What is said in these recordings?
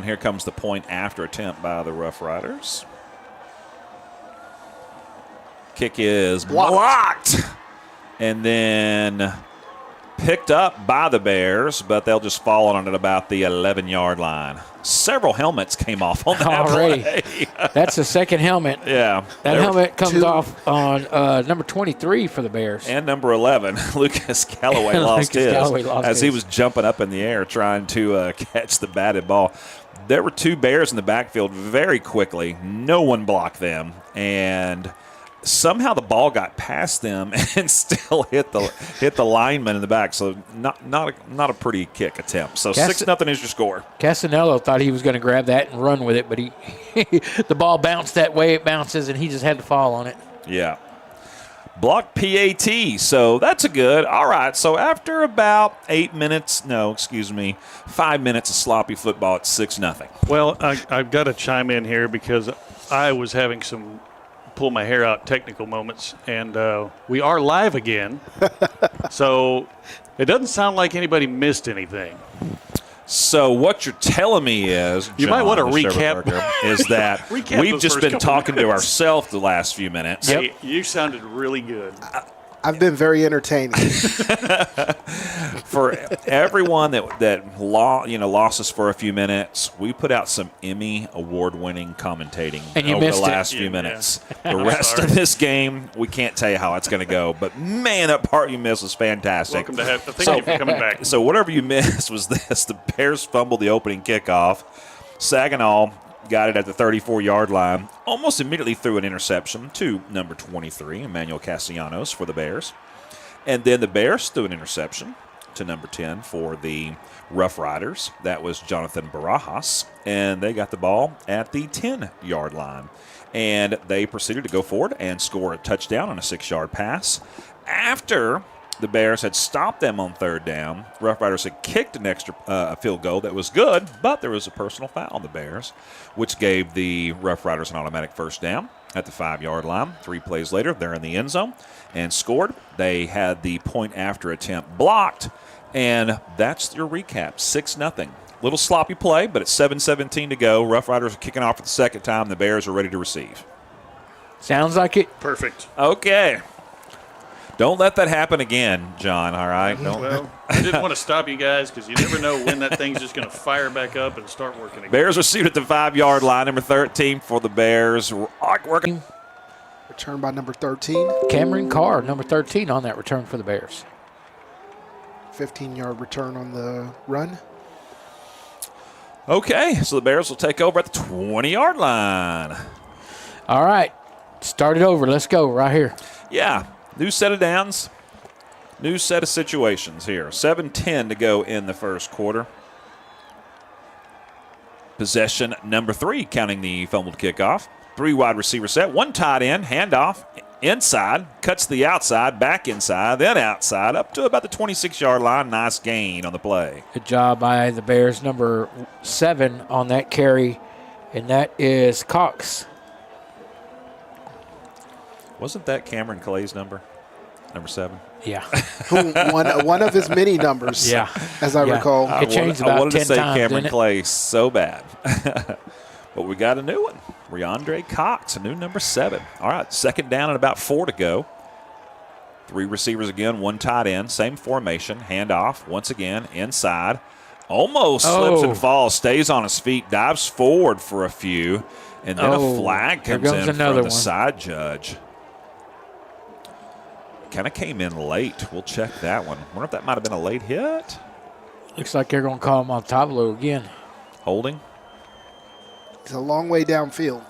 here comes the point after attempt by the Rough Riders. Kick is blocked. And then picked up by the Bears, but they'll just fall on it at about the 11-yard line. Several helmets came off on that already. play. That's the second helmet. Yeah. That helmet comes off on number 23 for the Bears. And number 11, Lucas Callaway lost his as he was jumping up in the air trying to catch the batted ball. There were two Bears in the backfield very quickly. No one blocked them, and somehow the ball got past them and still hit the lineman in the back. So not a pretty kick attempt. So 6-0 is your score. Casanello thought he was going to grab that and run with it, but he the ball bounced that way it bounces, and he just had to fall on it. Yeah. Block PAT, so that's a good. All right, so after about 5 minutes of sloppy football, it's 6-0. Well, I've got to chime in here because I was having some pull my hair out technical moments, and we are live again. So it doesn't sound like anybody missed anything. So what you're telling me is, you John, might want to recap, is that we've just been talking to ourselves the last few minutes. Hey, you sounded really good. I've been very entertaining. For everyone that lost us for a few minutes, we put out some Emmy award-winning commentating over the last few minutes. The rest of this game, we can't tell you how it's going to go. But, man, that part you missed was fantastic. Thank you for coming back. So whatever you missed was this. The Bears fumbled the opening kickoff. Saginaw got it at the 34-yard line, almost immediately threw an interception to number 23, Emmanuel Castellanos, for the Bears. And then the Bears threw an interception to number 10 for the Rough Riders. That was Jonathan Barajas, and they got the ball at the 10-yard line. And they proceeded to go forward and score a touchdown on a 6-yard pass. After the Bears had stopped them on third down, Rough Riders had kicked an extra field goal that was good, but there was a personal foul on the Bears, which gave the Rough Riders an automatic first down at the 5-yard line. 3 plays later, they're in the end zone and scored. They had the point after attempt blocked, and that's your recap, 6-0. Little sloppy play, but it's 7:17 to go. Rough Riders are kicking off for the second time. The Bears are ready to receive. Sounds like it. Perfect. Okay. Don't let that happen again, John, all right? Well, I didn't want to stop you guys because you never know when that thing's just going to fire back up and start working again. Bears received at the 5-yard line, number 13 for the Bears. Working. Return by number 13. Cameron Carr, number 13 on that return for the Bears. 15-yard return on the run. Okay, so the Bears will take over at the 20-yard line. All right, start it over. Let's go right here. Yeah. New set of downs, new set of situations here. 7:10 to go in the first quarter. Possession number 3, counting the fumbled kickoff. 3 wide receiver set, 1 tight end, handoff, inside, cuts the outside, back inside, then outside, up to about the 26-yard line. Nice gain on the play. Good job by the Bears, number 7 on that carry, and that is Cox. Wasn't that Cameron Clay's number 7? Yeah. one of his many numbers, as I recall. It changed about 10 times, I wanted to say Cameron didn't it? Clay so bad. But we got a new one. Riandre Cox, a new number 7. All right, second down and about 4 to go. 3 receivers again, 1 tight end, same formation, handoff, once again, inside. Almost slips and falls, stays on his feet, dives forward for a few, and then a flag comes in from the side judge. Kind of came in late. We'll check that one. Wonder if that might have been a late hit. Looks like they're going to call him on Tableau again. Holding. It's a long way downfield.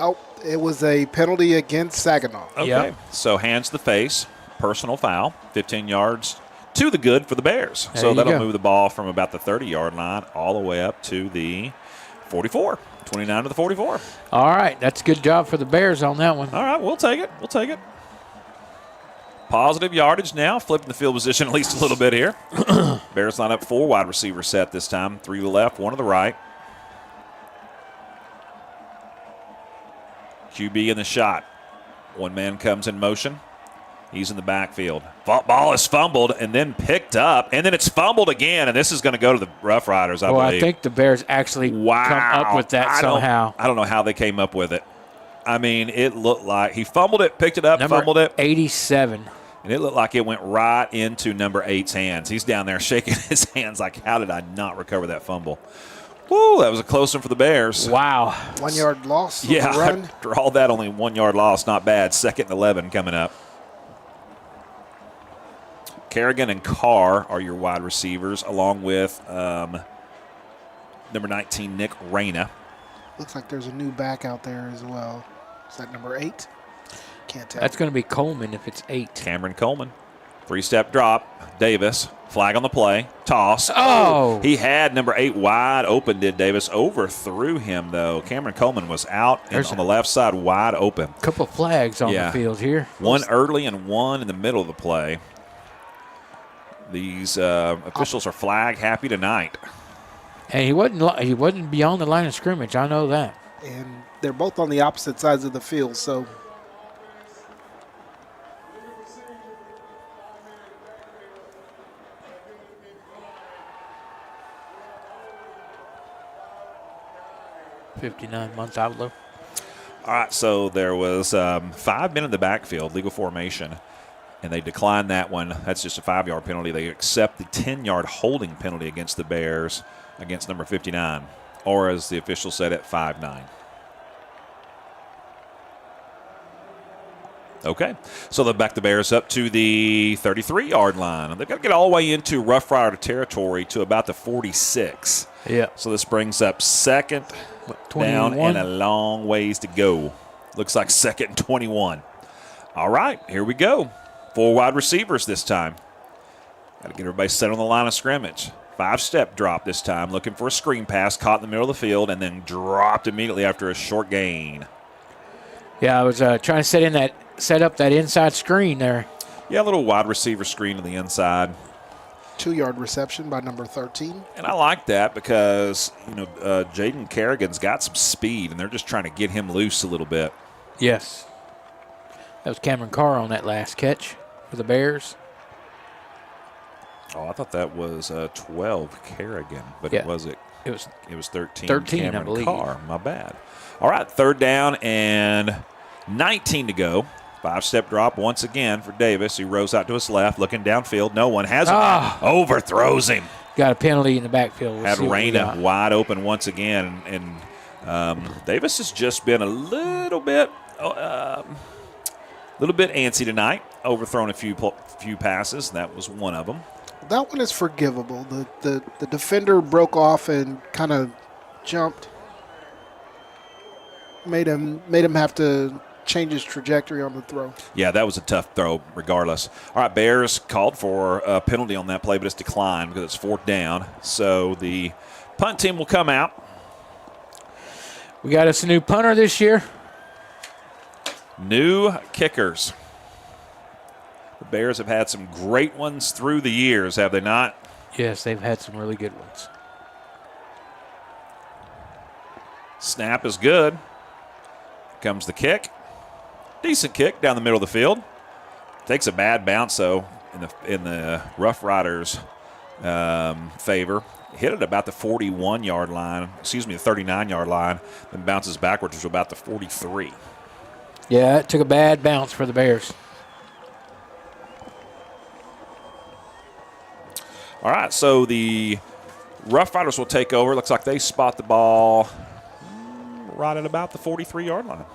Oh, it was a penalty against Saginaw. Okay, so hands to the face, personal foul, 15 yards to the good for the Bears. So that'll move the ball from about the 30-yard line all the way up to the 44, 29 to the 44. All right, that's a good job for the Bears on that one. All right, we'll take it. We'll take it. Positive yardage now, flipping the field position at least a little bit here. Bears line up 4 wide receiver set this time, 3 to the left, 1 to the right. QB in the shot. One man comes in motion. He's in the backfield. Ball is fumbled and then picked up, and then it's fumbled again, and this is going to go to the Rough Riders, I believe. I think the Bears actually come up with that somehow. I don't know how they came up with it. I mean, it looked like he fumbled it, picked it up, fumbled it. 87. And it looked like it went right into number 8's hands. He's down there shaking his hands like, how did I not recover that fumble? Woo, that was a close one for the Bears. Wow. 1 yard loss. Yeah, Run. after all that, only 1 yard loss. Not bad. 2nd and 11 coming up. Kerrigan and Carr are your wide receivers, along with number 19, Nick Reyna. Looks like there's a new back out there as well. Is that number 8? Can't tell. That's going to be Coleman if it's 8. Cameron Coleman. 3-step drop. Davis. Flag on the play. Toss. Oh! He had number 8 wide open, did Davis. Overthrew him, though. Cameron Coleman was out and on the left side wide open. Couple of flags on the field here. One early and one in the middle of the play. These officials are flag happy tonight. And he wasn't beyond the line of scrimmage. I know that. And they're both on the opposite sides of the field, so. $59 outlook. All right, so there was 5 men in the backfield, legal formation, and they declined that one. That's just a 5-yard penalty. They accept the 10-yard holding penalty against the Bears against number 59, or as the official said, at 5'9". Okay, so they'll back the Bears up to the 33-yard line. They've got to get all the way into Rough Rider territory to about the 46. Yeah. So this brings up 2nd 21. down and a long ways to go. Looks like 2nd and 21. All right, here we go. 4 wide receivers this time. Got to get everybody set on the line of scrimmage. 5-step drop this time, looking for a screen pass, caught in the middle of the field, and then dropped immediately after a short gain. Yeah, I was trying to set up that inside screen there. Yeah, a little wide receiver screen to the inside. 2-yard reception by number 13. And I like that because, Jaden Kerrigan's got some speed, and they're just trying to get him loose a little bit. Yes. That was Cameron Carr on that last catch for the Bears. Oh, I thought that was 12 Kerrigan, but Yeah. It was 13. 13, I Cameron believe. Carr. My bad. All right, 3rd down and 19 to go. 5-step drop once again for Davis. He rose out to his left, looking downfield. No one has him. Overthrows him. Got a penalty in the backfield. We'll Had see what we Reyna got. wide open once again, and Davis has just been a little bit antsy tonight. Overthrown a few passes. And that was one of them. That one is forgivable. The defender broke off and kind of jumped. Made him have to change his trajectory on the throw. Yeah, that was a tough throw regardless. All right, Bears called for a penalty on that play, but it's declined because it's 4th down. So the punt team will come out. We got us a new punter this year. New kickers. The Bears have had some great ones through the years, have they not? Yes, they've had some really good ones. Snap is good. Comes the kick. Decent kick down the middle of the field. Takes a bad bounce, though, in the Rough Riders' favor. Hit it about the 41-yard line, the 39-yard line, then bounces backwards to about the 43. Yeah, it took a bad bounce for the Bears. All right, so the Rough Riders will take over. Looks like they spot the ball right at about the 43-yard line.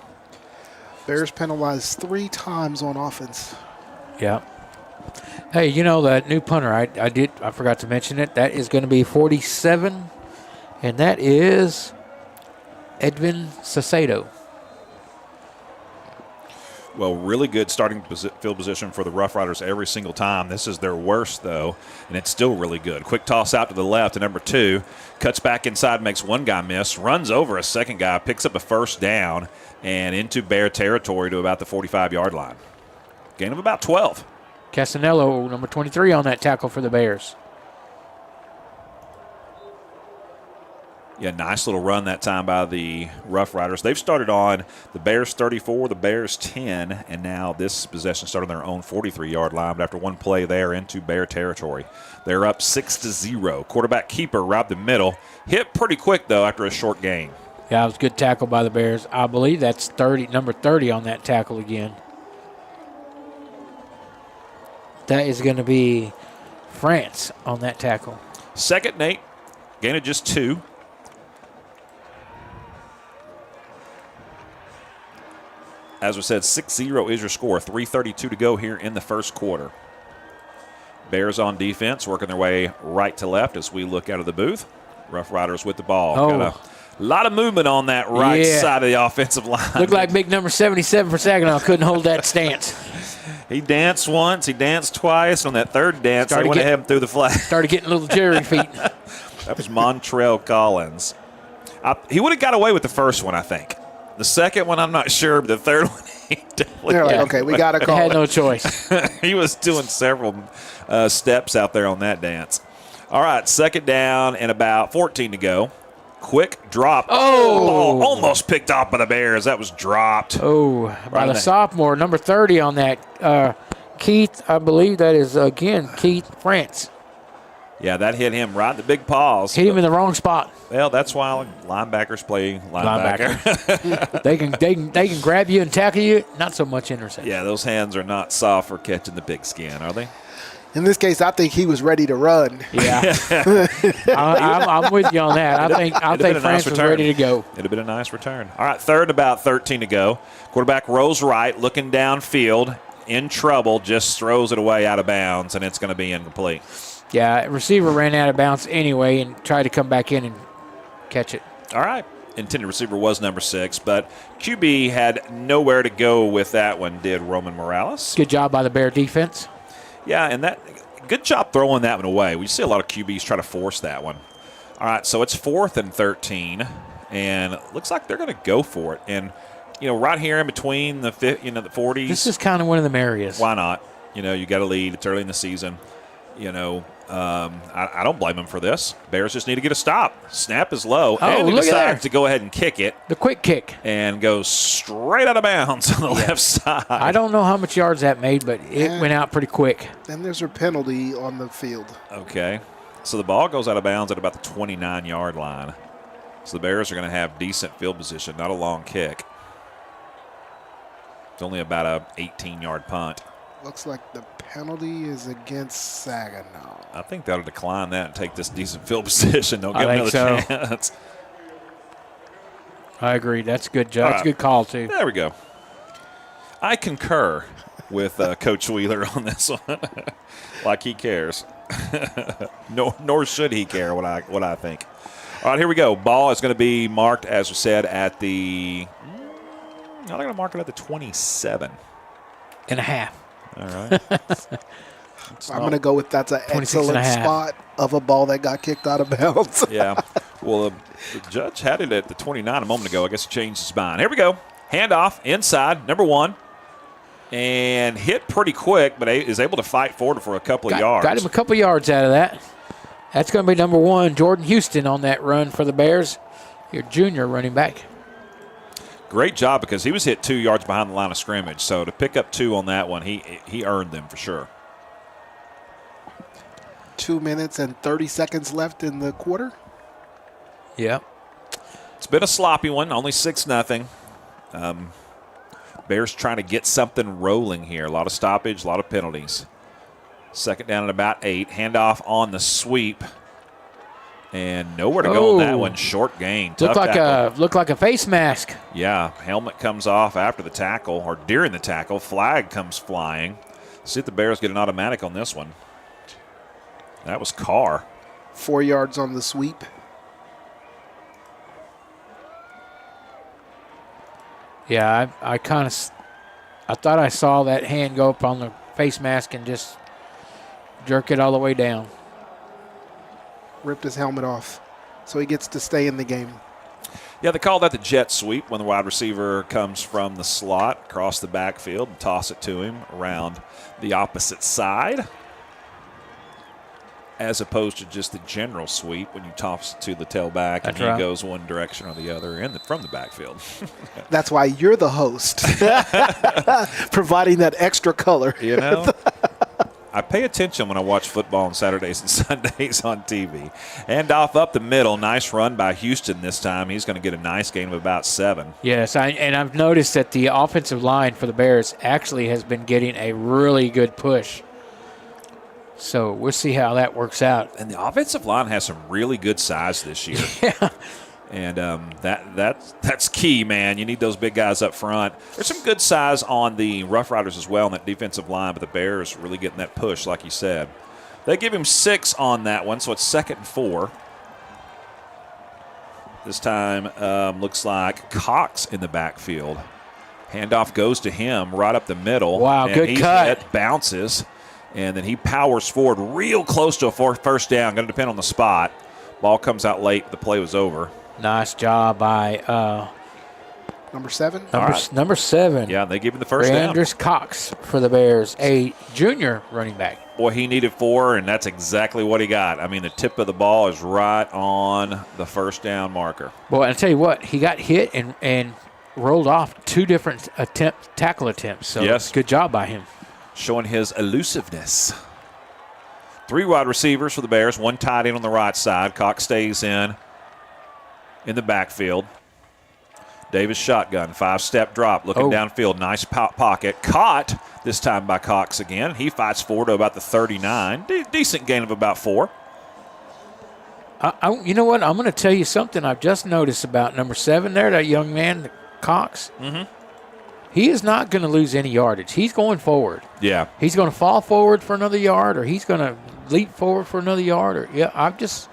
Bears penalized 3 times on offense. Yeah. Hey, that new punter, I forgot to mention it. That is going to be 47, and that is Edwin Sacedo. Well, really good starting field position for the Rough Riders every single time. This is their worst, though, and it's still really good. Quick toss out to the left to number 2. Cuts back inside, makes one guy miss, runs over a second guy, picks up a 1st down, and into Bear territory to about the 45-yard line. Gain of about 12. Casanello, number 23, on that tackle for the Bears. Yeah, nice little run that time by the Rough Riders. They've started on the Bears 34, the Bears 10, and now this possession started on their own 43-yard line. But after one play, they are into Bear territory. They're up 6-0. Quarterback keeper right the middle. Hit pretty quick, though, after a short gain. Yeah, it was a good tackle by the Bears. I believe that's number 30 on that tackle again. That is going to be France on that tackle. Second and 8. Gain of just 2. As we said, 6-0 is your score. 3:32 to go here in the first quarter. Bears on defense, working their way right to left as we look out of the booth. Rough Riders with the ball. Oh. Got a lot of movement on that right side of the offensive line. Looked like big number 77 for Saginaw couldn't hold that stance. He danced once, he danced twice. On that third dance, they went ahead and threw the flag. Started getting little jerry feet. That was Montrell Collins. He would have got away with the first one, I think. The second one, I'm not sure, but the third one, he definitely They're like, okay, we got to call Had it. no choice. He was doing several steps out there on that dance. All right, second down and about 14 to go. Quick drop. Ball almost picked off by the Bears. That was dropped. Oh, by the sophomore, number 30 on that. Keith, I believe that is, again, Keith France. Yeah, that hit him right in the big paws. Hit him in the wrong spot. Well, that's why linebackers play linebacker. They can grab you and tackle you, not so much intercept. Yeah, those hands are not soft for catching the big skin, are they? In this case, I think he was ready to run. Yeah, I'm with you on that. I think France was ready to go. It'd have been a nice return. All right, third and about 13 to go. Quarterback rolls right, looking downfield, in trouble, just throws it away out of bounds, and it's going to be incomplete. Yeah, receiver ran out of bounds anyway and tried to come back in and catch it. All right. Intended receiver was number 6, but QB had nowhere to go with that one, did Roman Morales. Good job by the Bear defense. Yeah, and that good job throwing that one away. We see a lot of QBs try to force that one. All right, so it's 4th and 13, and it looks like they're going to go for it. And, right here in between the 40s. This is kind of one of them areas. Why not? You got to lead. It's early in the season. I don't blame them for this. Bears just need to get a stop. Snap is low, and they decide to go ahead and kick it. The quick kick. And go straight out of bounds on the left side. I don't know how much yards that made, but it went out pretty quick. And there's a penalty on the field. Okay. So the ball goes out of bounds at about the 29-yard line. So the Bears are going to have decent field position, not a long kick. It's only about a 18-yard punt. Looks like the penalty is against Saginaw. I think they'll decline that and take this decent field position. Don't give another chance. I agree. That's a good job. That's a good call, too. There we go. I concur with Coach Wheeler on this one. Like he cares. Nor should he care what I think. All right, here we go. Ball is going to be marked, as we said, at the – I'm going to mark it at the 27. And a half. All right. I'm going to go with that's an excellent spot of a ball that got kicked out of bounds. Yeah. Well, the judge had it at the 29 a moment ago. I guess he changed his mind. Here we go. Handoff inside, number 1. And hit pretty quick, but is able to fight forward for a couple of yards. Got him a couple yards out of that. That's going to be number 1, Jordan Houston on that run for the Bears, your junior running back. Great job because he was hit 2 yards behind the line of scrimmage. So to pick up 2 on that one, he earned them for sure. 2 minutes and 30 seconds left in the quarter. Yeah. It's been a sloppy one, only 6-0. Bears trying to get something rolling here. A lot of stoppage, a lot of penalties. Second down at about 8. Handoff on the sweep. And nowhere to go on that one. Short gain. Looked like a face mask. Yeah. Helmet comes off after the tackle or during the tackle. Flag comes flying. See if the Bears get an automatic on this one. That was Carr. 4 yards on the sweep. Yeah, I thought I saw that hand go up on the face mask and just jerk it all the way down. Ripped his helmet off, so he gets to stay in the game. Yeah, they call that the jet sweep when the wide receiver comes from the slot across the backfield and toss it to him around the opposite side. as opposed to just the general sweep when you toss it to the tailback and That's right. he goes one direction or the other from the backfield. That's why you're the host, providing that extra color. You know? I pay attention when I watch football on Saturdays and Sundays on TV. And off up the middle, nice run by Houston this time. He's going to get a nice gain of about 7. Yes, and I've noticed that the offensive line for the Bears actually has been getting a really good push. So we'll see how that works out. And the offensive line has some really good size this year. Yeah. And that's key, man. You need those big guys up front. There's some good size on the Rough Riders as well on that defensive line, but the Bears really getting that push, like you said. They give him 6 on that one, so it's 2nd and 4. This time looks like Cox in the backfield. Handoff goes to him right up the middle. Wow, and good cut. It bounces, and then he powers forward real close to a first down. Going to depend on the spot. Ball comes out late. The play was over. Nice job by Number 7? number 7. Yeah, they give him the first down. Anders Cox for the Bears, a junior running back. Boy, he needed 4, and that's exactly what he got. I mean, the tip of the ball is right on the first down marker. Boy, I'll tell you what, he got hit and rolled off 2 different tackle attempts. So Yes. good job by him. Showing his elusiveness. 3 wide receivers for the Bears, 1 tight end on the right side. Cox stays in the backfield. Davis shotgun, 5-step drop, looking downfield. Nice pocket. Caught this time by Cox again. He fights forward to about the 39. Decent gain of about 4. You know what? I'm going to tell you something I've just noticed about number 7 there, that young man, Cox. Mm-hmm. He is not going to lose any yardage. He's going forward. Yeah. He's going to fall forward for another yard, or he's going to leap forward for another yard. Or I just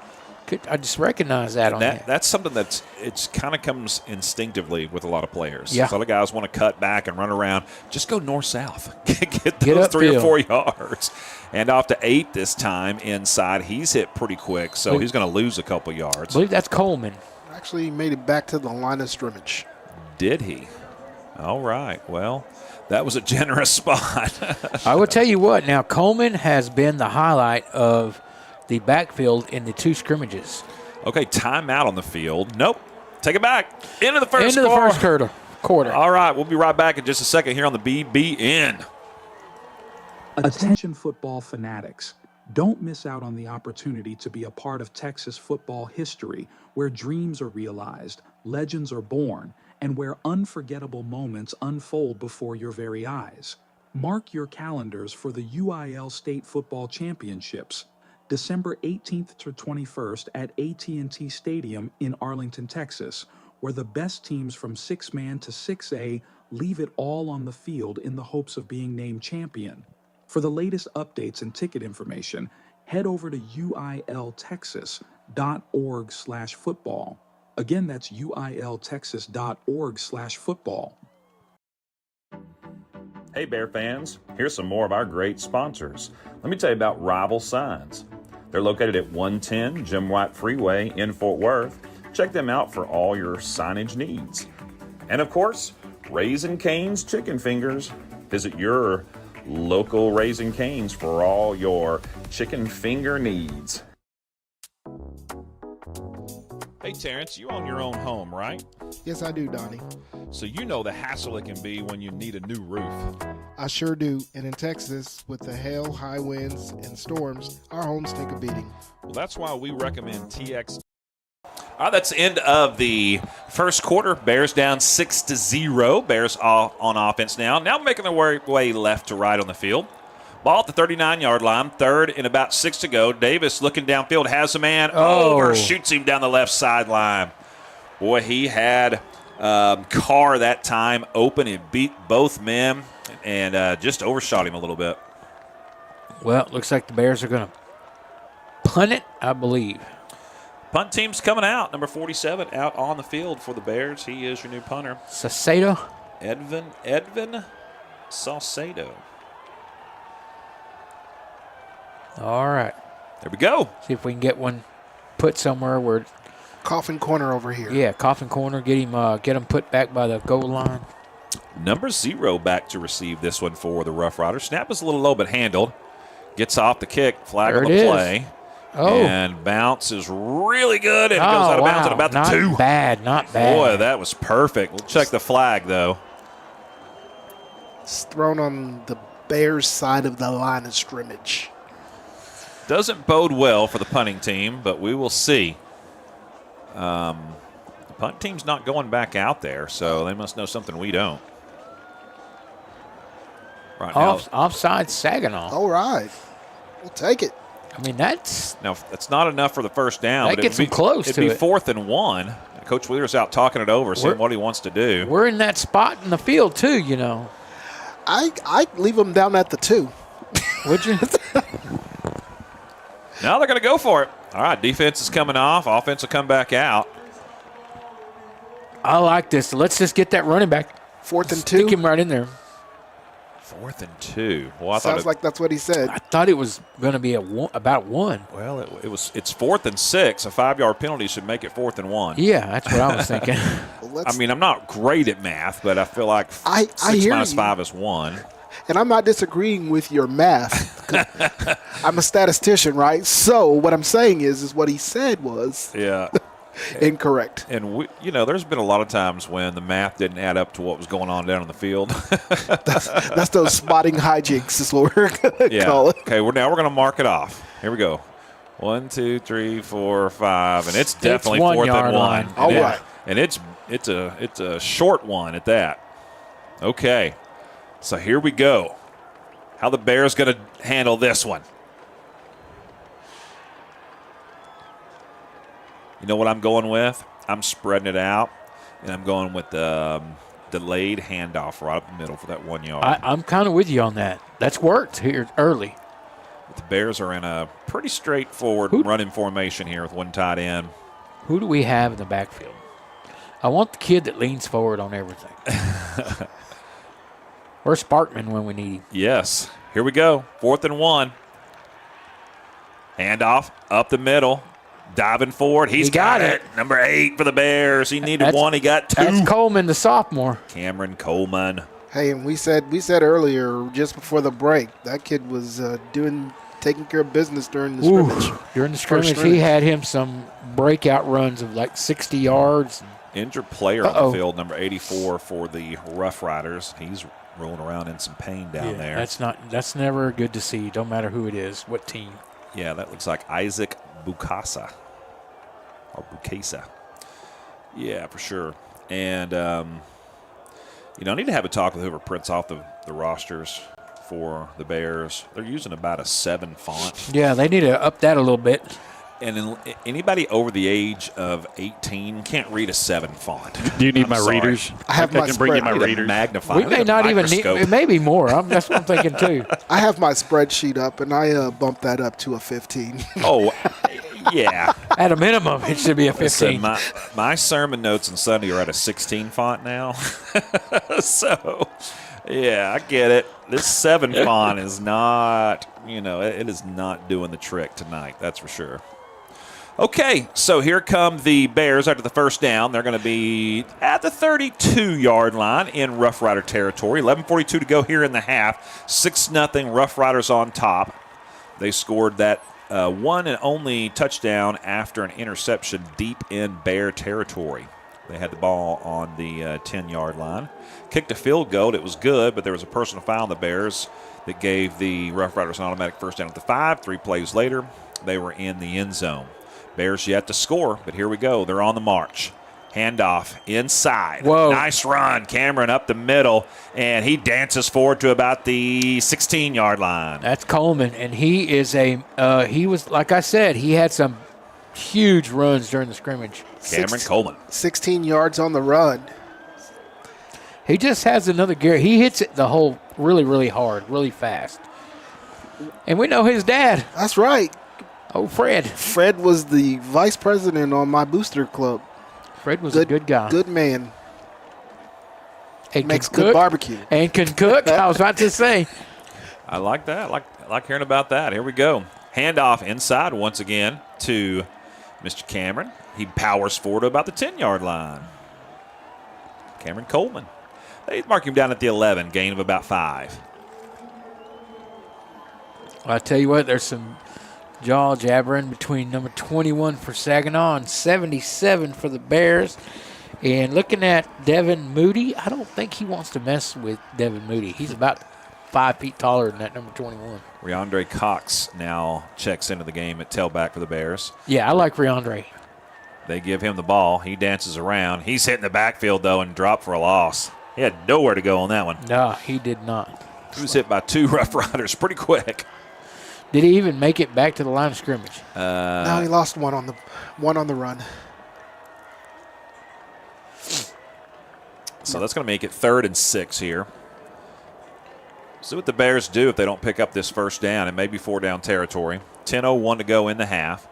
recognize that on that. That's something it's kind of comes instinctively with a lot of players. Yeah. A lot of guys want to cut back and run around. Just go north-south. Get those upfield. 3 or 4 yards. And off to 8 this time inside. He's hit pretty quick, so he's going to lose a couple yards. I believe that's Coleman. Actually made it back to the line of scrimmage. Did he? All right. Well, that was a generous spot. I will tell you what. Now, Coleman has been the highlight of the backfield in the 2 scrimmages. Okay, timeout on the field. Nope. Take it back. Into the first Into the first quarter. All right, we'll be right back in just a second here on the BBN. Attention football fanatics. Don't miss out on the opportunity to be a part of Texas football history, where dreams are realized, legends are born, and where unforgettable moments unfold before your very eyes. Mark your calendars for the UIL State Football Championships, December 18th to 21st at AT&T Stadium in Arlington, Texas, where the best teams from 6-man to 6A leave it all on the field in the hopes of being named champion. For the latest updates and ticket information, head over to uiltexas.org/football. Again, that's uiltexas.org/football. Hey, Bear fans, here's some more of our great sponsors. Let me tell you about Rival Signs. They're located at 110 Jim White Freeway in Fort Worth. Check them out for all your signage needs. And of course, Raising Cane's Chicken Fingers. Visit your local Raising Cane's for all your chicken finger needs. Hey, Terrence, you own your own home, right? Yes, I do, Donnie. So you know the hassle it can be when you need a new roof. I sure do. And in Texas, with the hail, high winds, and storms, our homes take a beating. Well, that's why we recommend TX. All right, that's the end of the first quarter. Bears down 6-0. Bears on offense now. Now making their way left to right on the field. Ball at the 39-yard line. 3rd and about 6 to go. Davis looking downfield, has a man over, shoots him down the left sideline. Boy, he had Carr that time open. He beat both men and just overshot him a little bit. Well, it looks like the Bears are going to punt it, I believe. Punt team's coming out. Number 47 out on the field for the Bears. He is your new punter. Saucedo. Edvin Saucedo. All right. There we go. See if we can get one put somewhere where. Coffin corner over here. Yeah, coffin corner. Get him put back by the goal line. Number 0 back to receive this one for the Rough Riders. Snap is a little low, but handled. Gets off the kick. Flag on the play. Oh. And bounce is really good, and it goes out of bounds at about the 2. Not bad, not bad. Boy, that was perfect. We'll check the flag, though. It's thrown on the Bears' side of the line of scrimmage. Doesn't bode well for the punting team, but we will see. The punt team's not going back out there, so they must know something we don't. Right now, Offside Saginaw. All right. We'll take it. I mean, that's now that's not enough for the first down. That but gets them close it'd to be it. 4th and 1. Coach Wheeler's out talking it over, seeing what he wants to do. we're in that spot in the field too, you know. I leave them down at the 2. Would you? Now they're going to go for it. All right, defense is coming off. Offense will come back out. I like this. Let's just get that running back. 4th and 2. Stick him right in there. 4th and 2. Well, I Sounds thought like that's what he said. I thought it was going to be about 1. Well, it's 4th and 6. A 5-yard penalty should make it 4th and 1. Yeah, that's what I was thinking. Well, I mean, I'm not great at math, but I feel like I 6 hear minus you. 5 is 1. And I'm not disagreeing with your math. 'Cause I'm a statistician, right? So what I'm saying is what he said was Yeah. incorrect. And, there's been a lot of times when the math didn't add up to what was going on down in the field. That's those spotting hijinks is what we're going to call it. Okay, we're going to mark it off. Here we go. 1, 2, 3, 4, 5, and it's definitely 1 4th and yard 1. line. And All it- right. And it's a short one at that. Okay. So here we go. How the Bears going to handle this one? You know what I'm going with? I'm spreading it out, and I'm going with the delayed handoff right up the middle for that 1 yard. I'm kind of with you on that. That's worked here early. The Bears are in a pretty straightforward running formation here with one tight end. Who do we have in the backfield? I want the kid that leans forward on everything. Where's Sparkman when we need him? Yes. Here we go. 4th and 1. Handoff up the middle. Diving forward. He's He got it. Number 8 for the Bears. He needed That's- 1. He got 2. That's Coleman, the sophomore. Cameron Coleman. Hey, and we said earlier, just before the break, that kid was taking care of business during the scrimmage. During the scrimmage, he scrimmage. had him some breakout runs of like 60 yards. Injured player on the field, number 84 for the Rough Riders. He's rolling around in some pain down there. That's never good to see. Don't matter who it is, what team. Yeah, that looks like Isaac Bukasa. Or Bukasa. Yeah, for sure. And, I need to have a talk with whoever prints off the rosters for the Bears. They're using about a 7 font. Yeah, they need to up that a little bit. And anybody over the age of 18 can't read a 7 font. Do you need I'm my sorry. readers? I have my can bring you spread. my I need a readers. magnifier. We I may need a not even need, microscope. it may be more. That's what I'm thinking too. I have my spreadsheet up, and I bumped that up to a 15. Oh, yeah. At a minimum, it should be a Listen, 15. my sermon notes on Sunday are at a 16 font now. So, yeah, I get it. This 7 font is not, it is not doing the trick tonight. That's for sure. Okay, so here come the Bears after the first down. They're going to be at the 32-yard line in Rough Rider territory. 11:42 to go here in the half. 6-0 Rough Riders on top. They scored that one and only touchdown after an interception deep in Bear territory. They had the ball on the 10-yard line. Kicked a field goal. It was good, but there was a personal foul on the Bears that gave the Rough Riders an automatic first down at the 5. 3 plays later, they were in the end zone. Bears yet to score, but here we go. They're on the march. Handoff inside. Whoa. Nice run. Cameron up the middle, and he dances forward to about the 16-yard line. That's Coleman, and he is he was, like I said, he had some huge runs during the scrimmage. Cameron Coleman. 16 yards on the run. He just has another gear. He hits it the hole really, really hard, really fast. And we know his dad, That's right. Fred. Fred was the vice president on my booster club. Fred was a good guy. Good man. And Makes can good cook. barbecue. And can cook. I was about to say. I like that. I like hearing about that. Here we go. Handoff inside once again to Mr. Cameron. He powers forward to about the 10-yard line. Cameron Coleman. They mark him down at the 11, gain of about 5. I tell you what, there's some Jaw jabbering between number 21 for Saginaw and 77 for the Bears. And looking at Devin Moody, I don't think he wants to mess with Devin Moody. He's about 5 feet taller than that number 21. Reandre Cox now checks into the game at tailback for the Bears. Yeah, I like Reandre. They give him the ball. He dances around. He's hitting the backfield, though, and dropped for a loss. He had nowhere to go on that one. No, he did not. He was hit by 2 Rough Riders pretty quick. Did he even make it back to the line of scrimmage? No, he lost one on the run. So that's going to make it 3rd and 6 here. See what the Bears do if they don't pick up this first down. It may be 4-down territory. 10:01 to go in the half.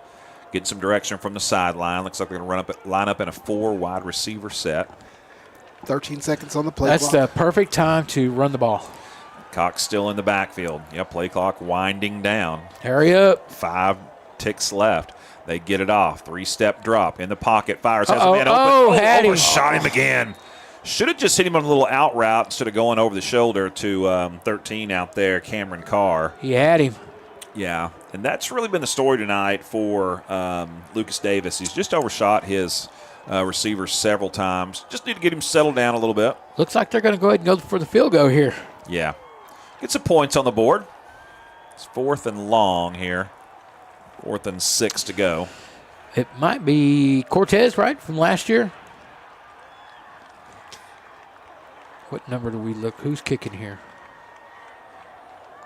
Getting some direction from the sideline. Looks like they're going to line up in a 4 wide receiver set. 13 seconds on the play That's clock. the perfect time to run the ball. Cox still in the backfield. Yep, play clock winding down. Hurry up. 5 ticks left. They get it off. 3-step drop in the pocket. Fires. Has Uh-oh. a man open. Oh, had him. Overshot him again. Should have just hit him on a little out route instead of going over the shoulder to 13 out there, Cameron Carr. He had him. Yeah, and that's really been the story tonight for Lucas Davis. He's just overshot his receivers several times. Just need to get him settled down a little bit. Looks like they're going to go ahead and go for the field goal here. Yeah. Get some points on the board. It's 4th and long here. 4th and 6 to go. It might be Cortez, right, from last year? What number do we look? Who's kicking here?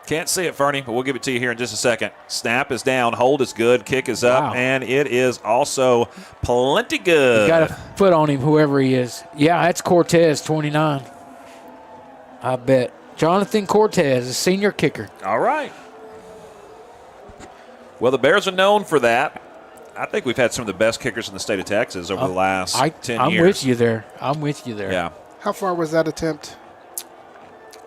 Can't see it, Fernie, but we'll give it to you here in just a second. Snap is down. Hold is good. Kick is up. Wow. And it is also plenty good. Got a foot on him, whoever he is. Yeah, that's Cortez, 29. I bet. Jonathan Cortez, a senior kicker. All right. Well, the Bears are known for that. I think we've had some of the best kickers in the state of Texas over the last 10 I'm years. with you there. I'm with you there. Yeah. How far was that attempt?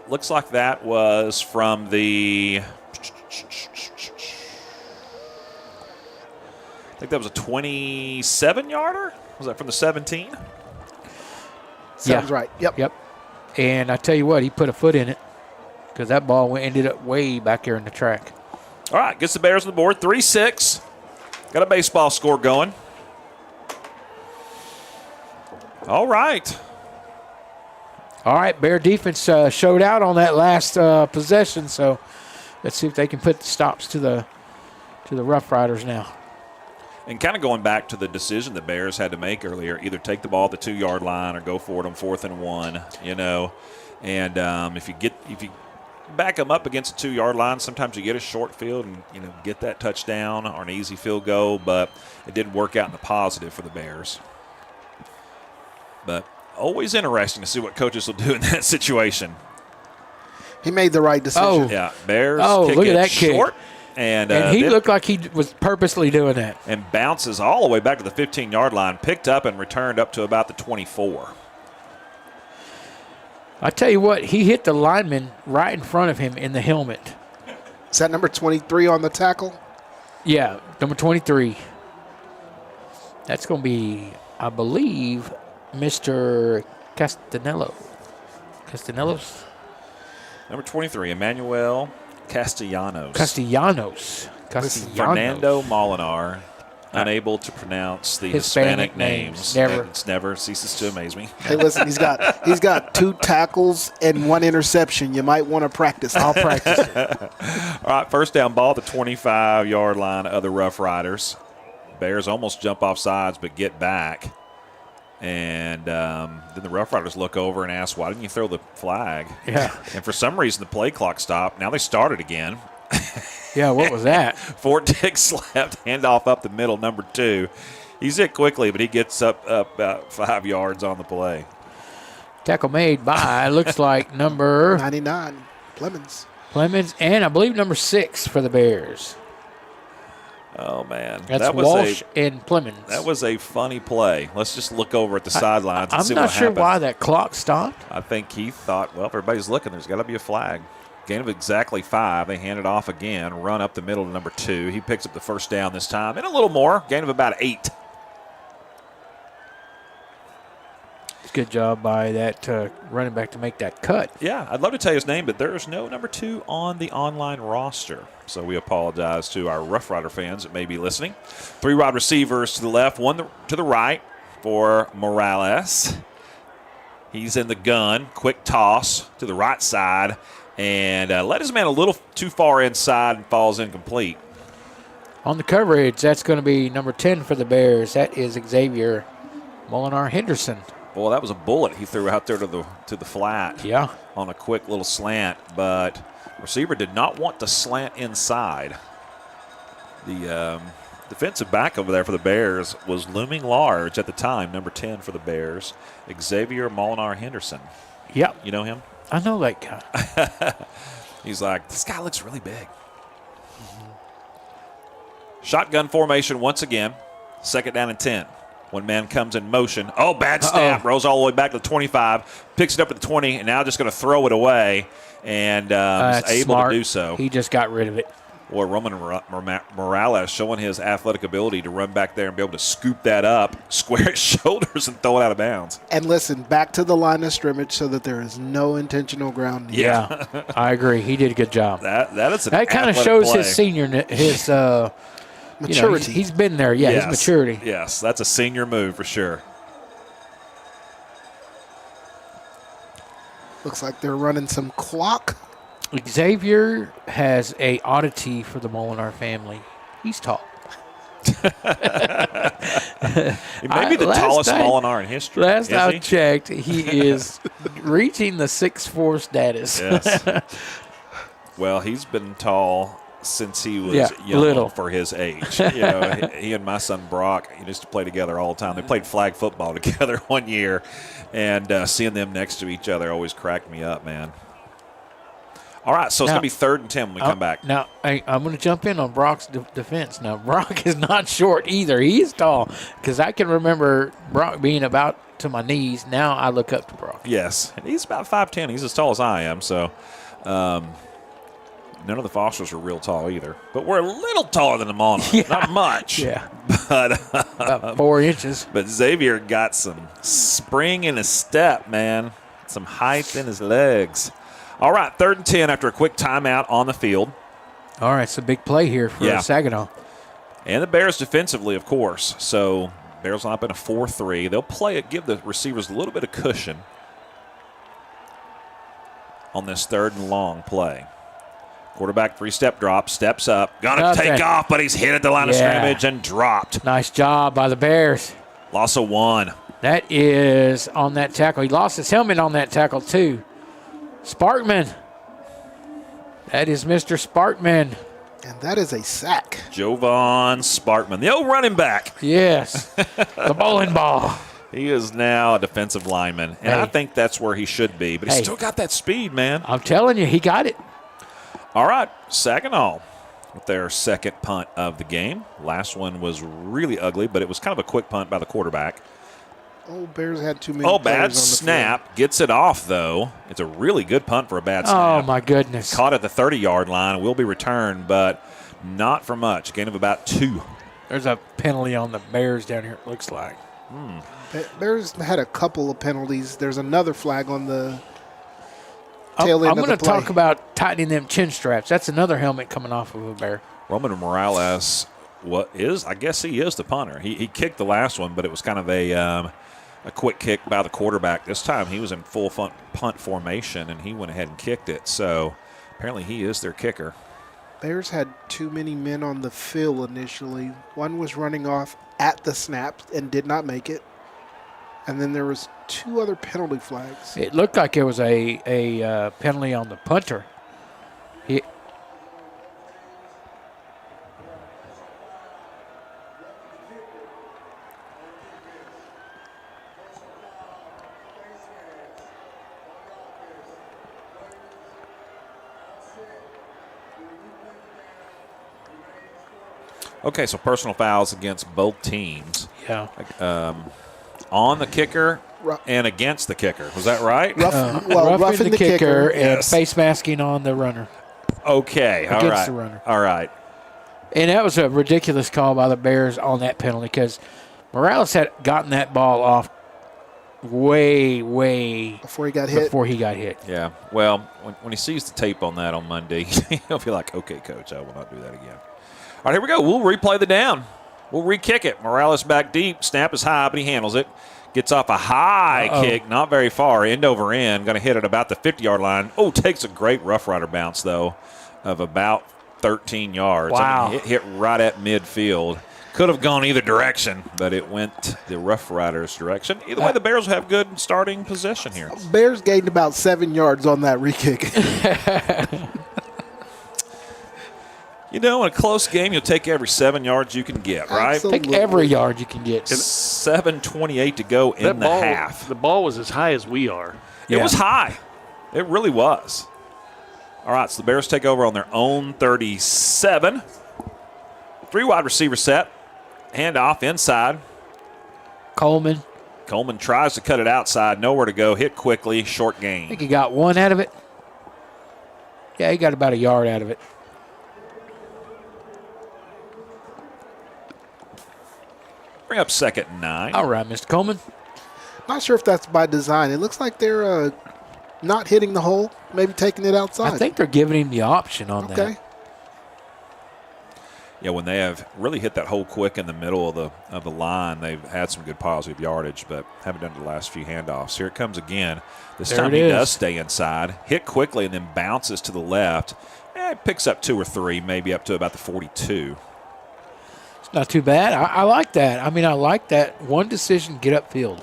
Looks like that was from the, I think that was a 27-yarder. Was that from the 17? Sounds right. Yep. Yep. And I tell you what, he put a foot in it because that ball ended up way back there in the track. All right, gets the Bears on the board. 3-6. Got a baseball score going. All right. All right, Bear defense showed out on that last possession, so let's see if they can put stops to the Rough Riders now. And kind of going back to the decision the Bears had to make earlier, either take the ball at the 2-yard line or go for it on 4th and 1, you know. And if you back them up against a 2-yard line, sometimes you get a short field and, you know, get that touchdown or an easy field goal, but it didn't work out in the positive for the Bears. But always interesting to see what coaches will do in that situation. He made the right decision. Oh. Yeah, Bears kick look at it that kick. short. And he then- looked like he was purposely doing that. and bounces all the way back to the 15-yard line, picked up and returned up to about the 24. I tell you what, he hit the lineman right in front of him in the helmet. Is that number 23 on the tackle? Yeah, number 23. That's going to be, I believe, Mr. Castanelos. Number 23, Emmanuel Castellanos. Castellanos. Fernando Molinar, unable to pronounce the Hispanic Hispanic names. names. It never ceases to amaze me. Hey, listen, he's got 2 tackles and 1 interception. You might want to practice. I'll practice it. All right, first down ball at the 25-yard line of the Rough Riders. Bears almost jump off sides but get back. And then the Rough Riders look over and ask, why didn't you throw the flag? Yeah. And for some reason, the play clock stopped. Now they started again. Yeah, what was that? 4 ticks left, handoff up the middle, number 2. He's hit quickly, but he gets up about 5 yards on the play. Tackle made by, looks like number 99, Clemens. and I believe number 6 for the Bears. Oh, man. That's Walsh and Clemens. That was a funny play. Let's just look over at the sidelines and I'm see not what sure happened. why that clock stopped. I think he thought, well, if everybody's looking, there's got to be a flag. Gain of exactly 5. They hand it off again. Run up the middle to number 2. He picks up the first down this time. And a little more. Gain of about 8. It's good job by that running back to make that cut. Yeah, I'd love to tell you his name, but there is no number 2 on the online roster. So we apologize to our Rough Rider fans that may be listening. 3 wide receivers to the left, 1 to the right for Morales. He's in the gun. Quick toss to the right side. And led his man a little too far inside and falls incomplete. On the coverage, that's going to be number 10 for the Bears. That is Xavier Molinar Henderson. Boy, that was a bullet he threw out there to the flat. Yeah. On a quick little slant, but receiver did not want to slant inside. The defensive back over there for the Bears was looming large at the time, number 10 for the Bears, Xavier Molinar Henderson. Yep. You know him? I know that guy. He's like, this guy looks really big. Shotgun formation once again. 2nd down and 10. One man comes in motion. Oh, bad snap. Rolls all the way back to the 25. Picks it up at the 20, and now just going to throw it away. And is able smart. to do so. He just got rid of it. Boy, Roman Morales showing his athletic ability to run back there and be able to scoop that up, square his shoulders, and throw it out of bounds. And listen, back to the line of scrimmage so that there is no intentional ground. Yeah, I agree. He did a good job. That is an That kind of athletic shows play. his senior, his Maturity. he's been there. Yeah, Yes. his maturity. Yes, that's a senior move for sure. Looks like they're running some clock. Xavier has a oddity for the Molinar family. He's tall. He may be the last tallest night- Molinar in history. Last is I he? checked, he is reaching the 6'4" status. Yes. Well, he's been tall since he was young little. for his age. You know, he and my son Brock used to play together all the time. They played flag football together one year, and seeing them next to each other always cracked me up, man. All right, so it's Now- going to be 3rd and 10 when we come back. Now, I'm going to jump in on Brock's defense. Now, Brock is not short either. He's tall because I can remember Brock being about to my knees. Now I look up to Brock. Yes, and he's about 5'10". He's as tall as I am, so none of the Fosters are real tall either. But we're a little taller than the Molinar. Not much. Yeah, But about 4 inches. But Xavier got some spring in his step, man. Some height in his legs. All right, 3rd and 10 after a quick timeout on the field. All right, it's a big play here for Saginaw. And the Bears defensively, of course. So Bears line up in a 4-3. They'll play it, give the receivers a little bit of cushion on this 3rd and long play. Quarterback 3-step drop, steps up, gonna take off, but he's hit at the line of scrimmage and dropped. Nice job by the Bears. Loss of 1. That is on that tackle. He lost his helmet on that tackle too. Sparkman. That is Mr. Sparkman. And that is a sack. Jovan Sparkman, the old running back. Yes. The bowling ball. He is now a defensive lineman, and I Hey. think that's where he should be. But he's still got that speed, man. I'm telling you, he got it. All right, Saginaw with their 2nd punt of the game. Last one was really ugly, but it was kind of a quick punt by the quarterback. Oh, Bears had too many. Oh, players bad on the snap. Gets it off, though. It's a really good punt for a bad snap. Oh, my goodness. Caught at the 30-yard line. Will be returned, but not for much. Gain of about 2. There's a penalty on the Bears down here, it looks like. field. Bears had a couple of penalties. There's another flag on the tail I'm end of going the to play. talk about tightening them chin straps. That's another helmet coming off of a Bear. Roman Morales, I guess he is the punter. He kicked the last one, but it was kind of a quick kick by the quarterback. This time he was in full punt formation, and he went ahead and kicked it. So apparently he is their kicker. Bears had too many men on the field initially. One was running off at the snap and did not make it. And then there was 2 other penalty flags. It looked like it was a penalty on the punter. Okay, so personal fouls against both teams. Yeah. On the kicker Ru- and against the kicker. Was that right? Roughing the kicker and Yes. face masking on the runner. Okay, all Against right. the runner. All right. And that was a ridiculous call by the Bears on that penalty because Morales had gotten that ball off way Before he got hit. before he got hit. Yeah. Well, when he sees the tape on that on Monday, he'll be like, okay, coach, I will not do that again. All right, here we go. We'll replay the down. We'll re-kick it. Morales back deep. Snap is high, but he handles it. Gets off a high kick, not very far, end over end. Going to hit it about the 50-yard line. Oh, takes a great Rough Rider bounce, though, of about 13 yards. Wow. I mean, it hit right at midfield. Could have gone either direction, but it went the Rough Riders' direction. Either way, the Bears will have good starting possession here. Bears gained about 7 yards on that re-kick. You know, in a close game, you'll take every 7 yards you can get, right? Absolutely. Take every yard you can get. 7:28 to go in the half. The ball was as high as we are. It was high. It really was. All right, so the Bears take over on their own 37. 3 wide receiver set. Handoff inside. Coleman. Coleman tries to cut it outside. Nowhere to go. Hit quickly. Short I gain. think he got 1 out of it. Yeah, he got about a yard out of it. Bring up 2nd and 9. All right, Mr. Coleman. Not sure if that's by design. It looks like they're not hitting the hole, maybe taking it outside. I think they're giving him the option on Okay. that. Yeah, when they have really hit that hole quick in the middle of the line, they've had some good positive yardage, but haven't done the last few handoffs. Here it comes again. This There time it he is. does stay inside, hit quickly, and then bounces to the left. Picks up 2 or 3, maybe up to about the 42. It's not too bad. I like that. I mean, I like that. One decision, get upfield.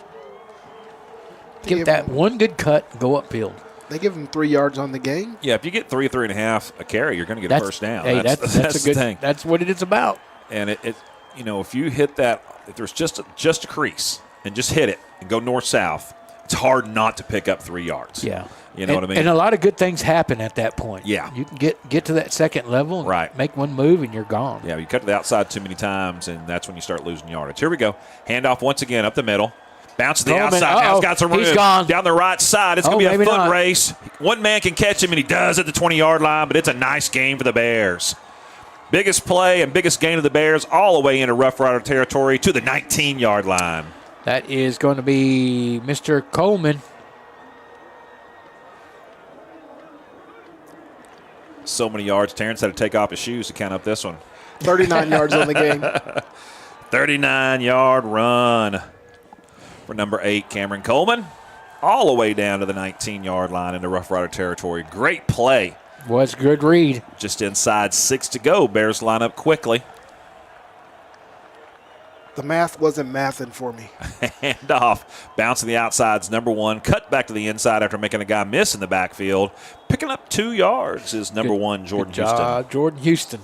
Give that one good cut, and go upfield. They give him 3 yards on the game. Yeah, if you get 3.5 a carry, you're going to get a first down. Hey, that's a the good thing. That's what it is about. And it if you hit that, if there's just a crease and just hit it and go north-south, it's hard not to pick up 3 yards. Yeah. You know what I mean? And a lot of good things happen at that point. Yeah. You can get to that second level and Right. make one move and you're gone. Yeah, you cut to the outside too many times, and that's when you start losing yardage. Here we go. Handoff once again up the middle. Bounce to the Coleman, outside. Now he's got some room. He's gone. Down the right side. It's going to be a maybe foot not. race. One man can catch him, and he does at the 20-yard line, but it's a nice game for the Bears. Biggest play and biggest gain of the Bears all the way into Rough Rider territory to the 19-yard line. That is going to be Mr. Coleman. So many yards. Terrence had to take off his shoes to count up this one. 39 yards on the game. 39-yard run for number 8, Cameron Coleman, all the way down to the 19-yard line into Rough Rider territory. Great play. Was a good read. Just inside 6 to go. Bears line up quickly. The math wasn't mathing for me. Hand off. Bounce to the outside's number 1. Cut back to the inside after making a guy miss in the backfield. Picking up 2 yards is number 1, Jordan Houston. Jordan Houston.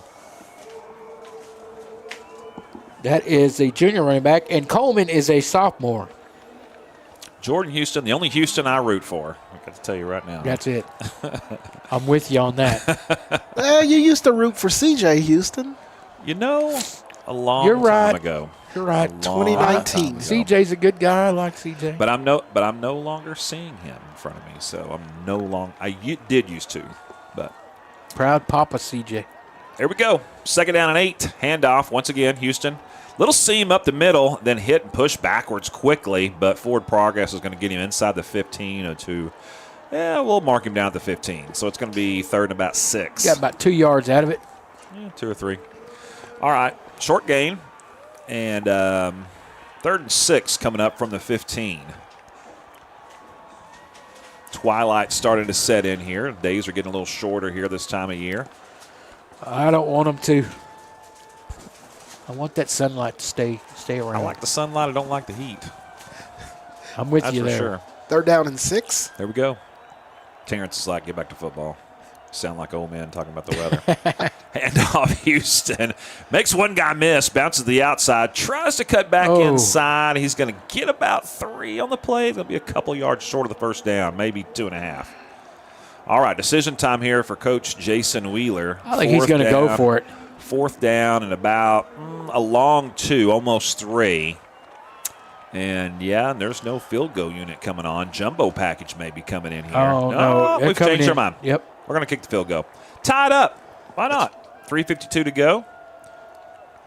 That is a junior running back, and Coleman is a sophomore. Jordan Houston, the only Houston I root for. I got to tell you right now. That's it. I'm with you on that. You used to root for CJ Houston. You know, a long You're time right. ago. You're right. A long 2019. time ago. CJ's a good guy. I like CJ. But I'm no longer seeing him in front of me. So I'm no longer. Did used to, but Proud Papa CJ. there we go. 2nd down and 8. Handoff once again. Houston. Little seam up the middle, then hit and push backwards quickly. But forward progress is going to get him inside the 15 or 2. Yeah, we'll mark him down at the 15. So it's going to be 3rd and about 6. Got about 2 yards out of it. 2 or 3. All right. Short gain. And 3rd and 6 coming up from the 15. Twilight starting to set in here. Days are getting a little shorter here this time of year. I don't want them to. I want that sunlight to stay around. I like the sunlight. I don't like the heat. I'm with That's you for there. sure. 3rd down and 6. There we go. Terrence is like, get back to football. Sound like old men talking about the weather. Hand off Houston. Makes one guy miss. Bounces to the outside. Tries to cut back inside. He's going to get about 3 on the play. It's going to be a couple yards short of the first down. Maybe 2.5. All right, decision time here for Coach Jason Wheeler. I think he's going to go for it. 4th down and about a long 2, almost 3. And, yeah, there's no field goal unit coming on. Jumbo package may be coming in here. Oh, no. They're We've coming changed our in. mind. Yep. We're going to kick the field goal. Tied up. Why not? 3:52 to go.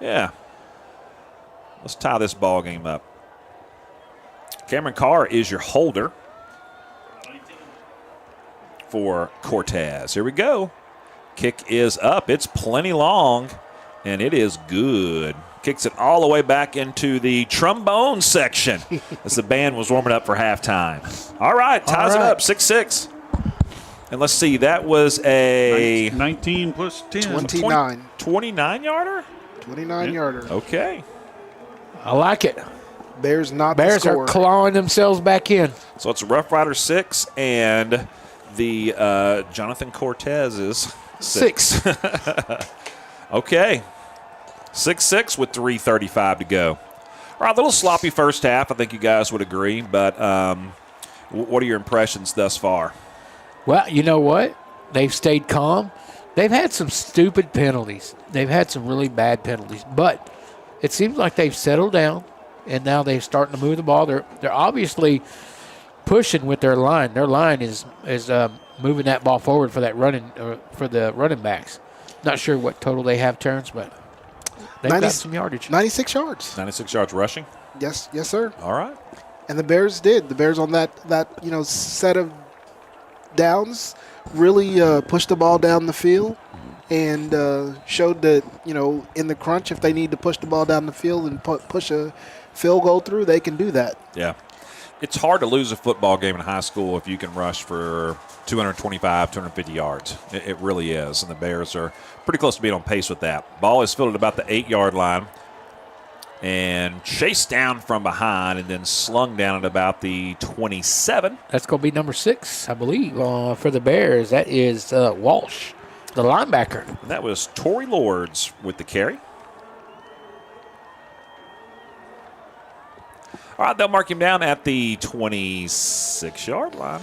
Yeah. Let's tie this ball game up. Cameron Carr is your holder for Cortez. Here we go. Kick is up. It's plenty long, and it is good. Kicks it all the way back into the trombone section as the band was warming up for halftime. All right, ties it up, 6-6. And let's see, that was a 19 plus 10. 29. 29-yarder? 29-yarder. Okay. I like it. Bears not Bears the score. are clawing themselves back in. So it's Rough Rider 6 and the Jonathan Cortez is 6. Okay. 6-6 with 3:35 to go. All right, a little sloppy first half. I think you guys would agree. But what are your impressions thus far? Well, you know what? They've stayed calm. They've had some stupid penalties. They've had some really bad penalties. But it seems like they've settled down, and now they're starting to move the ball. They're obviously pushing with their line. Their line is moving that ball forward for that for the running backs. Not sure what total they have turns, but they've got some yardage. 96 yards. 96 yards rushing. Yes, sir. All right. And the Bears did. The Bears on that set of downs really pushed the ball down the field and showed that, in the crunch, if they need to push the ball down the field and push a field goal through, they can do that. Yeah. It's hard to lose a football game in high school if you can rush for 225, 250 yards. It really is. And the Bears are pretty close to being on pace with that. Ball is fielded about the 8-yard line and chased down from behind and then slung down at about the 27. That's going to be number 6, I believe, for the Bears. That is Walsh, the linebacker. And that was Torrey Lords with the carry. All right, they'll mark him down at the 26-yard line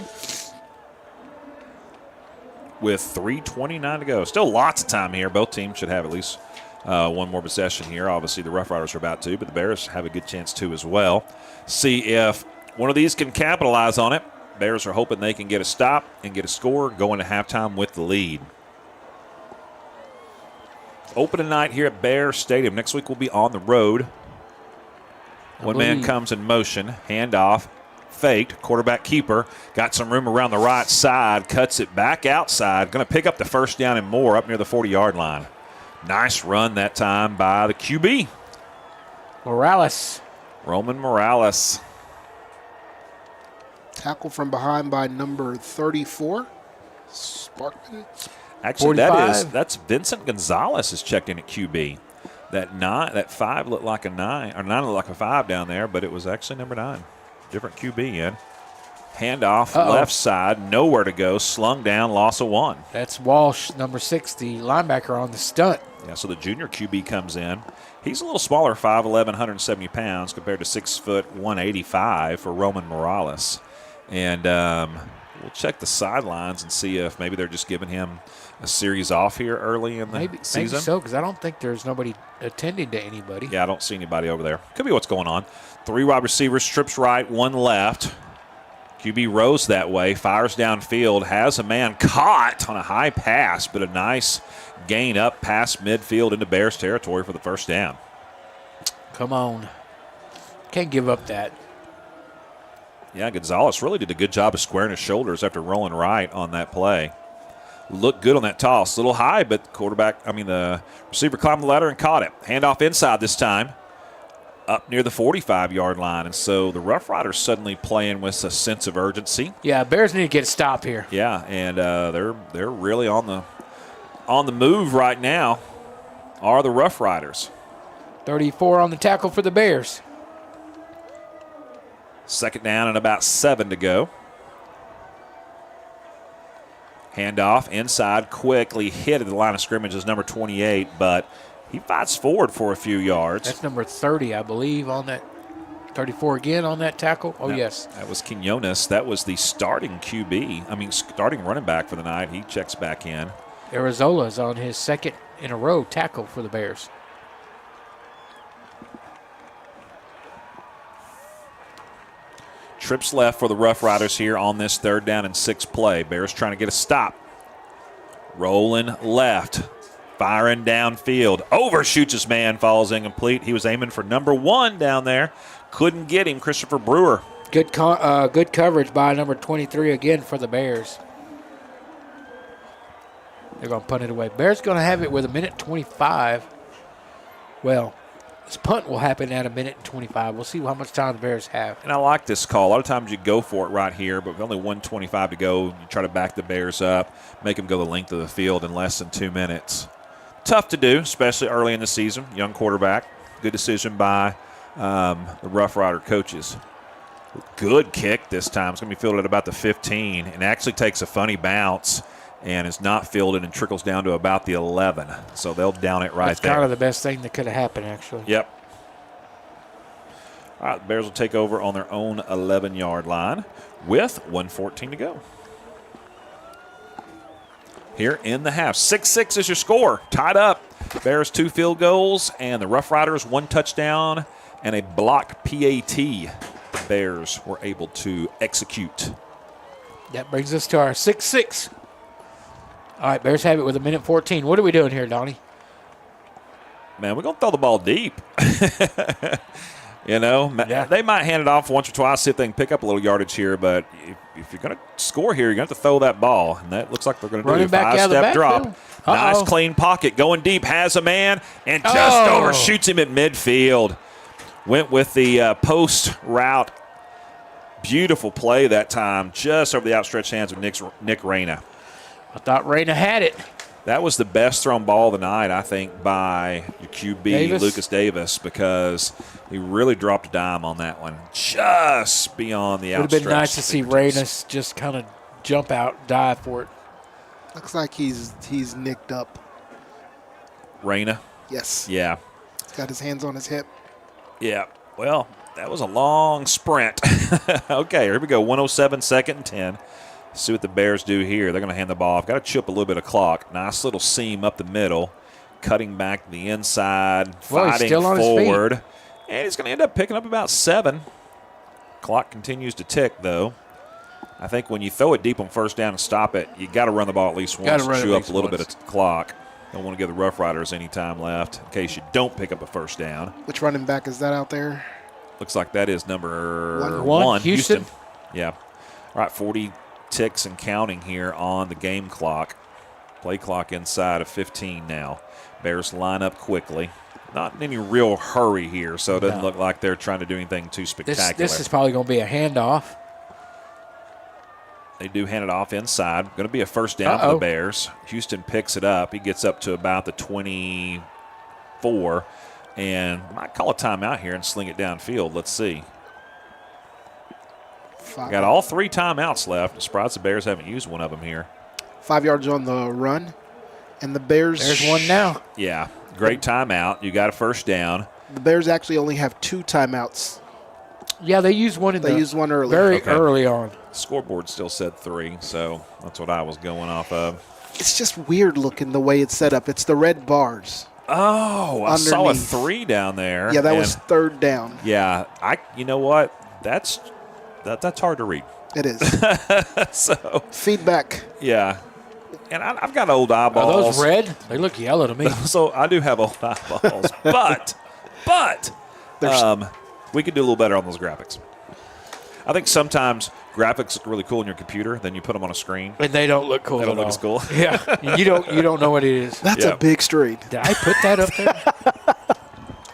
with 3:29 to go. Still lots of time here. Both teams should have at least one more possession here. Obviously, the Rough Riders are about to, but the Bears have a good chance to as well. See if one of these can capitalize on it. Bears are hoping they can get a stop and get a score going to halftime with the lead. Opening night here at Bear Stadium. Next week we'll be on the road. One man comes in motion, handoff, faked, quarterback keeper, got some room around the right side, cuts it back outside, going to pick up the first down and more up near the 40-yard line. Nice run that time by the QB. Roman Morales. Tackle from behind by number 34, Sparkman. Actually, 45. that's Vincent Gonzalez is checked in at QB. That 5 looked like a 9, or 9 looked like a 5 down there, but it was actually number 9. Different QB in. Handoff, left side, nowhere to go, slung down, loss of 1. That's Walsh, number 6, the linebacker on the stunt. Yeah, so the junior QB comes in. He's a little smaller, 5'11", 170 pounds, compared to 6 foot, 185 for Roman Morales. And we'll check the sidelines and see if maybe they're just giving him a series off here early in the season. Maybe so, because I don't think there's nobody attending to anybody. Yeah, I don't see anybody over there. Could be what's going on. 3 wide receivers, trips right, 1 left. QB rows that way, fires downfield, has a man caught on a high pass, but a nice gain up past midfield into Bears territory for the first down. Come on. Can't give up that. Yeah, Gonzalez really did a good job of squaring his shoulders after rolling right on that play. Looked good on that toss. A little high, but the receiver climbed the ladder and caught it. Handoff inside this time, up near the 45-yard line. And so the Rough Riders suddenly playing with a sense of urgency. Yeah, Bears need to get a stop here. Yeah, and they're really on the move right now, are the Rough Riders. 34 on the tackle for the Bears. Second down and about 7 to go. Handoff inside, quickly hit at the line of scrimmage is number 28, but he fights forward for a few yards. That's number 30, I believe, on that. 34 again on that tackle. Oh, yes. That was Quinones. That was the starting starting running back for the night. He checks back in. Arizola's on his second in a row tackle for the Bears. Trips left for the Rough Riders here on this 3rd down and 6 play. Bears trying to get a stop. Rolling left. Firing downfield. Overshoots his man. Falls incomplete. He was aiming for number 1 down there. Couldn't get him. Christopher Brewer Good coverage by number 23 again for the Bears. They're going to punt it away. Bears going to have it with 1:25. Well, this punt will happen at 1:25. We'll see how much time the Bears have. And I like this call. A lot of times you go for it right here, but with only 1:25 to go, you try to back the Bears up, make them go the length of the field in less than 2 minutes. Tough to do, especially early in the season. Young quarterback. Good decision by the Rough Rider coaches. Good kick this time. It's going to be fielded at about the 15 and actually takes a funny bounce and is not fielded and trickles down to about the 11. So they'll down it right That's there. kind of the best thing that could have happened, actually. Yep. All right, the Bears will take over on their own 11-yard line with 1:14 to go. Here in the half. 6-6 is your score. Tied up. Bears 2 field goals, and the Rough Riders 1 touchdown and a blocked PAT. The Bears were able to execute. That brings us to our 6-6. All right, Bears have it with 1:14. What are we doing here, Donnie? Man, we're going to throw the ball deep. Yeah. They might hand it off once or twice, see if they can pick up a little yardage here, but if you're going to score here, you're going to have to throw that ball, and that looks like they're going to do Running a back out of the 5-step drop. backfield. Nice Uh-oh. clean pocket, going deep, has a man, and just overshoots him at midfield. Went with the post route. Beautiful play that time, just over the outstretched hands of Nick Reyna. I thought Reyna had it. That was the best thrown ball of the night, I think, by your QB, Davis. Lucas Davis, because he really dropped a dime on that one, just beyond the Would have outstretched been nice to see fingertips. Reyna just kind of jump out, dive for it. Looks like he's nicked up. Reyna? Yes. Yeah. He's got his hands on his hip. Yeah. Well, that was a long sprint. Okay, here we go. 107, 2nd and 10. See what the Bears do here. They're going to hand the ball off. Got to chip a little bit of clock. Nice little seam up the middle, cutting back the inside, Well, he's fighting still on his feet. forward. And he's going to end up picking up about 7. Clock continues to tick, though. I think when you throw it deep on first down and stop it, you got to run the ball at least once Gotta to run at chew up least a little once. bit of clock. Don't want to give the Rough Riders any time left in case you don't pick up a first down. Which running back is that out there? Looks like that is number One, one, Houston. Yeah. All right, 40 ticks and counting here on the game clock. Play clock inside of 15 now. Bears line up quickly. Not in any real hurry here, so it doesn't No. look like they're trying to do anything too spectacular. This is probably going to be a handoff. They do hand it off inside. Going to be a first down for the Bears. Houston picks it up. He gets up to about the 24 and might call a timeout here and sling it downfield. Let's see. Got all 3 timeouts left. I'm surprised the Bears haven't used one of them here. 5 yards on the run. And the Bears. There's one now. Yeah, great timeout. You got a first down. The Bears actually only have 2 timeouts. Yeah, they used one They used one early. very Okay. early on. Scoreboard still said 3, so that's what I was going off of. It's just weird looking the way it's set up. It's the red bars. Oh, I saw a Underneath. 3 down there. Yeah, that and was 3rd down. Yeah, you know what? That's hard to read. It is. So, Feedback. yeah. And I've got old Are eyeballs. those red? They look yellow to me. So I do have old eyeballs. but we could do a little better on those graphics. I think sometimes graphics look really cool in your computer, then you put them on a screen. And they don't look cool They don't at look as all. cool. Yeah, you don't know what it is. That's Yeah. a big street. Did I put that up there?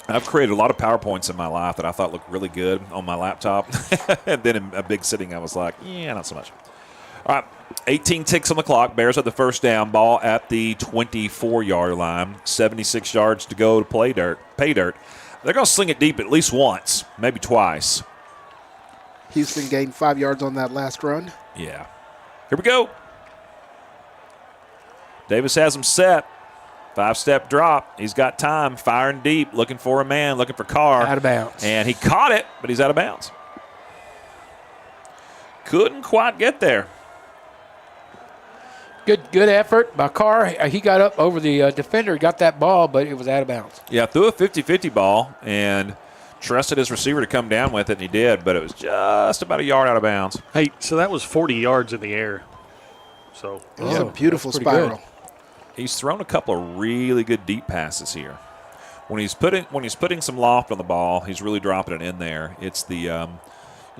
I've created a lot of PowerPoints in my life that I thought looked really good on my laptop. And then in a big sitting, I was like, yeah, not so much. All right, 18 ticks on the clock. Bears at the first down. Ball at the 24-yard line. 76 yards to go to pay dirt. They're going to sling it deep at least once, maybe twice. Houston gained 5 yards on that last run. Yeah. Here we go. Davis has him set. 5-step drop. He's got time. Firing deep. Looking for a man. Looking for Carr. Out of bounds. And he caught it, but he's out of bounds. Couldn't quite get there. Good effort by Carr. He got up over the defender, got that ball, but it was out of bounds. Yeah, threw a 50-50 ball and trusted his receiver to come down with it, and he did, but it was just about a yard out of bounds. Hey, so that was 40 yards in the air. So It was a Oh, beautiful that's pretty spiral. good. He's thrown a couple of really good deep passes here. When he's putting some loft on the ball, he's really dropping it in there. It's the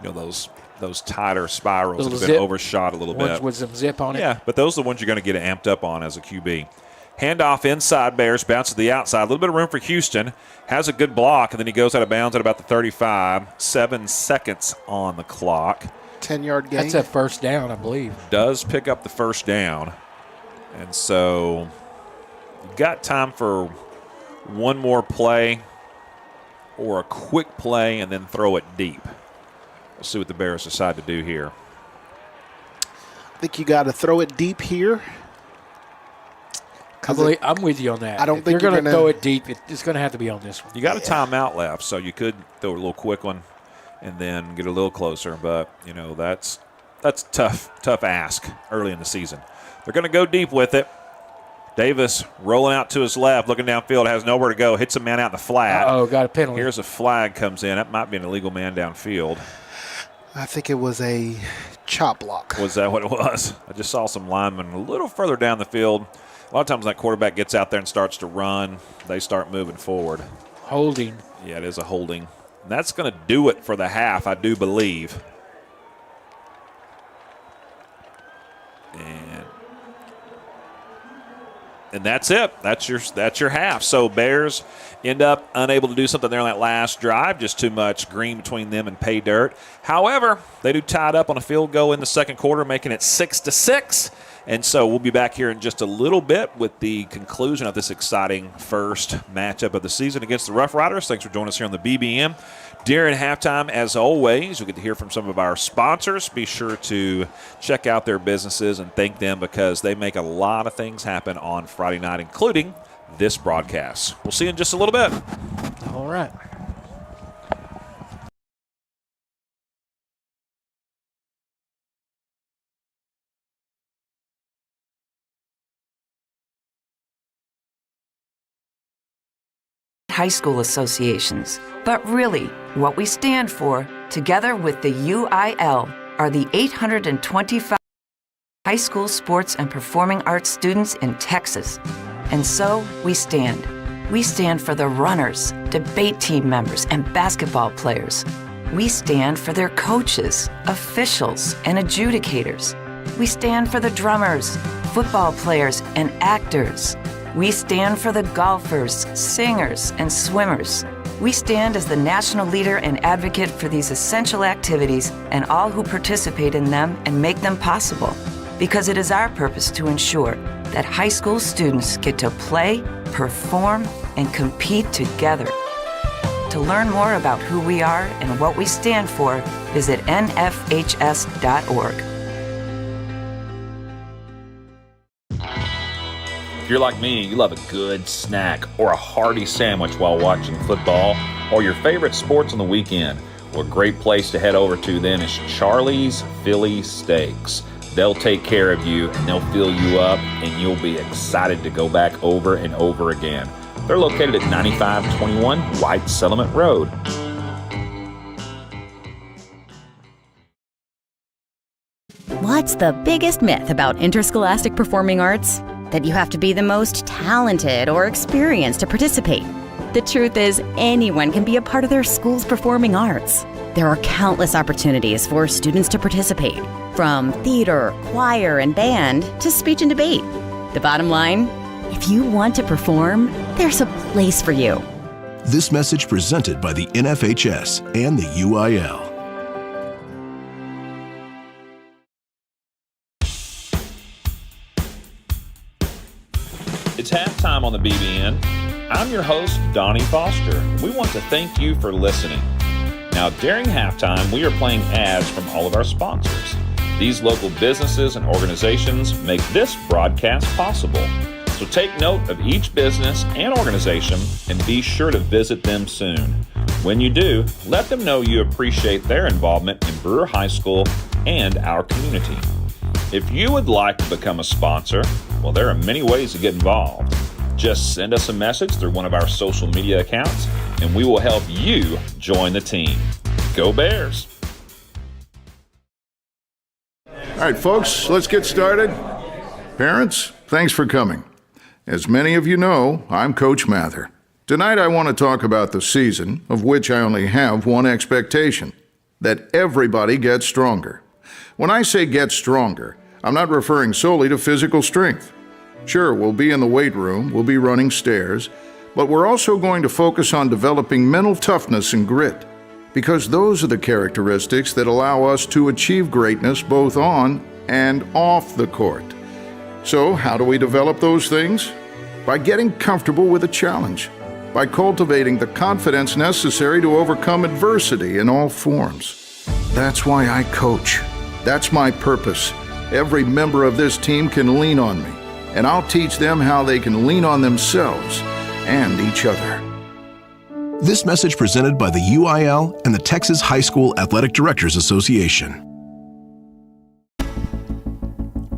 those tighter spirals that have been overshot a little ones bit. with some zip on it. Yeah, but those are the ones you're going to get amped up on as a QB. Handoff inside Bears, bounce to the outside. A little bit of room for Houston. Has a good block, and then he goes out of bounds at about the 35. 7 seconds on the clock. 10-yard gain. That's a first down, I believe. Does pick up the first down. And so you've got time for one more play or a quick play and then throw it deep. We'll see what the Bears decide to do here. I think you got to throw it deep here. I'm with you on that. I don't if think you're going to gonna throw it deep, it's going to have to be on this one. You got a timeout left, so you could throw a little quick one and then get a little closer. But, that's tough ask early in the season. They're going to go deep with it. Davis rolling out to his left, looking downfield, has nowhere to go, hits a man out in the flat. Got a penalty. Here's a flag comes in. That might be an illegal man downfield. I think it was a chop block. Was that what it was? I just saw some linemen a little further down the field. A lot of times that quarterback gets out there and starts to run, they start moving forward. Holding. Yeah, it is a holding. And that's going to do it for the half, I do believe. And that's it. That's your half. So Bears end up unable to do something there on that last drive. Just too much green between them and pay dirt. However, they do tie it up on a field goal in the second quarter, making it 6-6. And so we'll be back here in just a little bit with the conclusion of this exciting first matchup of the season against the Rough Riders. Thanks for joining us here on the BBM. During halftime, as always, you'll get to hear from some of our sponsors. Be sure to check out their businesses and thank them because they make a lot of things happen on Friday night, including this broadcast. We'll see you in just a little bit. All right. High school associations. But really, what we stand for, together with the UIL, are the 825 high school sports and performing arts students in Texas. And so we stand. We stand for the runners, debate team members, and basketball players. We stand for their coaches, officials, and adjudicators. We stand for the drummers, football players, and actors. We stand for the golfers, singers, and swimmers. We stand as the national leader and advocate for these essential activities and all who participate in them and make them possible. Because it is our purpose to ensure that high school students get to play, perform, and compete together. To learn more about who we are and what we stand for, visit nfhs.org. If you're like me, you love a good snack or a hearty sandwich while watching football or your favorite sports on the weekend, well, a great place to head over to then is Charlie's Philly Steaks. They'll take care of you and they'll fill you up and you'll be excited to go back over and over again. They're located at 9521 White Settlement Road. What's the biggest myth about interscholastic performing arts? That you have to be the most talented or experienced to participate. The truth is, anyone can be a part of their school's performing arts. There are countless opportunities for students to participate, from theater, choir, and band to speech and debate. The bottom line, if you want to perform, there's a place for you. This message presented by the NFHS and the UIL. It's halftime on the BBN. I'm your host, Donnie Foster. We want to thank you for listening. Now, during halftime, we are playing ads from all of our sponsors. These local businesses and organizations make this broadcast possible. So take note of each business and organization and be sure to visit them soon. When you do, let them know you appreciate their involvement in Brewer High School and our community. If you would like to become a sponsor, well, there are many ways to get involved. Just send us a message through one of our social media accounts, and we will help you join the team. Go Bears! All right, folks, let's get started. Parents, thanks for coming. As many of you know, I'm Coach Mather. Tonight I want to talk about the season, of which I only have one expectation: that everybody gets stronger. When I say get stronger, I'm not referring solely to physical strength. Sure, we'll be in the weight room, we'll be running stairs, but we're also going to focus on developing mental toughness and grit, because those are the characteristics that allow us to achieve greatness both on and off the court. So, how do we develop those things? By getting comfortable with a challenge, by cultivating the confidence necessary to overcome adversity in all forms. That's why I coach. That's my purpose. Every member of this team can lean on me, and I'll teach them how they can lean on themselves and each other. This message presented by the UIL and the Texas High School Athletic Directors Association.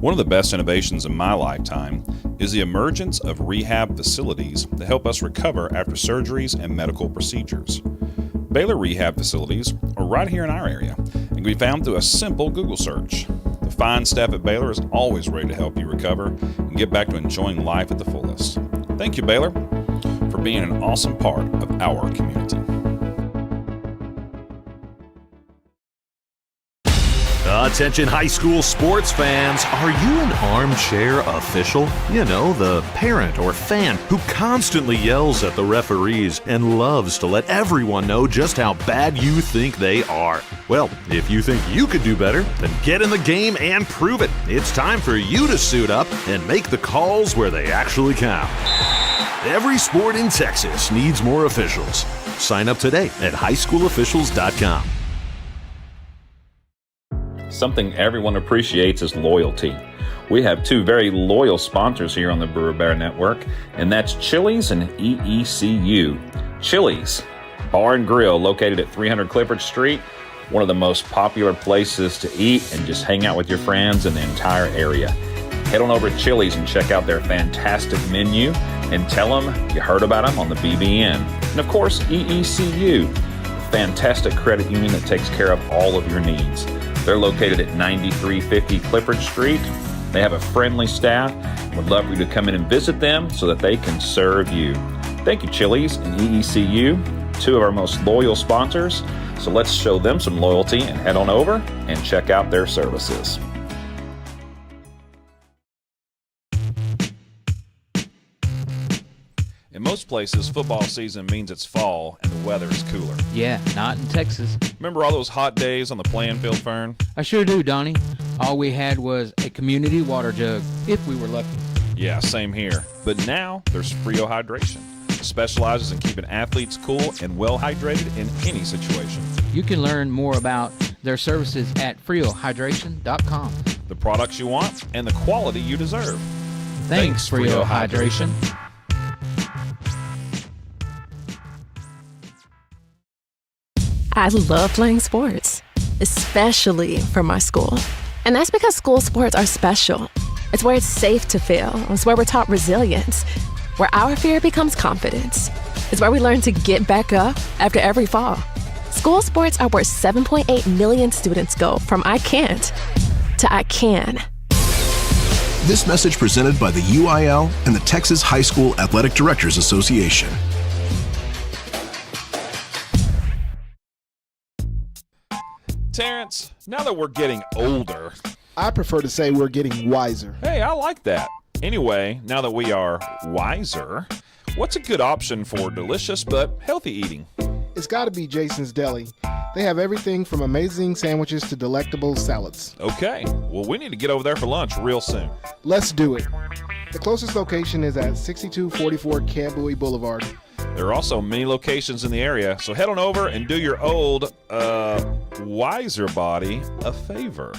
One of the best innovations in my lifetime is the emergence of rehab facilities that help us recover after surgeries and medical procedures. Baylor Rehab Facilities are right here in our area and can be found through a simple Google search. The fine staff at Baylor is always ready to help you recover and get back to enjoying life at the fullest. Thank you, Baylor, for being an awesome part of our community. Attention high school sports fans, are you an armchair official? You know, the parent or fan who constantly yells at the referees and loves to let everyone know just how bad you think they are. Well, if you think you could do better, then get in the game and prove it. It's time for you to suit up and make the calls where they actually count. Every sport in Texas needs more officials. Sign up today at highschoolofficials.com. Something everyone appreciates is loyalty. We have two very loyal sponsors here on the Brewer Bear Network, and that's Chili's and EECU. Chili's Bar and Grill, located at 300 Clifford Street, one of the most popular places to eat and just hang out with your friends in the entire area. Head on over to Chili's and check out their fantastic menu and tell them you heard about them on the BBN. And of course, EECU, a fantastic credit union that takes care of all of your needs. They're located at 9350 Clifford Street. They have a friendly staff and would love for you to come in and visit them so that they can serve you. Thank you, Chili's and EECU, two of our most loyal sponsors. So let's show them some loyalty and head on over and check out their services. In most places, football season means it's fall and the weather is cooler. Yeah, not in Texas. Remember all those hot days on the playing field, Fern? I sure do, Donnie. All we had was a community water jug, if we were lucky. Yeah, same here. But now there's Frio Hydration. It specializes in keeping athletes cool and well hydrated in any situation. You can learn more about their services at friohydration.com. The products you want and the quality you deserve. Thanks, Frio Hydration. I love playing sports, especially for my school. And that's because school sports are special. It's where it's safe to fail. It's where we're taught resilience, where our fear becomes confidence. It's where we learn to get back up after every fall. School sports are where 7.8 million students go from I can't to I can. This message presented by the UIL and the Texas High School Athletic Directors Association. Terrence, now that we're getting older... I prefer to say we're getting wiser. Hey, I like that. Anyway, now that we are wiser, what's a good option for delicious but healthy eating? It's got to be Jason's Deli. They have everything from amazing sandwiches to delectable salads. Okay, well, we need to get over there for lunch real soon. Let's do it. The closest location is at 6244 Camboy Boulevard. There are also many locations in the area, so head on over and do your old, wiser body a favor.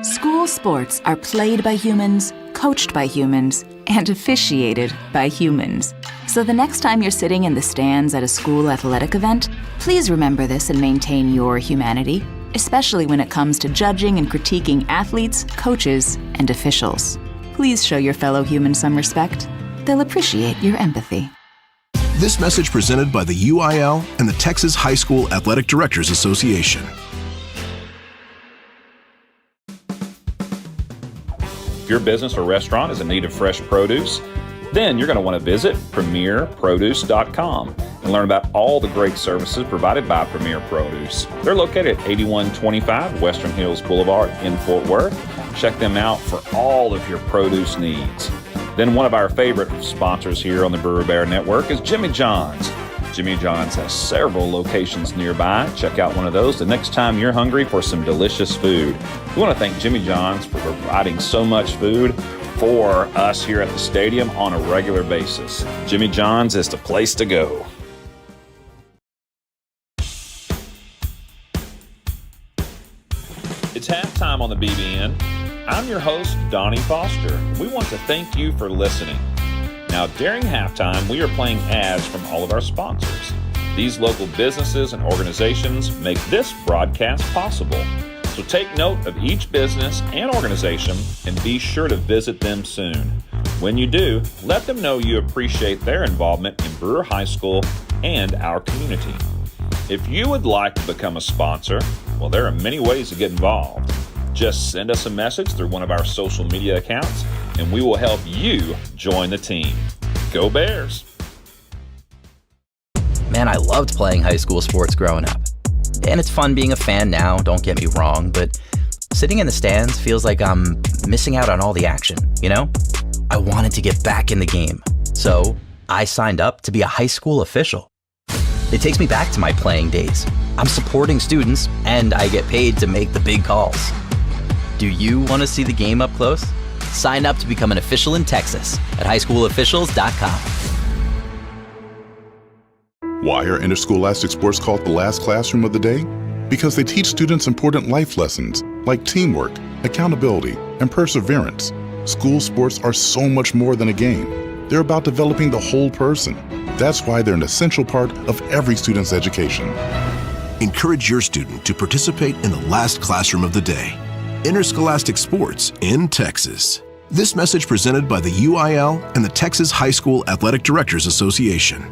School sports are played by humans, coached by humans, and officiated by humans. So the next time you're sitting in the stands at a school athletic event, please remember this and maintain your humanity, especially when it comes to judging and critiquing athletes, coaches, and officials. Please show your fellow humans some respect. They'll appreciate your empathy. This message presented by the UIL and the Texas High School Athletic Directors Association. If your business or restaurant is in need of fresh produce, Then you're going to want to visit premierproduce.com and learn about all the great services provided by Premier Produce. They're located at 8125 Western Hills Boulevard in Fort Worth. Check them out for all of your produce needs. Then one of our favorite sponsors here on the Brewer Bear Network is Jimmy John's. Jimmy John's has several locations nearby. Check out one of those the next time you're hungry for some delicious food. We want to thank Jimmy John's for providing so much food for us here at the stadium on a regular basis. Jimmy John's is the place to go. It's halftime on the BBN. I'm your host, Donnie Foster. We want to thank you for listening. Now, during halftime, we are playing ads from all of our sponsors. These local businesses and organizations make this broadcast possible. So take note of each business and organization and be sure to visit them soon. When you do, let them know you appreciate their involvement in Brewer High School and our community. If you would like to become a sponsor, well, there are many ways to get involved. Just send us a message through one of our social media accounts, and we will help you join the team. Go Bears! Man, I loved playing high school sports growing up. And it's fun being a fan now, don't get me wrong, but sitting in the stands feels like I'm missing out on all the action, you know? I wanted to get back in the game, so I signed up to be a high school official. It takes me back to my playing days. I'm supporting students, and I get paid to make the big calls. Do you want to see the game up close? Sign up to become an official in Texas at highschoolofficials.com. Why are interscholastic sports called the last classroom of the day? Because they teach students important life lessons like teamwork, accountability, and perseverance. School sports are so much more than a game. They're about developing the whole person. That's why they're an essential part of every student's education. Encourage your student to participate in the last classroom of the day. Interscholastic sports in Texas. This message presented by the UIL and the Texas High School Athletic Directors Association.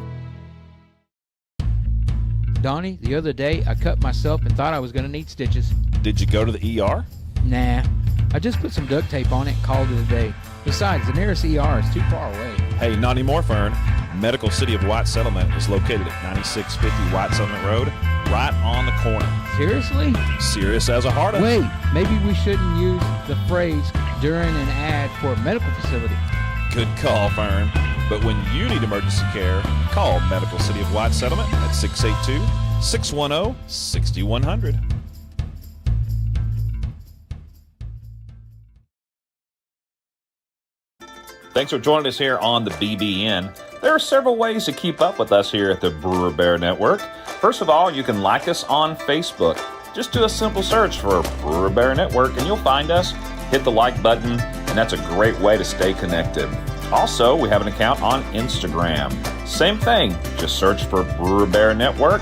Donnie, the other day I cut myself and thought I was going to need stitches. Did you go to the ER? Nah, I just put some duct tape on it and called it a day. Besides, the nearest ER is too far away. Hey, not anymore, Fern. Medical City of White Settlement is located at 9650 White Settlement Road, right on the corner. Seriously? Serious as a heart of. Wait, maybe we shouldn't use the phrase during an ad for a medical facility. Good call, Fern. But when you need emergency care, call Medical City of White Settlement at 682-610-6100. Thanks for joining us here on the BBN. There are several ways to keep up with us here at the Brewer Bear Network. First of all, you can like us on Facebook. Just do a simple search for Brewer Bear Network and you'll find us. Hit the like button, and that's a great way to stay connected. Also, we have an account on Instagram. Same thing, just search for Brewer Bear Network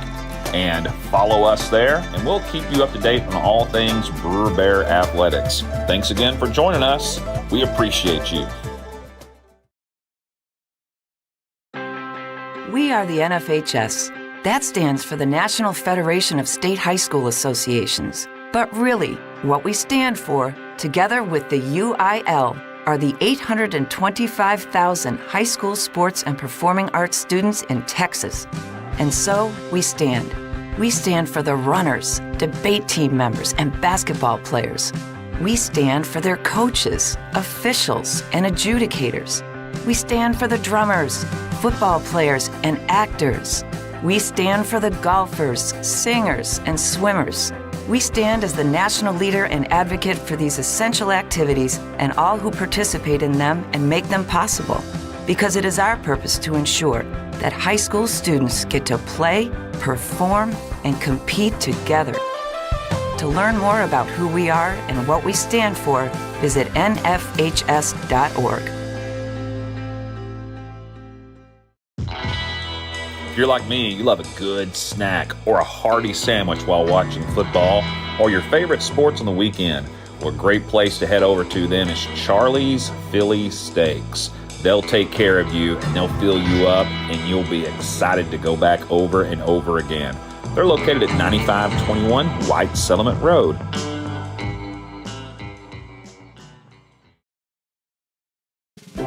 and follow us there, and we'll keep you up to date on all things Brewer Bear athletics. Thanks again for joining us. We appreciate you. We are the NFHS. That stands for the National Federation of State High School Associations. But really, what we stand for, together with the UIL, are the 825,000 high school sports and performing arts students in Texas. And so, we stand. We stand for the runners, debate team members, and basketball players. We stand for their coaches, officials, and adjudicators. We stand for the drummers, football players, and actors. We stand for the golfers, singers, and swimmers. We stand as the national leader and advocate for these essential activities and all who participate in them and make them possible. Because it is our purpose to ensure that high school students get to play, perform, and compete together. To learn more about who we are and what we stand for, visit nfhs.org. If you're like me, you love a good snack or a hearty sandwich while watching football or your favorite sports on the weekend, well, a great place to head over to then is Charlie's Philly Steaks. They'll take care of you and they'll fill you up and you'll be excited to go back over and over again. They're located at 9521 White Settlement Road.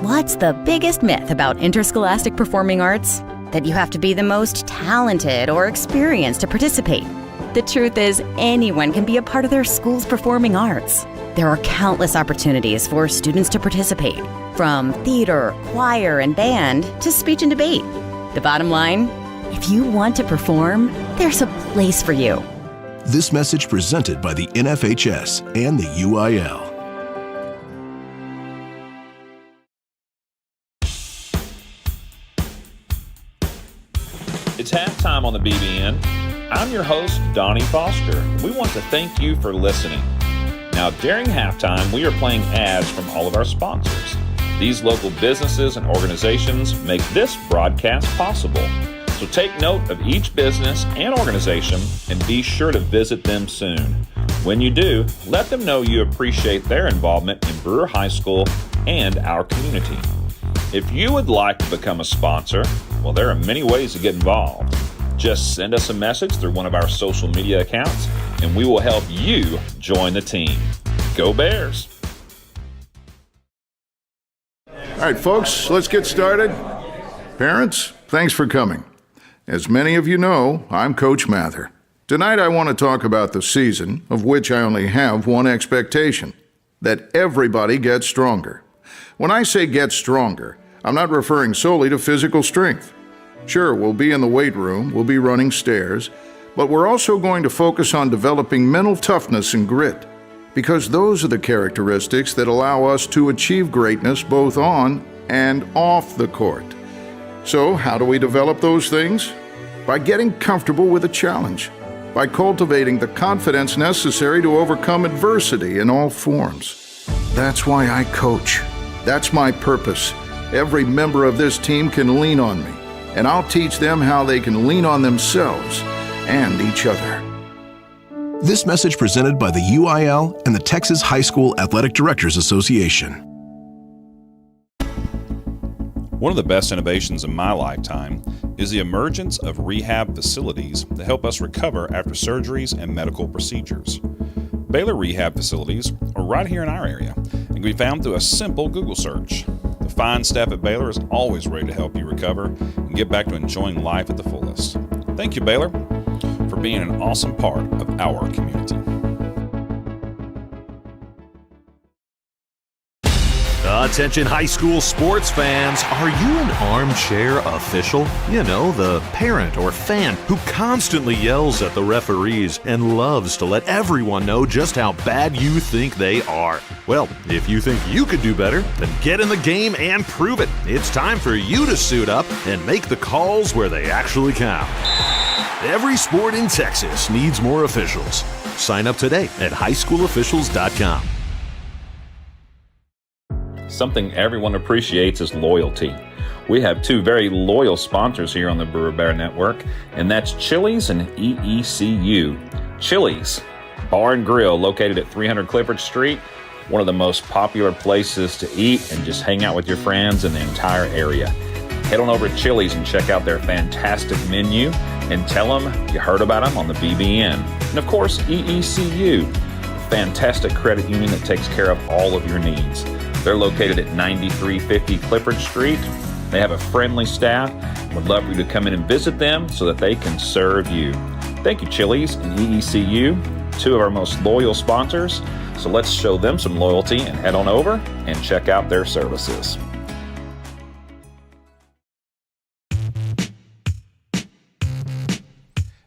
What's the biggest myth about interscholastic performing arts? That you have to be the most talented or experienced to participate. The truth is, anyone can be a part of their school's performing arts. There are countless opportunities for students to participate, from theater, choir, and band to speech and debate. The bottom line, if you want to perform, there's a place for you. This message presented by the NFHS and the UIL. It's halftime on the BBN. I'm your host, Donnie Foster. We want to thank you for listening. Now, during halftime, we are playing ads from all of our sponsors. These local businesses and organizations make this broadcast possible. So take note of each business and organization and be sure to visit them soon. When you do, let them know you appreciate their involvement in Brewer High School and our community. If you would like to become a sponsor, well, there are many ways to get involved. Just send us a message through one of our social media accounts, and we will help you join the team. Go Bears! All right, folks, let's get started. Parents, thanks for coming. As many of you know, I'm Coach Mather. Tonight I want to talk about the season, of which I only have one expectation: that everybody gets stronger. When I say get stronger, I'm not referring solely to physical strength. Sure, we'll be in the weight room, we'll be running stairs, but we're also going to focus on developing mental toughness and grit, because those are the characteristics that allow us to achieve greatness both on and off the court. So, how do we develop those things? By getting comfortable with a challenge, by cultivating the confidence necessary to overcome adversity in all forms. That's why I coach. That's my purpose. Every member of this team can lean on me, and I'll teach them how they can lean on themselves and each other. This message presented by the UIL and the Texas High School Athletic Directors Association. One of the best innovations in my lifetime is the emergence of rehab facilities that help us recover after surgeries and medical procedures. Baylor Rehab Facilities are right here in our area and can be found through a simple Google search. The fine staff at Baylor is always ready to help you recover and get back to enjoying life at the fullest. Thank you, Baylor, for being an awesome part of our community. Attention high school sports fans, are you an armchair official? You know, the parent or fan who constantly yells at the referees and loves to let everyone know just how bad you think they are. Well, if you think you could do better, then get in the game and prove it. It's time for you to suit up and make the calls where they actually count. Every sport in Texas needs more officials. Sign up today at highschoolofficials.com. Something everyone appreciates is loyalty. We have two very loyal sponsors here on the Brewer Bear Network, and that's Chili's and EECU. Chili's Bar and Grill, located at 300 Clifford Street, one of the most popular places to eat and just hang out with your friends in the entire area. Head on over to Chili's and check out their fantastic menu and tell them you heard about them on the BBN. And of course, EECU, a fantastic credit union that takes care of all of your needs. They're located at 9350 Clifford Street. They have a friendly staff. Would love for you to come in and visit them so that they can serve you. Thank you, Chili's and EECU, two of our most loyal sponsors. So let's show them some loyalty and head on over and check out their services.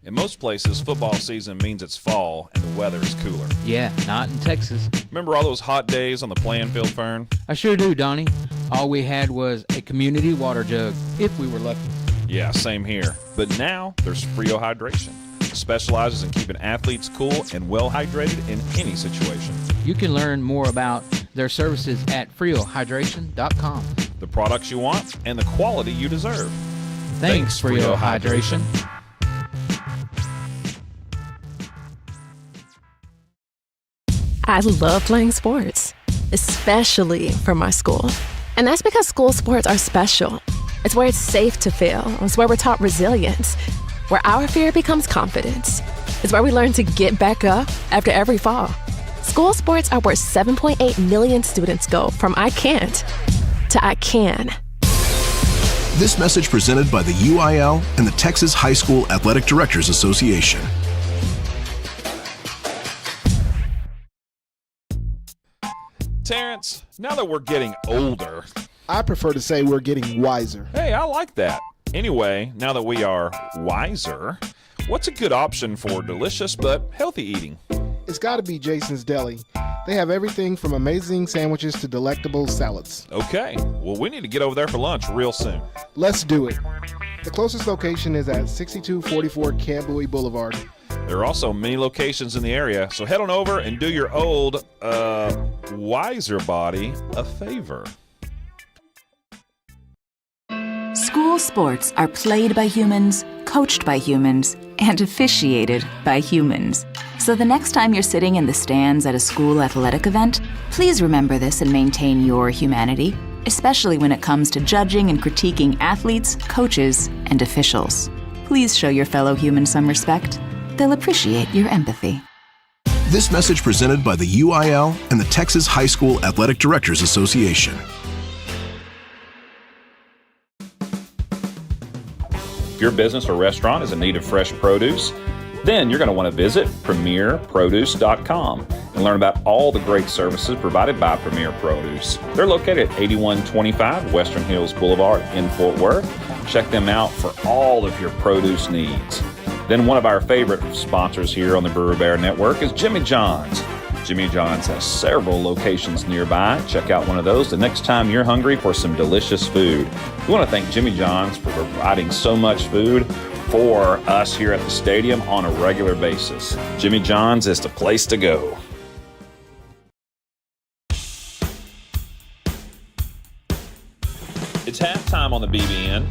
In most places, football season means it's fall and the weather is cooler. Yeah, not in Texas. Remember all those hot days on the playing field, Fern? I sure do, Donnie. All we had was a community water jug, if we were lucky. Yeah, same here. But now there's Frio Hydration. It specializes in keeping athletes cool and well hydrated in any situation. You can learn more about their services at friohydration.com. The products you want and the quality you deserve. Thanks Frio Hydration. I love playing sports, especially for my school. And that's because school sports are special. It's where it's safe to fail. It's where we're taught resilience, where our fear becomes confidence. It's where we learn to get back up after every fall. School sports are where 7.8 million students go from I can't to I can. This message presented by the UIL and the Texas High School Athletic Directors Association. Terrence, now that we're getting older, I prefer to say we're getting wiser. hey, I like that. Anyway, now that we are wiser, what's a good option for delicious but healthy eating? It's got to be Jason's Deli. They have everything from amazing sandwiches to delectable salads. Okay, well, we need to get over there for lunch real soon. Let's do it. The closest location is at 6244 Camboy Boulevard. There are also many locations in the area, so head on over and do your old, wiser body a favor. School sports are played by humans, coached by humans, and officiated by humans. So the next time you're sitting in the stands at a school athletic event, please remember this and maintain your humanity, especially when it comes to judging and critiquing athletes, coaches, and officials. Please show your fellow humans some respect. They'll appreciate your empathy. This message presented by the UIL and the Texas High School Athletic Directors Association. If your business or restaurant is in need of fresh produce, then you're going to want to visit premierproduce.com and learn about all the great services provided by Premier Produce. They're located at 8125 Western Hills Boulevard in Fort Worth. Check them out for all of your produce needs. Then one of our favorite sponsors here on the Brewer Bear Network is Jimmy John's. Jimmy John's has several locations nearby. Check out one of those the next time you're hungry for some delicious food. We want to thank Jimmy John's for providing so much food for us here at the stadium on a regular basis. Jimmy John's is the place to go. It's halftime on the BBN.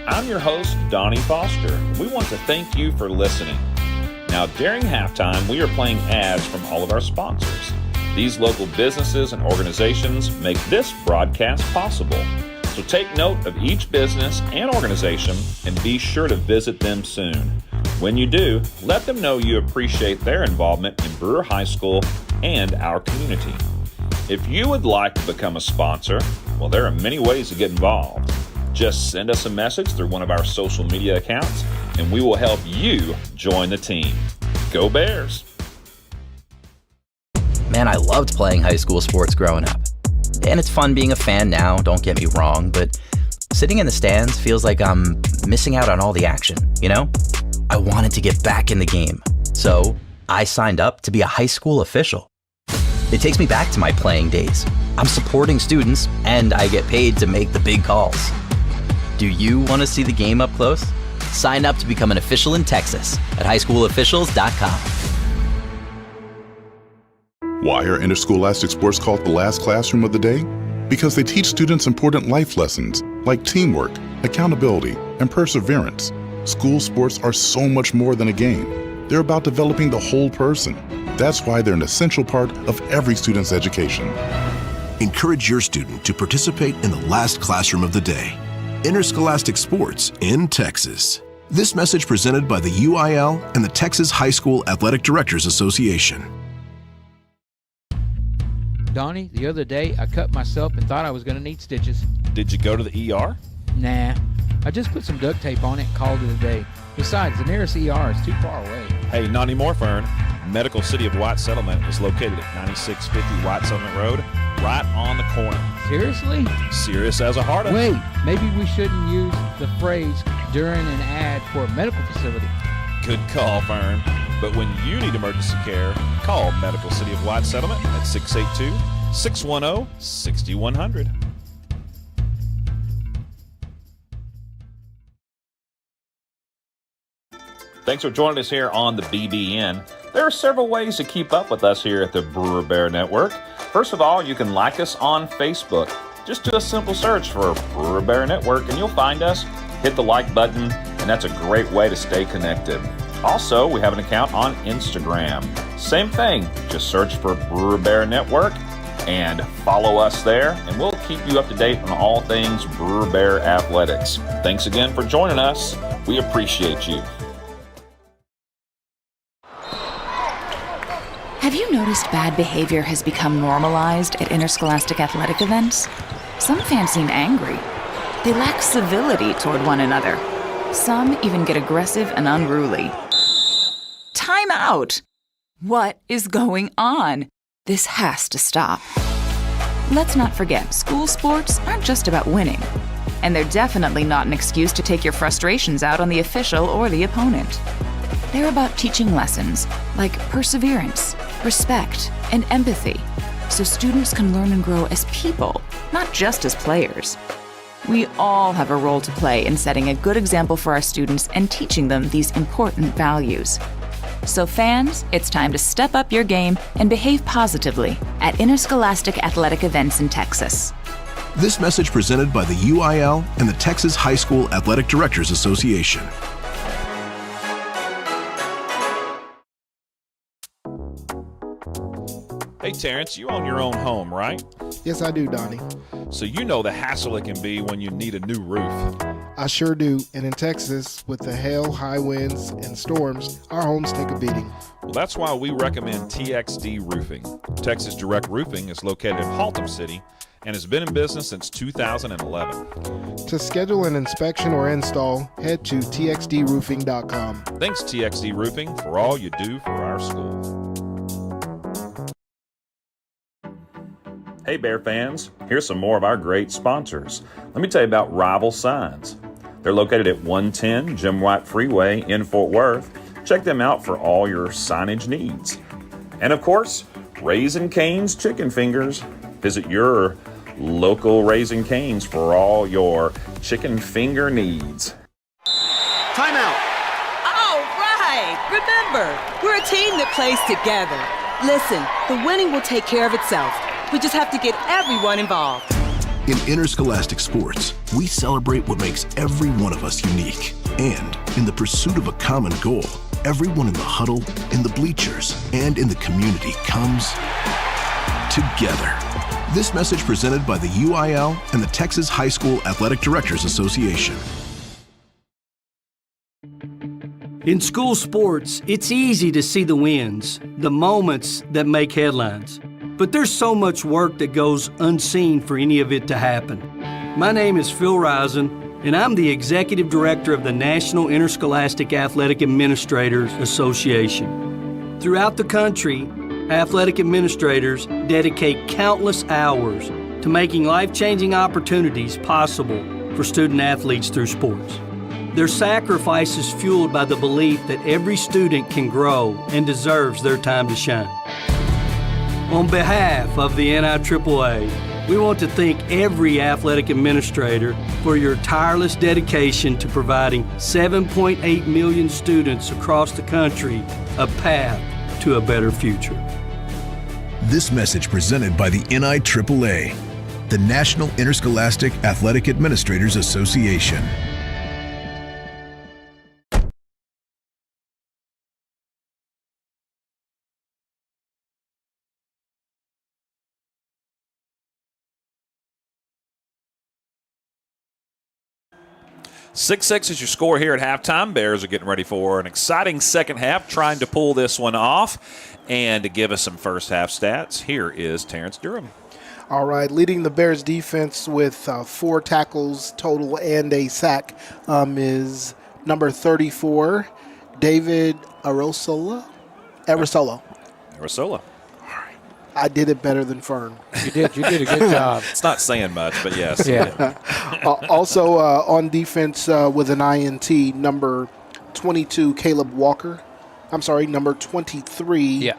I'm your host, Donnie Foster. We want to thank you for listening. Now, during halftime, we are playing ads from all of our sponsors. These local businesses and organizations make this broadcast possible. So take note of each business and organization and be sure to visit them soon. When you do, let them know you appreciate their involvement in Brewer High School and our community. If you would like to become a sponsor, well, there are many ways to get involved. Just send us a message through one of our social media accounts, and we will help you join the team. Go Bears! Man, I loved playing high school sports growing up. And it's fun being a fan now, don't get me wrong, but sitting in the stands feels like I'm missing out on all the action, you know? I wanted to get back in the game, so I signed up to be a high school official. It takes me back to my playing days. I'm supporting students, and I get paid to make the big calls. Do you want to see the game up close? Sign up to become an official in Texas at highschoolofficials.com. Why are interscholastic sports called the last classroom of the day? Because they teach students important life lessons like teamwork, accountability, and perseverance. School sports are so much more than a game. They're about developing the whole person. That's why they're an essential part of every student's education. Encourage your student to participate in the last classroom of the day. Interscholastic sports in Texas. This message presented by the UIL and the Texas High School Athletic Directors Association. Donnie, the other day I cut myself and thought I was going to need stitches. Did you go to the ER? Nah, I just put some duct tape on it and called it a day. Besides, the nearest ER is too far away. Hey, not anymore, Fern. Medical City of White Settlement is located at 9650 White Settlement Road, right on the corner. Seriously? Serious as a heart attack. Wait, maybe we shouldn't use the phrase during an ad for a medical facility. Good call, Fern. But when you need emergency care, call Medical City of White Settlement at 682-610-6100. Thanks for joining us here on the BBN. There are several ways to keep up with us here at the Brewer Bear Network. First of all, you can like us on Facebook. Just do a simple search for Brewer Bear Network and you'll find us. Hit the like button, and that's a great way to stay connected. Also, we have an account on Instagram. Same thing, just search for Brewer Bear Network and follow us there, and we'll keep you up to date on all things Brewer Bear athletics. Thanks again for joining us. We appreciate you. Have you noticed bad behavior has become normalized at interscholastic athletic events? Some fans seem angry. They lack civility toward one another. Some even get aggressive and unruly. Time out! What is going on? This has to stop. Let's not forget, school sports aren't just about winning. And they're definitely not an excuse to take your frustrations out on the official or the opponent. They're about teaching lessons like perseverance, respect, and empathy, so students can learn and grow as people, not just as players. We all have a role to play in setting a good example for our students and teaching them these important values. So fans, it's time to step up your game and behave positively at interscholastic athletic events in Texas. This message presented by the UIL and the Texas High School Athletic Directors Association. Hey, Terrence, you own your own home, right? Yes, I do, Donnie. So you know the hassle it can be when you need a new roof. I sure do. And in Texas, with the hail, high winds, and storms, our homes take a beating. Well, that's why we recommend TXD Roofing. Texas Direct Roofing is located in Haltom City and has been in business since 2011. To schedule an inspection or install, head to txdroofing.com. Thanks, TXD Roofing, for all you do for our school. Hey, Bear fans, here's some more of our great sponsors. Let me tell you about Rival Signs. They're located at 110 Jim White Freeway in Fort Worth. Check them out for all your signage needs. And of course, Raising Cane's Chicken Fingers. Visit your local Raising Cane's for all your chicken finger needs. Timeout. All right. Remember, we're a team that plays together. Listen, the winning will take care of itself. We just have to get everyone involved. In interscholastic sports, we celebrate what makes every one of us unique. And in the pursuit of a common goal, everyone in the huddle, in the bleachers, and in the community comes together. This message presented by the UIL and the Texas High School Athletic Directors Association. In school sports, it's easy to see the wins, the moments that make headlines. But there's so much work that goes unseen for any of it to happen. My name is Phil Risen, and I'm the Executive Director of the National Interscholastic Athletic Administrators Association. Throughout the country, athletic administrators dedicate countless hours to making life-changing opportunities possible for student athletes through sports. Their sacrifice is fueled by the belief that every student can grow and deserves their time to shine. On behalf of the NIAAA, we want to thank every athletic administrator for your tireless dedication to providing 7.8 million students across the country a path to a better future. This message presented by the NIAAA, the National Interscholastic Athletic Administrators Association. Six is your score here at halftime. Bears are getting ready for an exciting second half, trying to pull this one off. And to give us some first half stats, here is Terrence Durham. All right, leading the Bears defense with 4 tackles total and a sack is number 34, David Arisola. I did it better than Fern. You did a good job. It's not saying much, but yes. Yeah. Also on defense with an INT, number 22, Caleb Walker. I'm sorry, number 23. Yeah.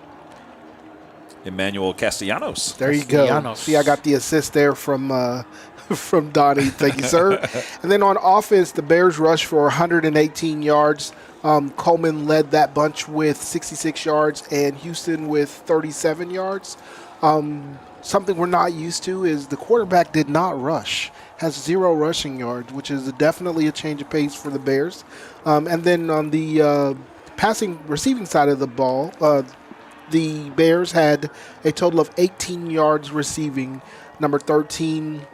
Emmanuel Castellanos. There you go. See, I got the assist there from Donnie. Thank you, sir. And then on offense, the Bears rushed for 118 yards. Coleman led that bunch with 66 yards and Houston with 37 yards. Something we're not used to is the quarterback did not rush, has 0 rushing yards, which is definitely a change of pace for the Bears. And then on the receiving side of the ball, the Bears had a total of 18 yards receiving. Number 13,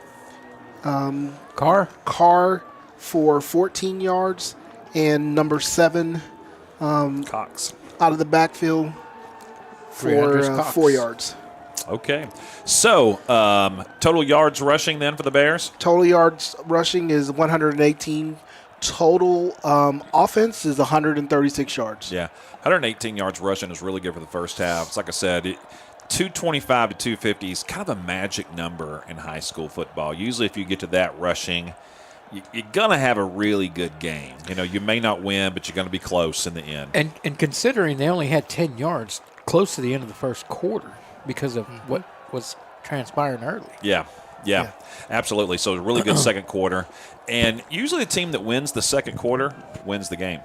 Carr for 14 yards. And number 7, Cox, out of the backfield for 4 yards. Okay. So, total yards rushing then for the Bears? Total yards rushing is 118. Total offense is 136 yards. Yeah. 118 yards rushing is really good for the first half. It's like I said, 225 to 250 is kind of a magic number in high school football. Usually if you get to that rushing, you're going to have a really good game. You know, you may not win, but you're going to be close in the end. And considering they only had 10 yards close to the end of the first quarter because of what was transpiring early. Yeah, absolutely. So a really good second quarter. And usually the team that wins the second quarter wins the game.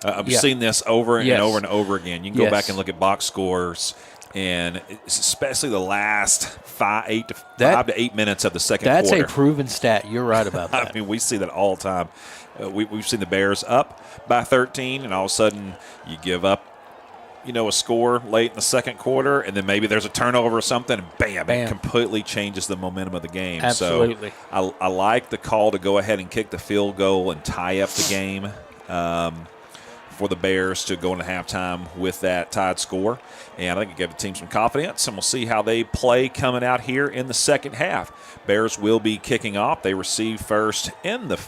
I've seen this over and over and over again. You can go back and look at box scores, and especially the last 5 to 8 minutes of the second quarter. That's a proven stat. You're right about that. I mean, we see that all the time. We've seen the Bears up by 13, and all of a sudden you give up, a score late in the second quarter, and then maybe there's a turnover or something, and bam. It completely changes the momentum of the game. Absolutely. So I like the call to go ahead and kick the field goal and tie up the game for the Bears to go into halftime with that tied score. And I think it gave the team some confidence, and we'll see how they play coming out here in the second half. Bears will be kicking off. They receive first in the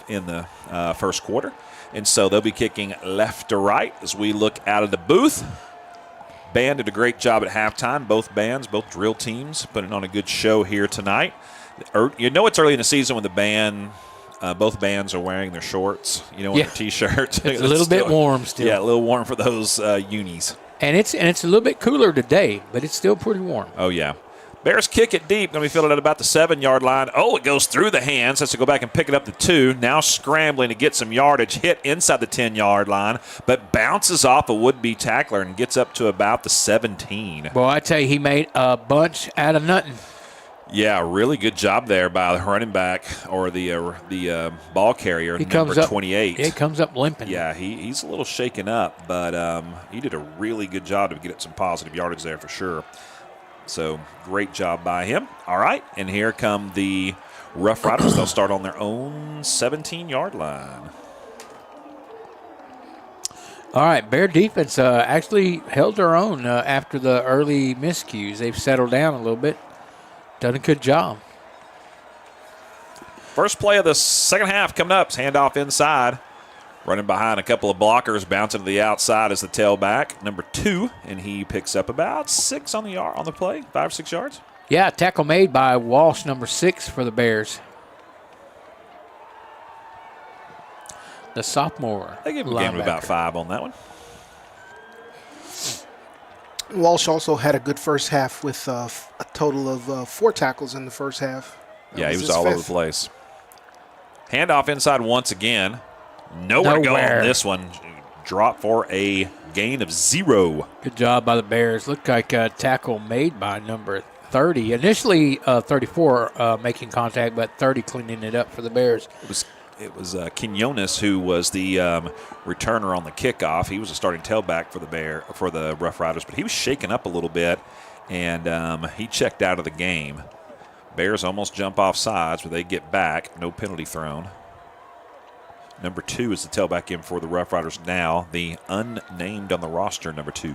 first quarter, and so they'll be kicking left to right as we look out of the booth. Band did a great job at halftime. Both bands, both drill teams, putting on a good show here tonight. It's early in the season when the band, both bands are wearing their shorts, and their T-shirts. It's a little bit warm still. Yeah, a little warm for those unis. And it's a little bit cooler today, but it's still pretty warm. Oh, yeah. Bears kick it deep. Going to be fielded at about the 7-yard line. Oh, it goes through the hands. Has to go back and pick it up to 2. Now scrambling to get some yardage. Hit inside the 10-yard line, but bounces off a would-be tackler and gets up to about the 17. Boy, I tell you, he made a bunch out of nothing. Yeah, really good job there by the running back or the ball carrier, number 28. It comes up limping. Yeah, he's a little shaken up, but he did a really good job to get some positive yardage there for sure. So great job by him. All right, and here come the Rough Riders. They'll start on their own 17-yard line. All right, Bear defense actually held their own after the early miscues. They've settled down a little bit. Done a good job. First play of the second half coming up. Handoff inside. Running behind a couple of blockers, bouncing to the outside as the tailback, number 2, and he picks up about 6 on the play, 5 or 6 yards. Yeah, tackle made by Walsh, number 6 for the Bears. The sophomore. They gave him a game of about 5 on that one. Walsh also had a good first half with a total of 4 tackles in the first half. Yeah, he was all over the place. Handoff inside once again. Nowhere to go on this one. Drop for a gain of 0. Good job by the Bears. Looked like a tackle made by number 30. Initially 34 making contact, but 30 cleaning it up for the Bears. It was Quinones who was the returner on the kickoff. He was a starting tailback for the Rough Riders, but he was shaken up a little bit, and he checked out of the game. Bears almost jump off sides, but they get back. No penalty thrown. Number 2 is the tailback in for the Rough Riders now, the unnamed on the roster, number 2.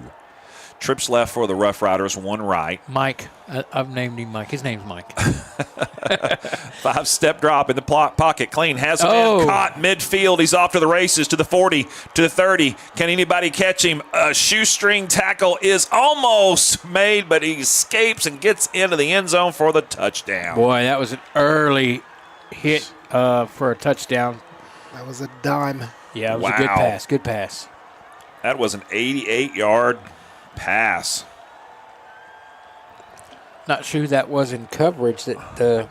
Trips left for the Rough Riders, 1 right. Mike. I've named him Mike. His name's Mike. 5-step drop in the pocket. Clean has him in, caught midfield. He's off to the races, to the 40, to the 30. Can anybody catch him? A shoestring tackle is almost made, but he escapes and gets into the end zone for the touchdown. Boy, that was an early hit for a touchdown. That was a dime. Yeah, it was a good pass. Good pass. That was an 88-yard pass. Not sure who that was in coverage that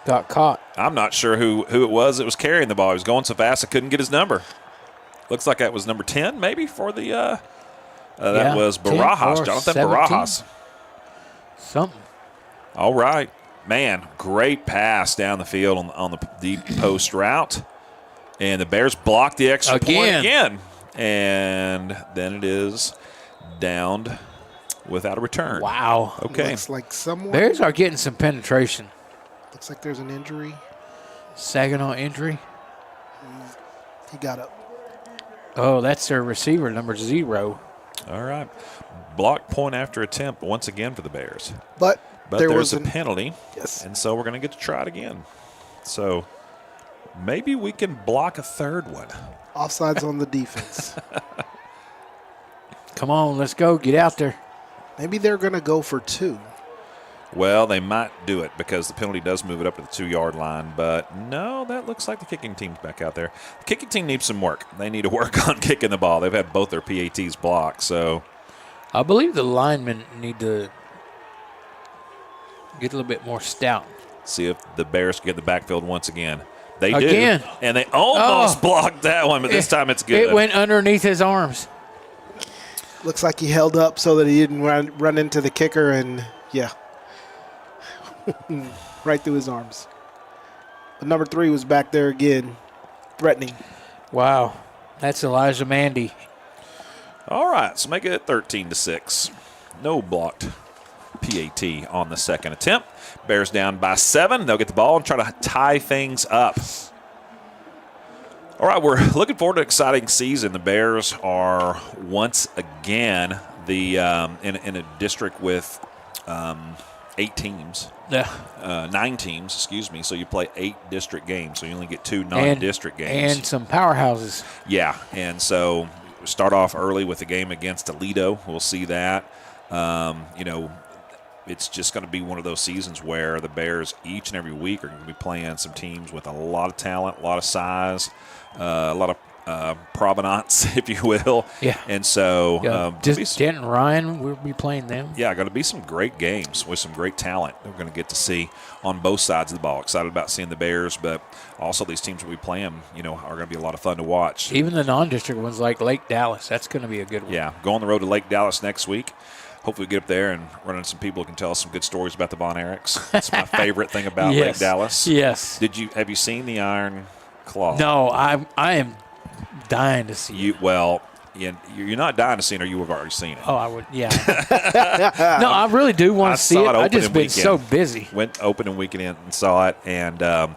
got caught. I'm not sure who it was that was carrying the ball. He was going so fast I couldn't get his number. Looks like that was number 10 maybe for the that was Barajas, Jonathan 17. Barajas. Something. All right. Man, great pass down the field on the deep post route. And the Bears block the extra point again. And then it is downed without a return. Wow. Okay. Looks like someone. Bears are getting some penetration. Looks like there's an injury. Saginaw injury. He got up. Oh, that's their receiver, number 0. All right. Block point after attempt once again for the Bears. But there there's was a penalty. Yes. And so we're going to get to try it again. So maybe we can block a third one. Offsides on the defense. Come on, let's go. Get out there. Maybe they're going to go for 2. Well, they might do it because the penalty does move it up to the 2-yard line. But no, that looks like the kicking team's back out there. The kicking team needs some work. They need to work on kicking the ball. They've had both their PATs blocked. So I believe the linemen need to get a little bit more stout. see if the Bears can get the backfield once again. They Again. do. And they almost blocked that one, but this time it's good. It went underneath his arms. Looks like he held up so that he didn't run into the kicker and, yeah, right through his arms. But number 3 was back there again, threatening. Wow. That's Elijah Mandy. All right, so make it 13-6. No blocked PAT on the second attempt. Bears down by 7. They'll get the ball and try to tie things up. All right, we're looking forward to an exciting season. The Bears are once again the in a district with 8 teams. Yeah. 9 teams, excuse me. So you play 8 district games. So you only get 2 non-district games. And some powerhouses. Yeah, and so start off early with a game against Toledo. We'll see that. It's just going to be one of those seasons where the Bears each and every week are going to be playing some teams with a lot of talent, a lot of size, a lot of provenance, if you will. Yeah. And so just Denton Ryan, we'll be playing them. Yeah, going to be some great games with some great talent that we're going to get to see on both sides of the ball. Excited about seeing the Bears, but also these teams we'll be playing, are going to be a lot of fun to watch. Even the non-district ones like Lake Dallas, that's going to be a good one. Yeah, go on the road to Lake Dallas next week. Hopefully we get up there and run into some people who can tell us some good stories about the Von Erichs. That's my favorite thing about Yes. Lake Dallas. Yes. Have you seen the Iron Claw? No, I am dying to see it. You're not dying to see it, or you have already seen it. Oh, I would, yeah. No, I really do want to see it. I've just been so busy. Went opening weekend and saw it, and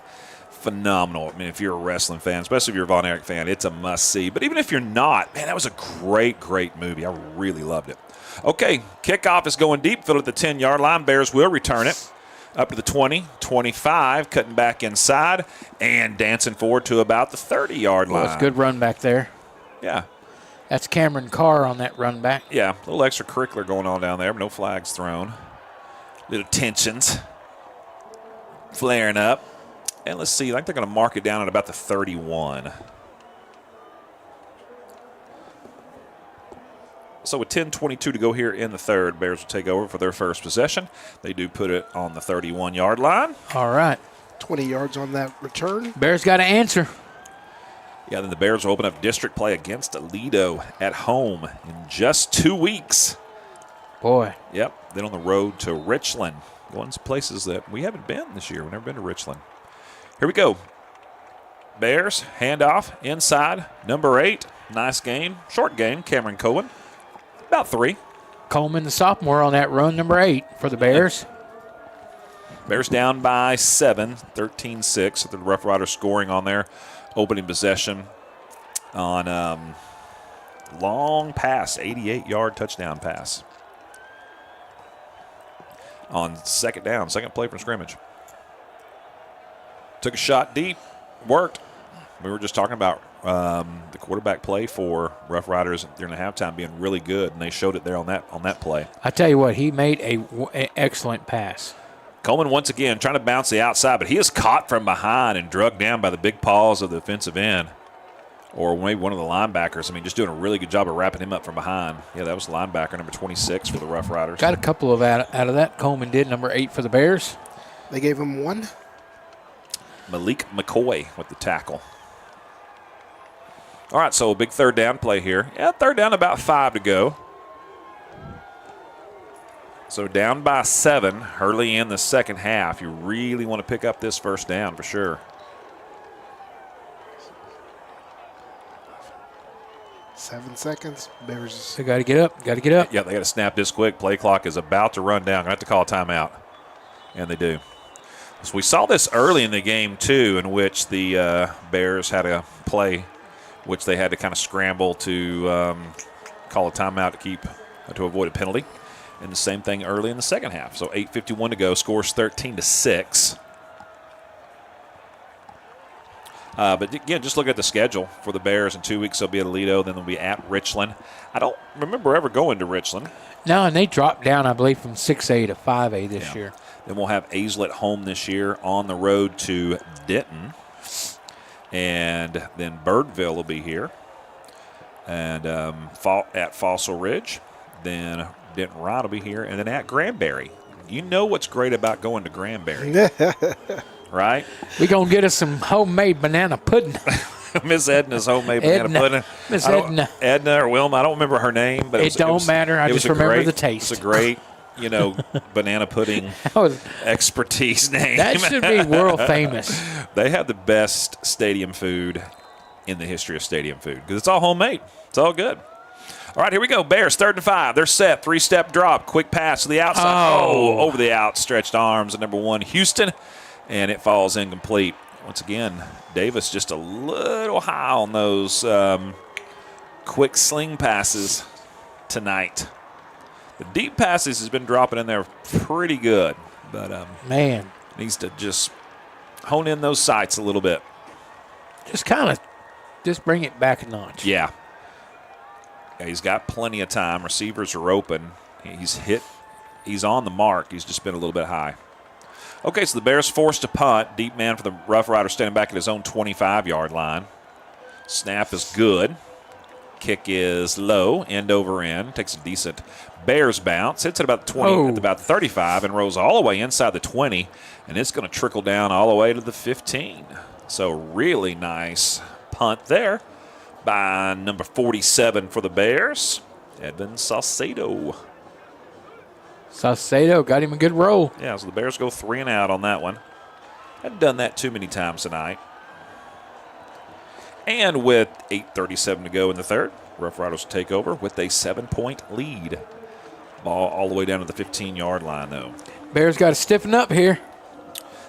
phenomenal. I mean, if you're a wrestling fan, especially if you're a Von Erich fan, it's a must-see. But even if you're not, man, that was a great, great movie. I really loved it. Okay, kickoff is going deep, filled at the 10-yard line. Bears will return it up to the 20, 25, cutting back inside, and dancing forward to about the 30-yard line. Well, it's a good run back there. Yeah. That's Cameron Carr on that run back. Yeah, a little extracurricular going on down there, but no flags thrown. Little tensions flaring up. And let's see, I think they're going to mark it down at about the 31. So with 10:22 to go here in the third, Bears will take over for their first possession. They do put it on the 31-yard line. All right. 20 yards on that return. Bears got to answer. Yeah, then the Bears will open up district play against Toledo at home in just 2 weeks. Boy. Yep. Then on the road to Richland. Going to places that we haven't been this year. We've never been to Richland. Here we go. Bears, handoff, inside, number 8. Nice game. Short game, Cameron Cohen. About 3. Coleman, the sophomore, on that run, number 8 for the Bears. Bears down by 7, 13-6. The Rough Riders scoring on their opening possession on long pass, 88-yard touchdown pass. On second down, second play from scrimmage. Took a shot deep, worked. We were just talking about the quarterback play for Rough Riders during the halftime being really good, and they showed it there on that play. I tell you what, he made an excellent pass. Coleman once again trying to bounce the outside, but he is caught from behind and drugged down by the big paws of the defensive end, or maybe one of the linebackers. I mean, just doing a really good job of wrapping him up from behind. Yeah, that was linebacker number 26 for the Rough Riders. Got a couple of out of that. Coleman did, number 8 for the Bears. They gave him 1. Malik McCoy with the tackle. All right, so a big third down play here. Yeah, third down, about 5 to go. So down by 7 early in the second half. You really want to pick up this first down for sure. 7 seconds. Bears. They got to get up. Got to get up. Yeah, they got to snap this quick. Play clock is about to run down. Going to have to call a timeout. And they do. So we saw this early in the game, too, in which the Bears had a play which they had to kind of scramble to call a timeout to avoid a penalty. And the same thing early in the second half. So 8:51 to go. Scores 13-6. But again, just look at the schedule for the Bears. In 2 weeks, they'll be at Aledo. Then they'll be at Richland. I don't remember ever going to Richland. No, and they dropped down, I believe, from 6A to 5A this year. Then we'll have Aislett at home this year, on the road to Denton. And then Birdville will be here. And at Fossil Ridge. Then Denton Rod will be here. And then at Granbury. You know what's great about going to Granbury. Right? We're going to get us some homemade banana pudding. Miss Edna's homemade banana pudding. Miss Edna. Edna or Wilma, I don't remember her name. But it don't matter. I just remember the taste. It's a great, banana pudding expertise name. That should be world famous. They have the best stadium food in the history of stadium food because it's all homemade. It's all good. All right, here we go. Bears, 3rd and 5. They're set. 3-step drop. Quick pass to the outside. Over the outstretched arms of number 1, Houston. And it falls incomplete. Once again, Davis just a little high on those quick sling passes tonight. The deep passes has been dropping in there pretty good. But needs to just hone in those sights a little bit. Just bring it back a notch. Yeah, he's got plenty of time. Receivers are open. He's on the mark. He's just been a little bit high. Okay, so the Bears forced to punt. Deep man for the Rough Riders standing back at his own 25-yard line. Snap is good. Kick is low, end over end. Takes a decent Bears bounce. Hits at about 20, at about 35, and rolls all the way inside the 20. And it's going to trickle down all the way to the 15. So really nice punt there by number 47 for the Bears, Edvin Saucedo. Saucedo got him a good roll. Yeah, so the Bears go 3 and out on that one. Hadn't done that too many times tonight. And with 8:37 to go in the third, Rough Riders will take over with a 7-point lead. Ball all the way down to the 15-yard line, though. Bears got to stiffen up here.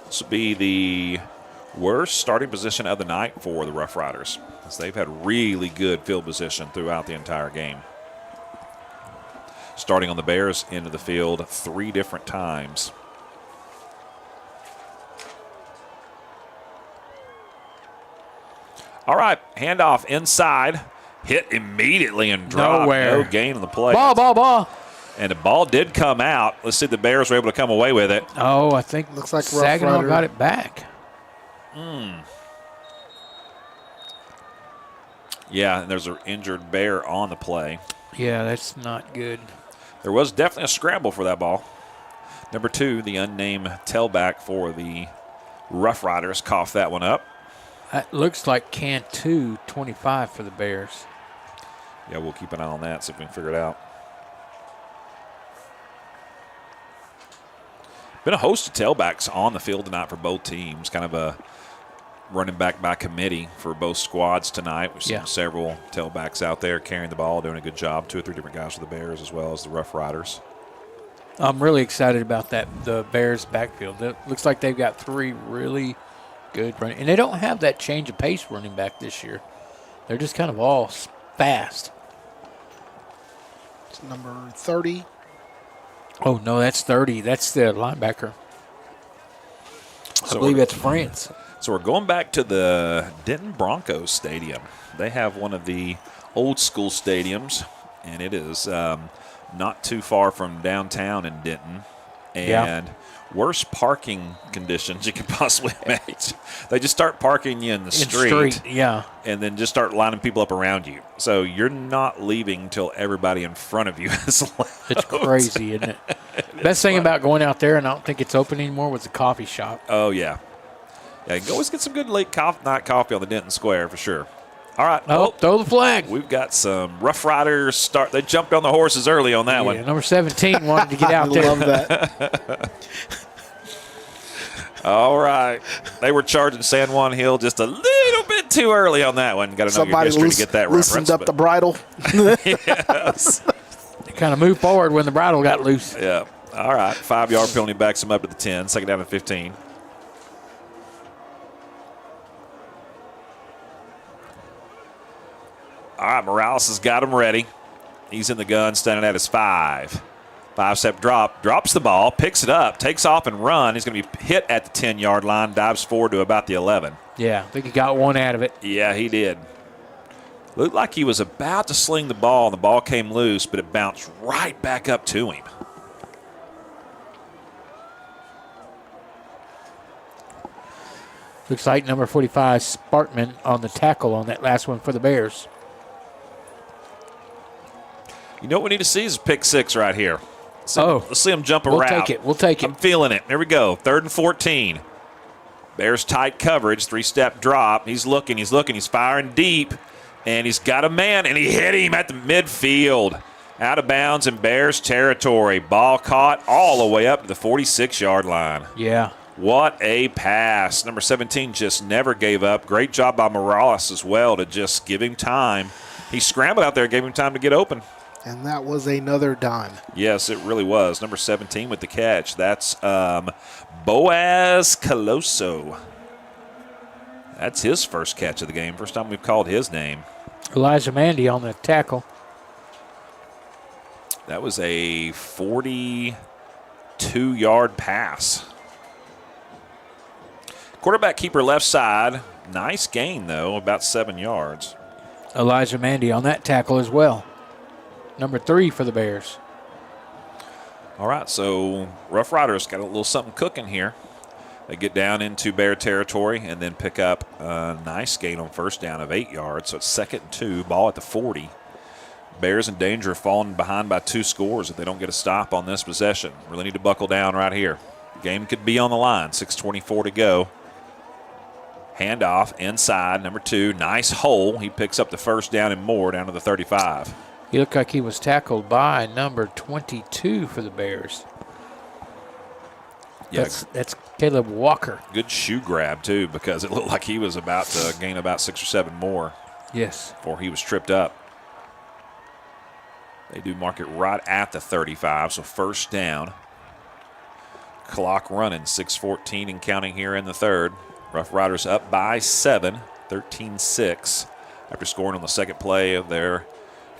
This will be the worst starting position of the night for the Rough Riders, as they've had really good field position throughout the entire game. Starting on the Bears' end of the field 3 different times. All right, handoff inside. Hit immediately and dropped. Nowhere. No gain on the play. Ball. And the ball did come out. Let's see if the Bears were able to come away with it. Oh, I think looks like Saginaw got it back. Yeah, and there's an injured Bear on the play. Yeah, that's not good. There was definitely a scramble for that ball. Number 2, the unnamed tailback for the Rough Riders, coughed that one up. That looks like Cantu 25 for the Bears. Yeah, we'll keep an eye on that, see if we can figure it out. Been a host of tailbacks on the field tonight for both teams. Kind of a running back by committee for both squads tonight. We've seen several tailbacks out there carrying the ball, doing a good job. 2 or 3 different guys for the Bears as well as the Rough Riders. I'm really excited about that, the Bears backfield. It looks like they've got 3 really good running. And they don't have that change of pace running back this year. They're just kind of all fast. It's number 30. Oh, no, that's 30. That's the linebacker. I believe that's France. So we're going back to the Denton Broncos Stadium. They have one of the old school stadiums, and it is not too far from downtown in Denton. And worst parking conditions you could possibly imagine. They just start parking you in the street. And then just start lining people up around you. So you're not leaving until everybody in front of you has left. It's crazy, isn't it? Best thing about going out there, and I don't think it's open anymore, was the coffee shop. Oh, yeah. Yeah, you can always get some good late night coffee on the Denton Square for sure. All right. Throw the flag. We've got some Rough Riders start. They jumped on the horses early on that one. Number 17 wanted to get out there. I love that. All right. They were charging San Juan Hill just a little bit too early on that one. Got to know your history to get that loosened reference. Up the bridle. Yes. They kind of moved forward when the bridle got loose. Yeah. All right. 5-yard penalty backs them up to the 10. Second down and 15. All right, Morales has got him ready. He's in the gun, standing at his 5. 5-step drop, drops the ball, picks it up, takes off and run. He's going to be hit at the 10-yard line, dives forward to about the 11. Yeah, I think he got one out of it. Yeah, he did. Looked like he was about to sling the ball, and the ball came loose, but it bounced right back up to him. Looks like number 45, Sparkman, on the tackle on that last one for the Bears. You know what we need to see is a pick 6 right here. Let's see him jump a we'll route. We'll take it. I'm feeling it. There we go. 3rd and 14. Bears tight coverage, 3-step drop. He's looking. He's firing deep, and he's got a man, and he hit him at the midfield. Out of bounds in Bears territory. Ball caught all the way up to the 46-yard line. Yeah. What a pass. Number 17 just never gave up. Great job by Morales as well to just give him time. He scrambled out there, gave him time to get open. And that was another dime. Yes, it really was. Number 17 with the catch. That's Boaz Coloso. That's his first catch of the game. First time we've called his name. Elijah Mandy on the tackle. That was a 42-yard pass. Quarterback keeper left side. Nice gain, though, about 7 yards. Elijah Mandy on that tackle as well. Number 3 for the Bears. All right, so Rough Riders got a little something cooking here. They get down into Bear territory and then pick up a nice gain on first down of 8 yards. So it's 2nd and 2, ball at the 40. Bears in danger of falling behind by 2 scores if they don't get a stop on this possession. Really need to buckle down right here. Game could be on the line. 6:24 to go. Handoff inside, number 2. Nice hole. He picks up the first down and more down to the 35. He looked like he was tackled by number 22 for the Bears. Yeah. That's Caleb Walker. Good shoe grab, too, because it looked like he was about to gain about 6 or 7 more. Yes. Before he was tripped up. They do mark it right at the 35, so first down. Clock running, 6:14 and counting here in the third. Rough Riders up by 7, 13-6, after scoring on the second play of their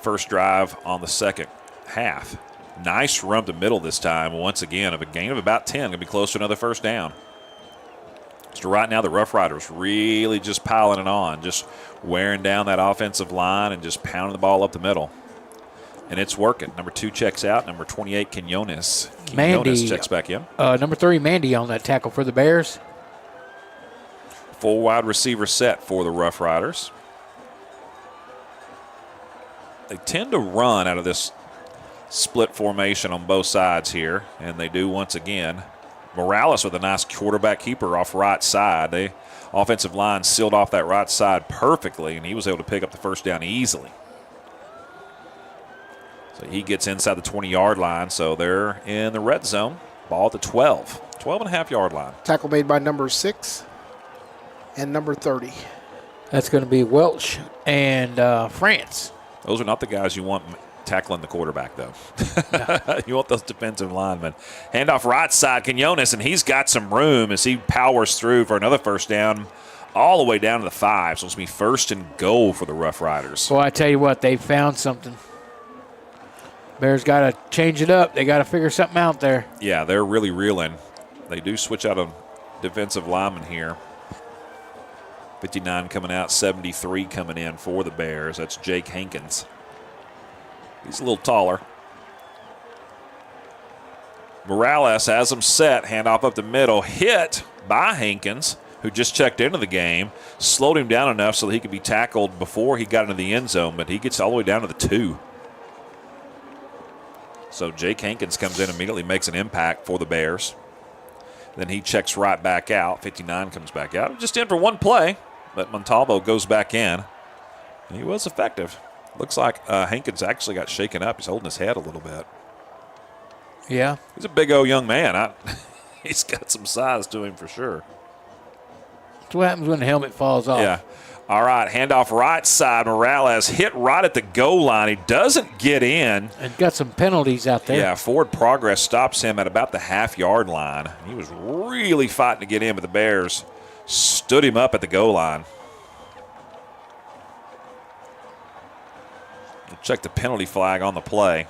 first drive on the second half. Nice run to middle this time, once again, of a gain of about 10. Going to be close to another first down. So right now, the Rough Riders really just piling it on, just wearing down that offensive line and just pounding the ball up the middle. And it's working. Number 2 checks out. Number 28, Quinones. Mandy checks back in. Number 3, Mandy on that tackle for the Bears. Full wide receiver set for the Rough Riders. They tend to run out of this split formation on both sides here, and they do once again. Morales with a nice quarterback keeper off right side. The offensive line sealed off that right side perfectly, and he was able to pick up the first down easily. So he gets inside the 20-yard line, so they're in the red zone. Ball at the 12.5-yard line. Tackle made by number 6 and number 30. That's going to be Welch and France. Those are not the guys you want tackling the quarterback, though. No. You want those defensive linemen. Handoff right side, Quinones, and he's got some room as he powers through for another first down all the way down to the 5. So it's going to be 1st and goal for the Rough Riders. Well, I tell you what, they found something. Bears got to change it up. They got to figure something out there. Yeah, they're really reeling. They do switch out a defensive lineman here. 59 coming out, 73 coming in for the Bears. That's Jake Hankins. He's a little taller. Morales has him set. Handoff up the middle. Hit by Hankins, who just checked into the game. Slowed him down enough so that he could be tackled before he got into the end zone, but he gets all the way down to the 2. So Jake Hankins comes in, immediately makes an impact for the Bears. Then he checks right back out. 59 comes back out. Just in for one play, but Montalvo goes back in. And he was effective. Looks like Hankins actually got shaken up. He's holding his head a little bit. Yeah. He's a big old young man. He's got some size to him for sure. That's what happens when the helmet falls off. Yeah. All right, handoff right side. Morales hit right at the goal line. He doesn't get in. And got some penalties out there. Yeah, forward progress stops him at about the half-yard line. He was really fighting to get in, but the Bears stood him up at the goal line. Check the penalty flag on the play.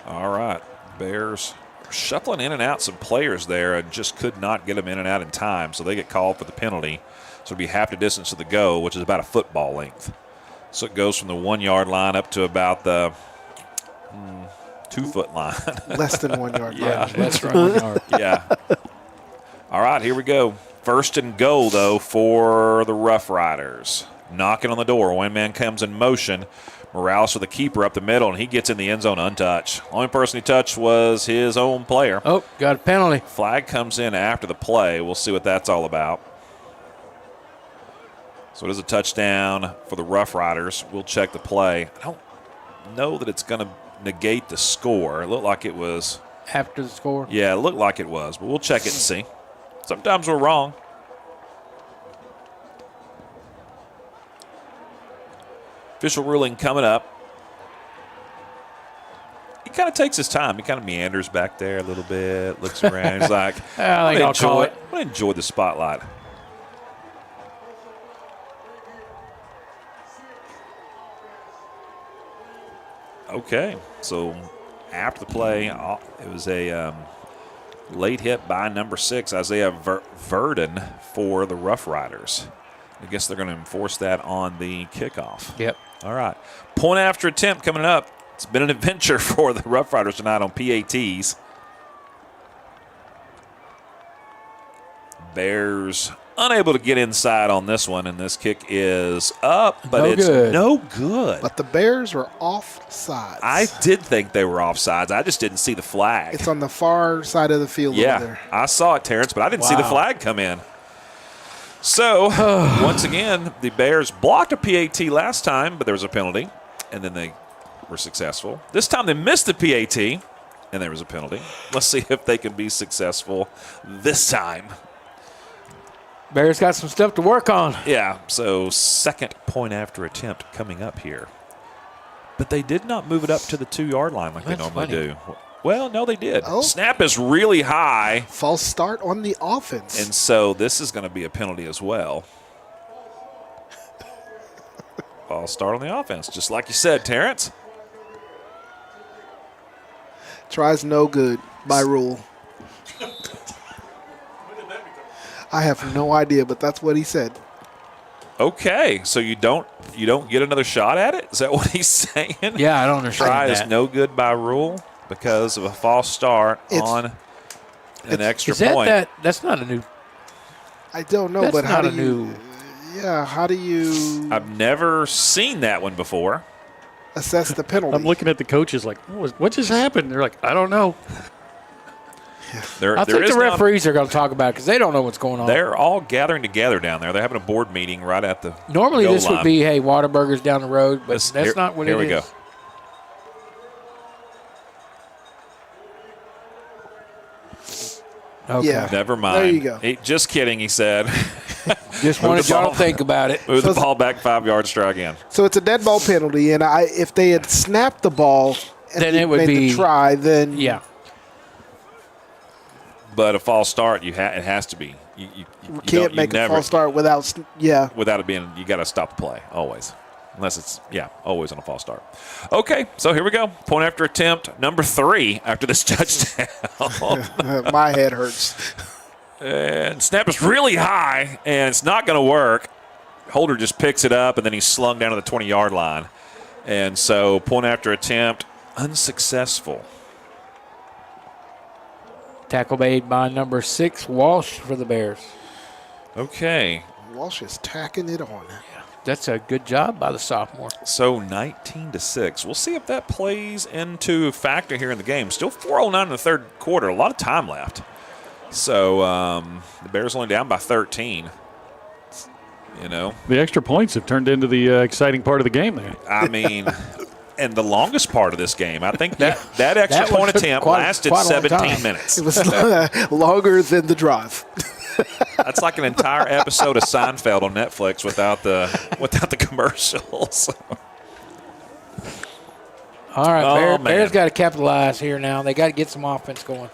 All right, Bears shuffling in and out some players there and just could not get them in and out in time, so they get called for the penalty. So it'd be half the distance of the go, which is about a football length. So it goes from the 1 yard line up to about the 2 foot line. Less than 1 yard yeah, line. Less than 1 yard. Yeah. All right, here we go. First and goal, though, for the Rough Riders. Knocking on the door. One man comes in motion. Morales with the keeper up the middle, and he gets in the end zone untouched. Only person he touched was his own player. Oh, got a penalty. Flag comes in after the play. We'll see what that's all about. So it is a touchdown for the Rough Riders. We'll check the play. I don't know that it's going to negate the score. It looked like it was. After the score? Yeah, it looked like it was, but we'll check it and see. Sometimes we're wrong. Official ruling coming up. He kind of takes his time. He kind of meanders back there a little bit, looks around. He's like, I think I'll call it. I'm going to enjoy the spotlight. Okay, so after the play, it was a late hit by number 6, Isaiah Verdon, for the Rough Riders. I guess they're going to enforce that on the kickoff. Yep. All right. Point after attempt coming up. It's been an adventure for the Rough Riders tonight on PATs. Bears unable to get inside on this one, and this kick is up, but it's no good. But the Bears are offsides. I did think they were offsides. I just didn't see the flag. It's on the far side of the field over there. I saw it, Terrence, but I didn't see the flag come in. So, once again, the Bears blocked a PAT last time, but there was a penalty, and then they were successful. This time they missed the PAT, and there was a penalty. Let's see if they can be successful this time. Bears got some stuff to work on. Yeah, so second point after attempt coming up here. But they did not move it up to the 2 yard line like they normally do. Well, no, they did. Oh. Snap is really high. False start on the offense. And so this is going to be a penalty as well. False start on the offense, just like you said, Terrence. Tries no good by rule. I have no idea, but that's what he said. Okay, so you don't get another shot at it? Is that what he's saying? Yeah, I don't understand Try that. is no good by rule because of a false start on an extra point. That's not a new. I don't know, That's but how not do a you? new. Yeah, how do you I've never seen that one before. assess the penalty? I'm looking at the coaches like, what just happened? They're like, I don't know. I think the referees are going to talk about it because they don't know what's going on. They're all gathering together down there. They're having a board meeting right at the Normally goal this line. would be, hey, Whataburger's down the road, but that's here- not what it here is. we go. Okay. Yeah. Never mind. There you go. Just kidding, he said. Just Move wanted the y'all ball- to think about it. Move the ball back 5 yards, try again. So it's a dead ball penalty, and if they had snapped the ball and Then it would made be- the try, then Yeah. But a false start, it has to be. You can't don't- you make a never- false start without. Yeah. Without it being, you got to stop the play, always. Unless it's, always on a false start. Okay, so here we go. Point after attempt, number 3 after this touchdown. My head hurts. And snap is really high, and it's not going to work. Holder just picks it up, and then he's slung down to the 20-yard line. And so point after attempt, unsuccessful. Tackle made by number 6, Walsh, for the Bears. Okay. Walsh is tacking it on. That's a good job by the sophomore. So 19-6. We'll see if that plays into factor here in the game. Still 4:09 in the third quarter. A lot of time left. So the Bears only down by 13. You know. The extra points have turned into the exciting part of the game there. I mean, and the longest part of this game, I think that extra that one point took lasted quite a long 17 time. minutes. It was longer than the drive. That's like an entire episode of Seinfeld on Netflix without the commercials. All right, Oh, man. Bears got to capitalize here now. They got to get some offense going.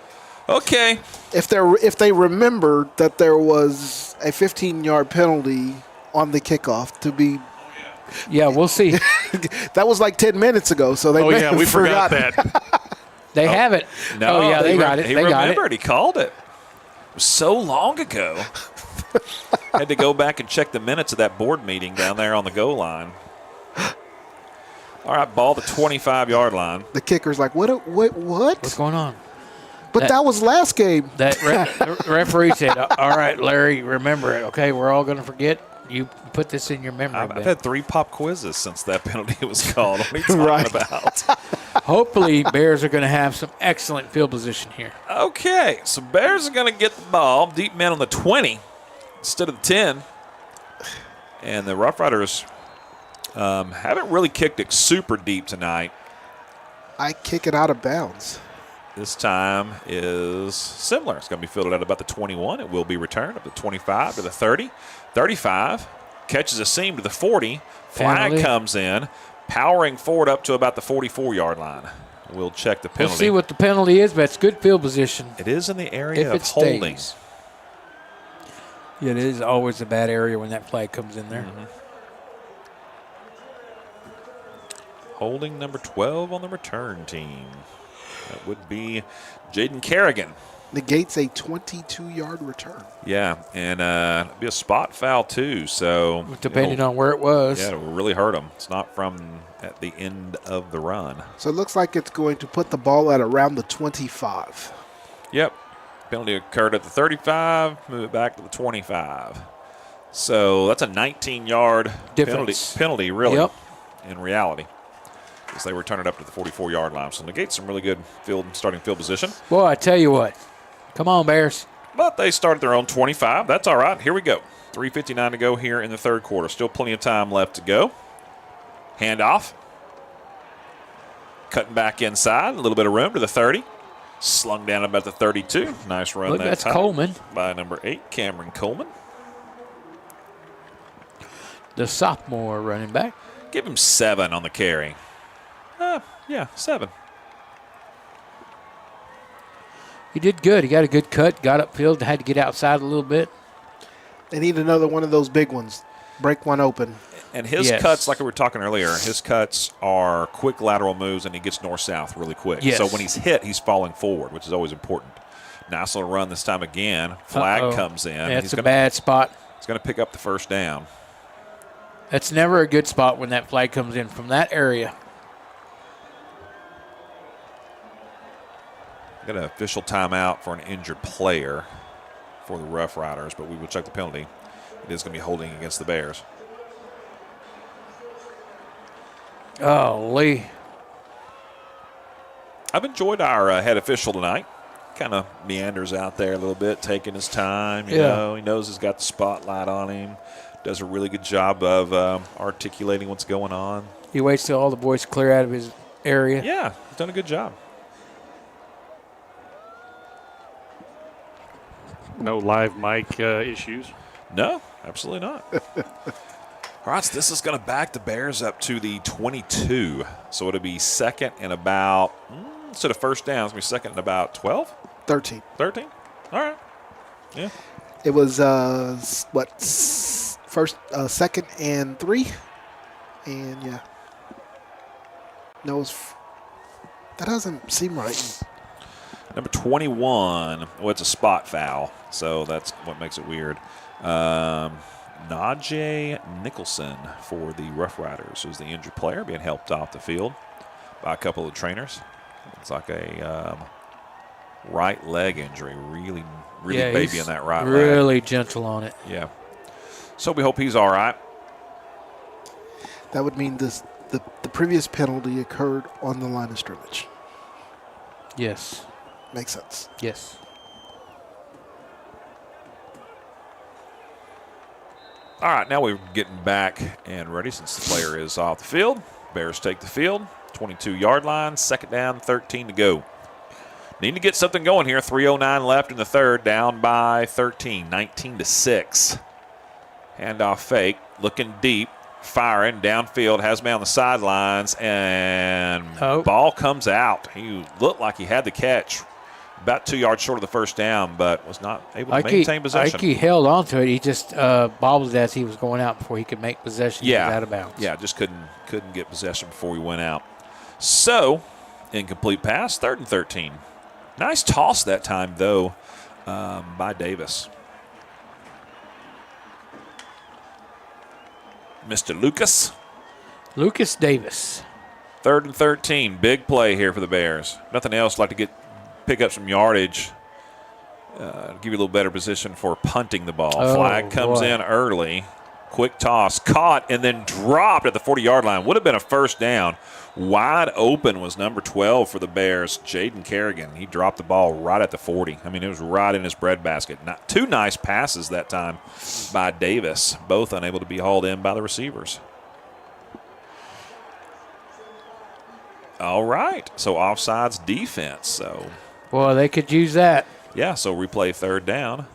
Okay. If they remember that there was a 15-yard penalty on the kickoff to be. Yeah, we'll see. That was like 10 minutes ago, so they may have we forgot forgotten. that. They have it. No, oh, yeah, they got it. He They got it. remembered. He called it. It was so long ago. Had to go back and check the minutes of that board meeting down there on the goal line. All right, ball the 25-yard line. The kicker's like, what? What's going on? But that was last game. The referee said, all right, Larry, remember it, okay? We're all going to forget. You put this in your memory. I've had 3 pop quizzes since that penalty was called. What are you talking Right. about? Hopefully, Bears are going to have some excellent field position here. Okay, so Bears are going to get the ball deep man on the 20 instead of the 10. And the Rough Riders haven't really kicked it super deep tonight. I kick it out of bounds. This time is similar. It's going to be fielded at about the 21. It will be returned up to 25 to the 30. 35, catches a seam to the 40. Flag Penalty. comes in, powering forward up to about the 44-yard line. We'll check the penalty. We'll see what the penalty is, but it's good field position. It is in the area If of it holding. stays. Yeah, it is always a bad area when that flag comes in there. Mm-hmm. Holding number 12 on the return team. That would be Jaden Kerrigan. Negates a 22-yard return. Yeah, and it'd be a spot foul too. So Depending on where it was. Yeah, it will really hurt them. It's not from at the end of the run. So it looks like it's going to put the ball at around the 25. Yep. Penalty occurred at the 35, move it back to the 25. So that's a 19-yard penalty, really, Yep. in reality. As they return it up to the 44-yard line. So negates some really good starting field position. Boy, I tell you what. Come on, Bears. But they started their own 25. That's all right. Here we go. 3:59 to go here in the third quarter. Still plenty of time left to go. Handoff. Cutting back inside. A little bit of room to the 30. Slung down about the 32. Nice run Look, that that's time Coleman. by number 8, Cameron Coleman. The sophomore running back. Give him 7 on the carry. Yeah, 7. He did good. He got a good cut, got upfield, had to get outside a little bit. They need another one of those big ones. Break one open. And his cuts, like we were talking earlier, his cuts are quick lateral moves, and he gets north-south really quick. Yes. So when he's hit, he's falling forward, which is always important. Nice little run this time again. Flag comes in. That's a bad spot. He's going to pick up the first down. That's never a good spot when that flag comes in from that area. Got an official timeout for an injured player for the Rough Riders, but we will check the penalty. It is going to be holding against the Bears. Oh, Lee. I've enjoyed our head official tonight. Kind of meanders out there a little bit, taking his time. You know, he knows he's got the spotlight on him. Does a really good job of articulating what's going on. He waits till all the boys clear out of his area. Yeah, he's done a good job. No live mic issues. No, absolutely not. All right, so this is going to back the Bears up to the 22. So it'll be second and about, instead of first down, it's going to be second and about 12? 13. 13? All right. Yeah. It was, second and 3? And, yeah. No, that doesn't seem right. Number 21, well, it's a spot foul, so that's what makes it weird. Najee Nicholson for the Rough Riders is the injured player being helped off the field by a couple of trainers. It's like a right leg injury, really baby in that right leg. Really gentle on it. Yeah. So we hope he's all right. That would mean the previous penalty occurred on the line of scrimmage. Yes. Makes sense. Yes. All right, now we're getting back and ready since the player is off the field. Bears take the field, 22-yard line, second down, 13 to go. Need to get something going here. 3:09 left in the third, down by 13, 19-6. Handoff fake, looking deep, firing downfield, has me on the sidelines, and ball comes out. He looked like he had the catch. about 2 yards short of the first down, but was not able to maintain possession. Ike held on to it. He just bobbled it as he was going out before he could make possession. Yeah. He was out of bounds. Yeah, just couldn't get possession before we went out. So, incomplete pass, 3rd and 13. Nice toss that time, though, by Davis. Mr. Lucas Davis. 3rd and 13. Big play here for the Bears. Nothing else. Like to pick up some yardage. Give you a little better position for punting the ball. Flag comes in early. Quick toss. Caught and then dropped at the 40-yard line. Would have been a first down. Wide open was number 12 for the Bears, Jaden Kerrigan. He dropped the ball right at the 40. I mean, it was right in his breadbasket. Not two nice passes that time by Davis, both unable to be hauled in by the receivers. All right, so offsides defense. So, well, they could use that. Yeah, so replay 3rd down.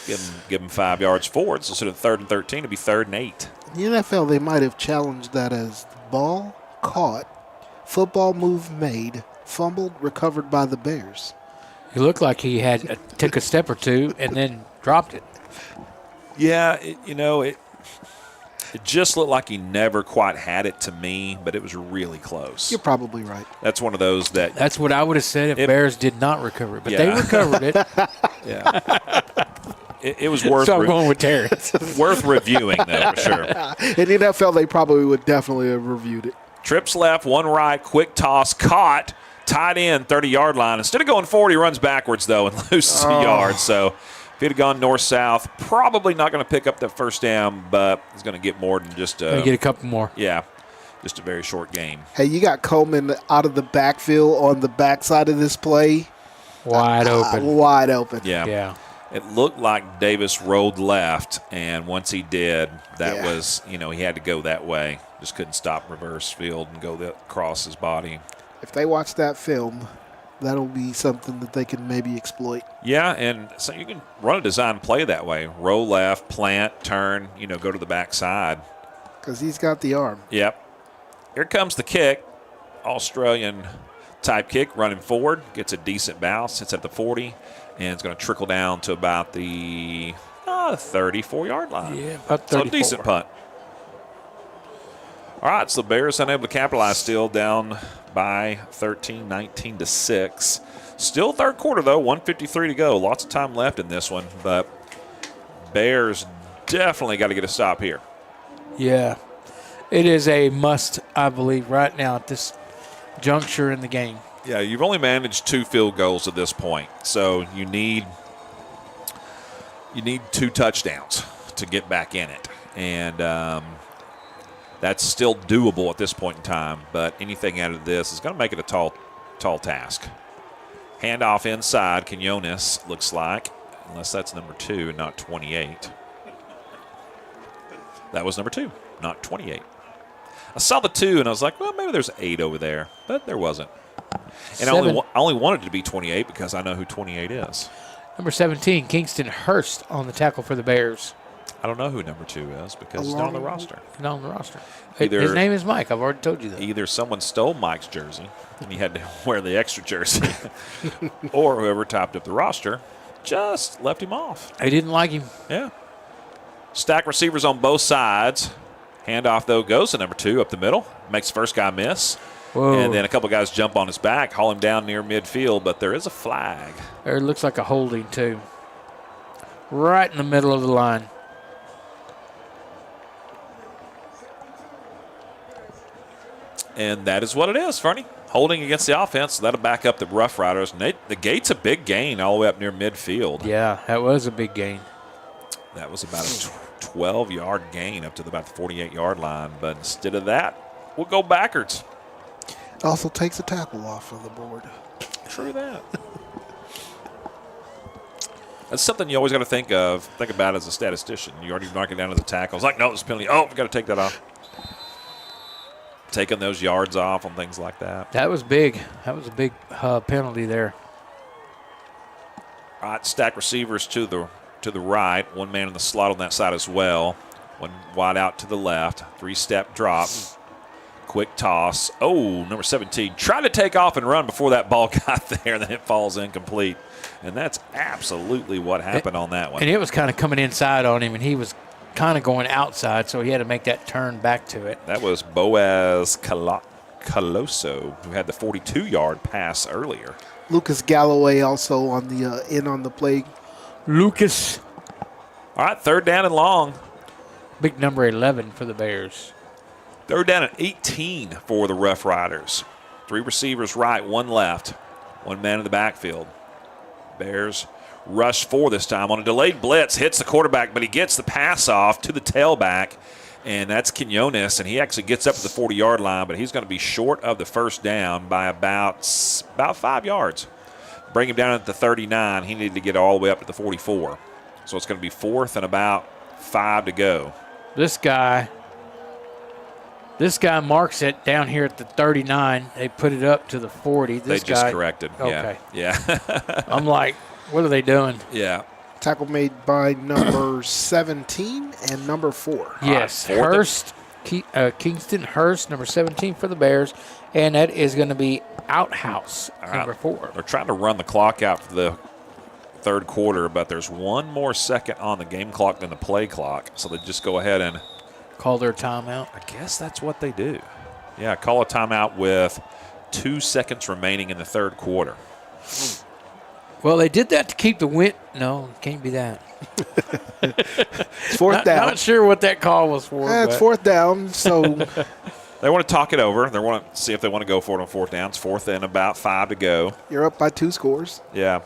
Give them 5 yards forward. So instead of 3rd and 13, it'd be 3rd and 8. The NFL, they might have challenged that as ball caught, football move made, fumbled, recovered by the Bears. It looked like he took a step or two and then dropped it. Yeah, it just looked like he never quite had it to me, but it was really close. You're probably right. That's one of those that. That's what I would have said if Bears did not recover it, but they recovered it. Yeah. It was worth. So I'm going with Terrence. Worth reviewing, though, for sure. In the NFL, they probably would definitely have reviewed it. Trips left, one right, quick toss, caught, tied in, 30-yard line. Instead of going forward, he runs backwards, though, and loses a yard. So if he'd have gone north-south, probably not going to pick up that first down, but he's going to get more than just get a couple more. Yeah, just a very short game. Hey, you got Coleman out of the backfield on the backside of this play. Wide open. Wide open. Yeah. It looked like Davis rolled left, and once he did, that was, he had to go that way. Just couldn't stop reverse field and go across his body. If they watch that film, that'll be something that they can maybe exploit. Yeah, and so you can run a design play that way. Roll left, plant, turn, go to the backside. Because he's got the arm. Yep. Here comes the kick. Australian-type kick, running forward. Gets a decent bounce. It's at the 40. And it's going to trickle down to about the 34-yard line. Yeah, about 34. So a decent punt. All right, so the Bears unable to capitalize, still down by 13, 19-6. Still third quarter, though, 1:53 to go. Lots of time left in this one, but Bears definitely got to get a stop here. Yeah, it is a must, I believe, right now at this juncture in the game. Yeah, you've only managed 2 field goals at this point, so you need 2 touchdowns to get back in it, and that's still doable at this point in time. But anything out of this is going to make it a tall task. Handoff inside, Quinones looks like, unless that's number 2 and not 28. That was number 2, not 28. I saw the 2 and I was like, well, maybe there's 8 over there, but there wasn't. And I only wanted it to be 28 because I know who 28 is. Number 17, Kingston Hurst on the tackle for the Bears. I don't know who number 2 is because he's not on the roster. Not on the roster. His name is Mike. I've already told you that. Either someone stole Mike's jersey and he had to wear the extra jersey, or whoever topped up the roster just left him off. They didn't like him. Yeah. Stack receivers on both sides. Handoff, though, goes to number 2 up the middle. Makes the first guy miss. Whoa. And then a couple guys jump on his back, haul him down near midfield, but there is a flag. It looks like a holding, too. Right in the middle of the line. And that is what it is, Fernie. Holding against the offense, so that'll back up the Rough Riders. And the gate's a big gain all the way up near midfield. Yeah, that was a big gain. That was about a 12-yard gain up to about the 48-yard line. But instead of that, we'll go backwards. Also takes a tackle off of the board. True that. That's something you always got to think about as a statistician. You already mark it down to the tackle. It's like, no, it's a penalty. Oh, we've got to take that off. Taking those yards off on things like that. That was big. That was a big penalty there. All right, stack receivers to the right. One man in the slot on that side as well. One wide out to the left. 3-step drop. Quick toss. Oh, number 17 tried to take off and run before that ball got there, then it falls incomplete. And that's absolutely what happened on that one. And it was kind of coming inside on him, and he was kind of going outside, so he had to make that turn back to it. That was Boaz Caloso, who had the 42-yard pass earlier. Lucas Galloway also on the in on the play. Lucas. All right, 3rd down and long. Big number 11 for the Bears. 3rd down and 18 for the Rough Riders. 3 receivers right, 1 left. 1 man in the backfield. Bears rush 4 this time on a delayed blitz. Hits the quarterback, but he gets the pass off to the tailback, and that's Quinones, and he actually gets up to the 40-yard line, but he's going to be short of the 1st down by about 5 yards. Bring him down at the 39. He needed to get all the way up to the 44. So it's going to be 4th and about 5 to go. This guy marks it down here at the 39. They put it up to the 40. They just corrected. Okay. Yeah. I'm like, what are they doing? Yeah. Tackle made by number 17 and number 4. Yes, Hurst, Kingston Hurst, number 17 for the Bears, and that is going to be Outhouse, number 4. They're trying to run the clock out for the 3rd quarter, but there's 1 more second on the game clock than the play clock, so they just go ahead and call their timeout. I guess that's what they do. Yeah, call a timeout with 2 seconds remaining in the 3rd quarter. Well, they did that to keep the win. No, it can't be that. It's 4th down. Not sure what that call was for. It's 4th down, so they want to talk it over. They want to see if they want to go for it on 4th down. It's 4th and about 5 to go. You're up by 2 scores. Yeah.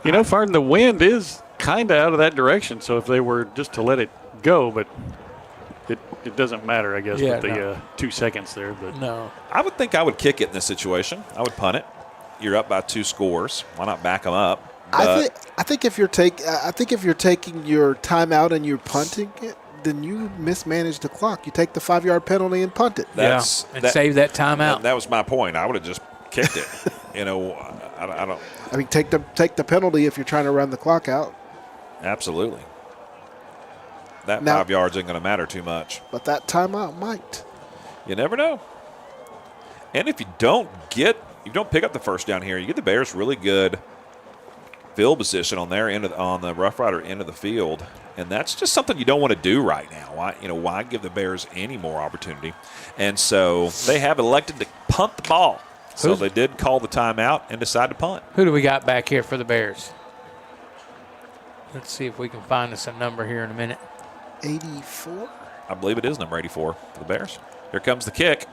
You know, Farden, the wind is kind of out of that direction, so if they were just to let it go, but it doesn't matter, I guess, with the 2 seconds there. But no. I would think I would kick it in this situation. I would punt it. You're up by 2 scores. Why not back them up? I think if you're taking your timeout and you're punting it, then you mismanage the clock. You take the 5-yard penalty and punt it. Save that timeout. That was my point. I would have just kicked it. I don't. I mean, take the penalty if you're trying to run the clock out. Absolutely. That 5 yards ain't going to matter too much. But that timeout might. You never know. And if you don't pick up the 1st down here, you get the Bears really good field position on their end on the Rough Rider end of the field, and that's just something you don't want to do right now. Why give the Bears any more opportunity? And so they have elected to punt the ball. So they did call the timeout and decide to punt. Who do we got back here for the Bears? Let's see if we can find us a number here in a minute. 84? I believe it is number 84 for the Bears. Here comes the kick.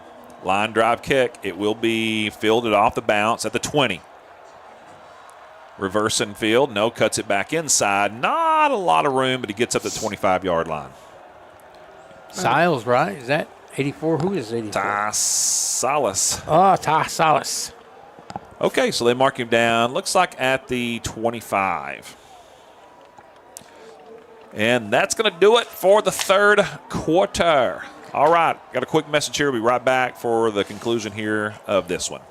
Line drive kick. It will be fielded off the bounce at the 20. Reversing field. No, cuts it back inside. Not a lot of room, but he gets up to the 25-yard line. Siles, right? Is that 84? Who is 84? Ty Salas. Oh, Ty Salas. Okay, so they mark him down. Looks like at the 25. And that's going to do it for the 3rd quarter. All right, got a quick message here. We'll be right back for the conclusion here of this one.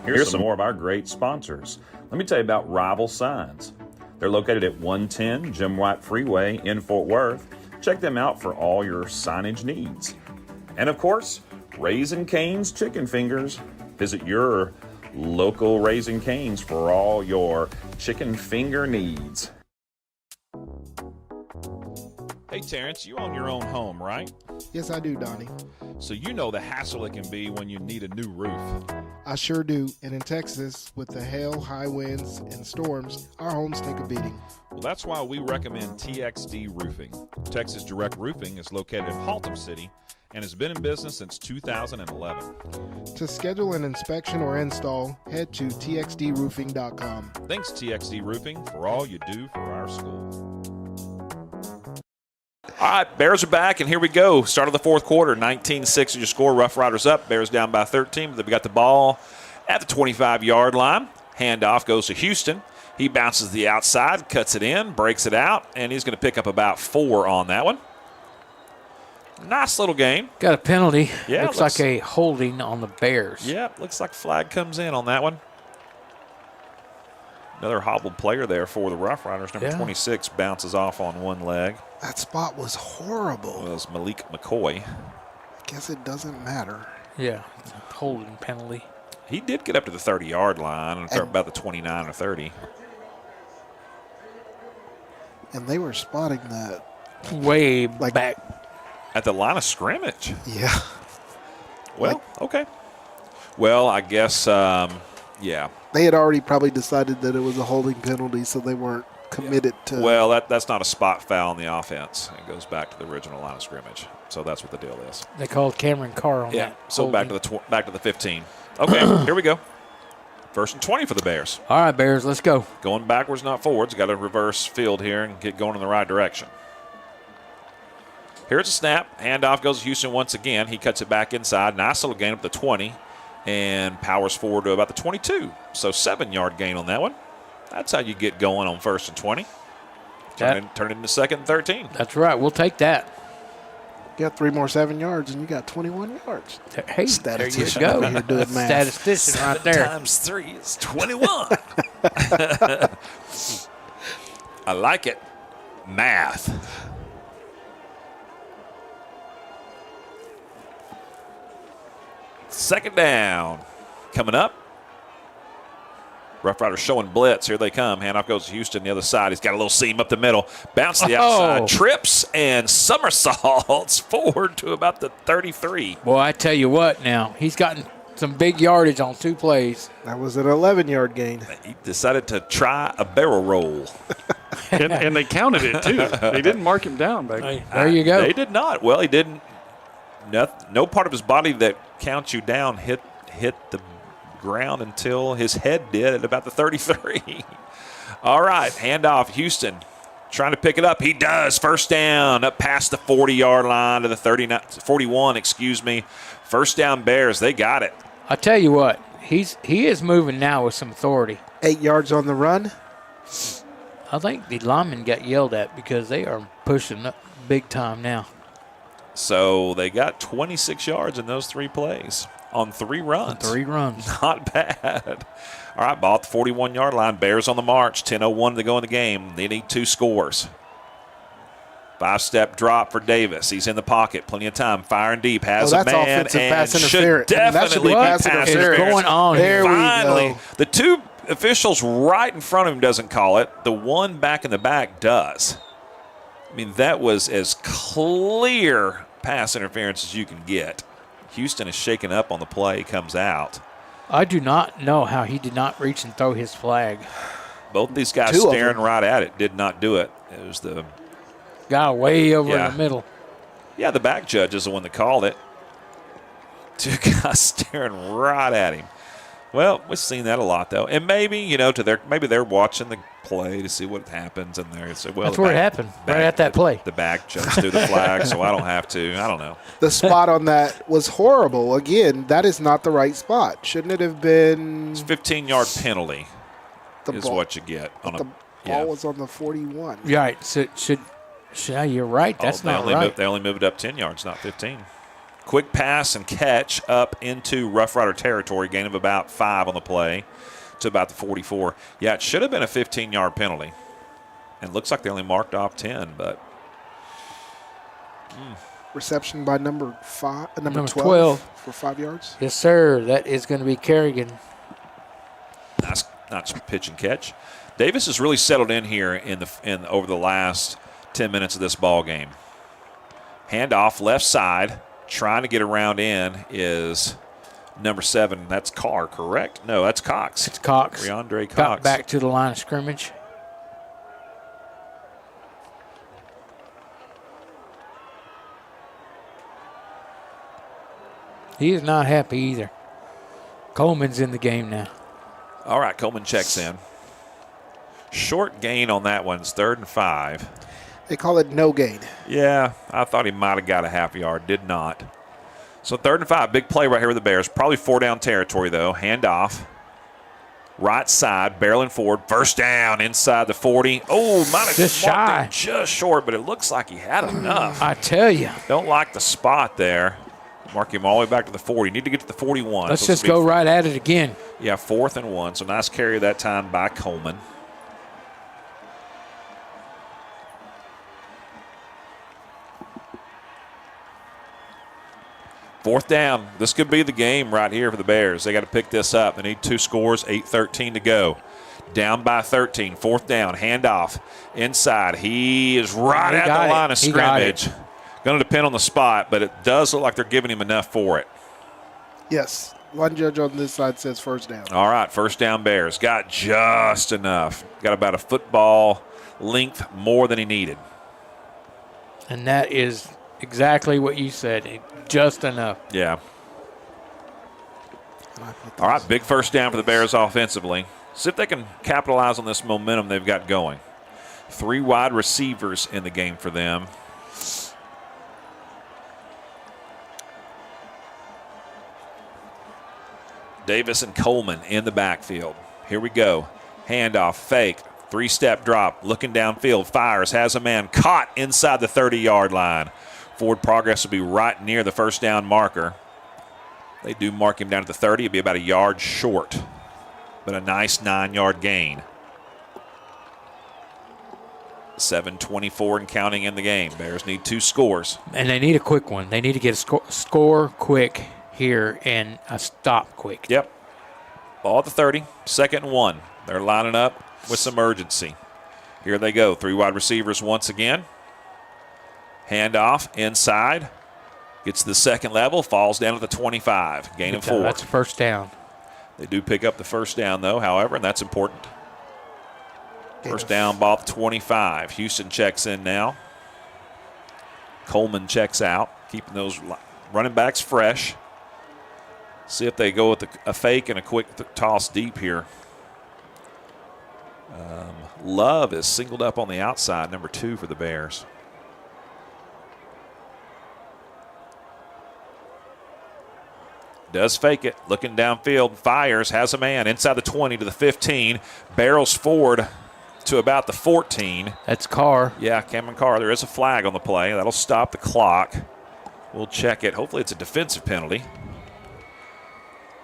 Here's some more of our great sponsors. Let me tell you about Rival Signs. They're located at 110 Jim White Freeway in Fort Worth. Check them out for all your signage needs. And of course, Raising Cane's Chicken Fingers. Visit your local Raising Cane's for all your chicken finger needs. Hey, Terrence, you own your own home, right? Yes, I do, Donnie. So you know the hassle it can be when you need a new roof. I sure do. And in Texas, with the hail, high winds, and storms, our homes take a beating. Well, that's why we recommend TXD Roofing. Texas Direct Roofing is located in Haltom City and has been in business since 2011. To schedule an inspection or install, head to txdroofing.com. Thanks, TXD Roofing, for all you do for our school. All right, Bears are back, and here we go. Start of the 4th quarter, 19-6 your score. Rough Riders up. Bears down by 13, but they've got the ball at the 25-yard line. Handoff goes to Houston. He bounces the outside, cuts it in, breaks it out, and he's going to pick up about 4 on that one. Nice little game. Got a penalty. Yeah, looks like a holding on the Bears. Yeah, looks like flag comes in on that one. Another hobbled player there for the Rough Riders. Number 26 bounces off on one leg. That spot was horrible. It was Malik McCoy. Guess it doesn't matter. Yeah, holding penalty. He did get up to the 30-yard line, about the 29 or 30. And they were spotting that way back at the line of scrimmage. Yeah. Well, okay. Well, I guess, yeah. They had already probably decided that it was a holding penalty, so they weren't committed to. Well, that's not a spot foul on the offense. It goes back to the original line of scrimmage. So that's what the deal is. They called Cameron Carr on that. So back to the 15. Okay, here we go. First and 20 for the Bears. All right, Bears, let's go. Going backwards, not forwards. Got to reverse field here and get going in the right direction. Here's a snap. Handoff goes to Houston once again. He cuts it back inside. Nice little gain up to 20 and powers forward to about the 22. So 7-yard gain on that one. That's how you get going on first and 20. Turn it into second and 13. That's right. We'll take that. You got 3 more 7 yards, and you got 21 yards. Hey, there you go. Over here doing math. Statistician right there. 7 times 3 is 21. I like it. Math. Second down. Coming up. Rough Riders showing blitz. Here they come. Handoff goes to Houston. The other side. He's got a little seam up the middle. Bounce to the outside. Trips and somersaults forward to about the 33. Boy, I tell you what now. He's gotten some big yardage on 2 plays. That was an 11-yard gain. He decided to try a barrel roll. and they counted it, too. They didn't mark him down back there. There you go. They did not. Well, he didn't. No part of his body that counts you down hit the ground until his head did at about the 33. All right, handoff. Houston trying to pick it up. He does. First down up past the 40-yard line to the 41. First down Bears. They got it. I tell you what, he is moving now with some authority. 8 yards on the run. I think the linemen got yelled at because they are pushing up big time now. So they got 26 yards in those 3 plays. On 3 runs. Not bad. All right, ball at the 41-yard line. Bears on the march. 10:01 to go in the game. They need 2 scores. 5-step drop for Davis. He's in the pocket. Plenty of time. Firing deep. Has a man and should definitely be pass interference. Going on there. Finally, the 2 officials right in front of him doesn't call it. The one back in the back does. I mean, that was as clear pass interference as you can get. Houston is shaken up on the play, comes out. I do not know how he did not reach and throw his flag. Both of these guys staring right at it did not do it. It was the guy way over in the middle. Yeah, the back judge is the one that called it. 2 guys staring right at him. Well, we've seen that a lot, though. And maybe, maybe they're watching the play to see what happens, and they say, well, that's where it happened, right at that play. The back judge threw the flag, so I don't have to. I don't know. The spot on that was horrible. Again, that is not the right spot. Shouldn't it have been? It's 15-yard penalty is what you get. The ball was on the 41. Right. So you're right. That's not right. They only moved up 10 yards, not 15. Quick pass and catch up into Rough Rider territory, gain of about 5 on the play to about the 44. Yeah, it should have been a 15-yard penalty. And it looks like they only marked off 10, but. Reception by number 12 for 5 yards. Yes, sir. That is going to be Kerrigan. Nice pitch and catch. Davis has really settled in here over the last 10 minutes of this ball game. Handoff left side. Trying to get around in is number 7. That's Carr, correct? No, that's Cox. It's Cox. Reandre Cox. Got back to the line of scrimmage. He is not happy either. Coleman's in the game now. All right, Coleman checks in. Short gain on that one. It's 3rd and 5. They call it no gain. Yeah, I thought he might have got a half yard. Did not. So 3rd and 5. Big play right here with the Bears. Probably 4-down territory, though. Handoff. Right side, barreling forward. First down inside the 40. Oh, might have just shy. Just short, but it looks like he had enough. I tell you. Don't like the spot there. Mark him all the way back to the 40. Need to get to the 41. Let's just go right at it again. Yeah, 4th and 1. So nice carry that time by Coleman. Fourth down. This could be the game right here for the Bears. They got to pick this up. They need 2 scores, 8:13 to go. Down by 13. 4th down. Handoff inside. He is right at the line of scrimmage. Going to depend on the spot, but it does look like they're giving him enough for it. Yes. One judge on this side says first down. All right, first down Bears. Got just enough. Got about a football length more than he needed. And that is exactly what you said. Just enough. Yeah. All right, big first down for the Bears offensively. See if they can capitalize on this momentum they've got going. 3 wide receivers in the game for them. Davis and Coleman in the backfield. Here we go. Handoff, fake, 3-step drop, looking downfield, fires, has a man caught inside the 30-yard line. Forward progress will be right near the first down marker. They do mark him down at the 30. It'll be about a yard short, but a nice 9-yard gain. 7:24 and counting in the game. Bears need 2 scores. And they need a quick one. They need to get a score quick here and a stop quick. Yep. Ball at the 30, 2nd and 1. They're lining up with some urgency. Here they go. 3 wide receivers once again. Handoff inside. Gets to the second level, falls down to the 25. Gain of 4. That's a first down. They do pick up the first down, though, however, and that's important. First down, ball at the 25. Houston checks in now. Coleman checks out, keeping those running backs fresh. See if they go with a fake and a quick toss deep here. Love is singled up on the outside, number 2 for the Bears. Does fake it, looking downfield, fires, has a man inside the 20 to the 15, barrels forward to about the 14. That's Carr. Yeah, Cameron Carr. There is a flag on the play. That'll stop the clock. We'll check it. Hopefully it's a defensive penalty.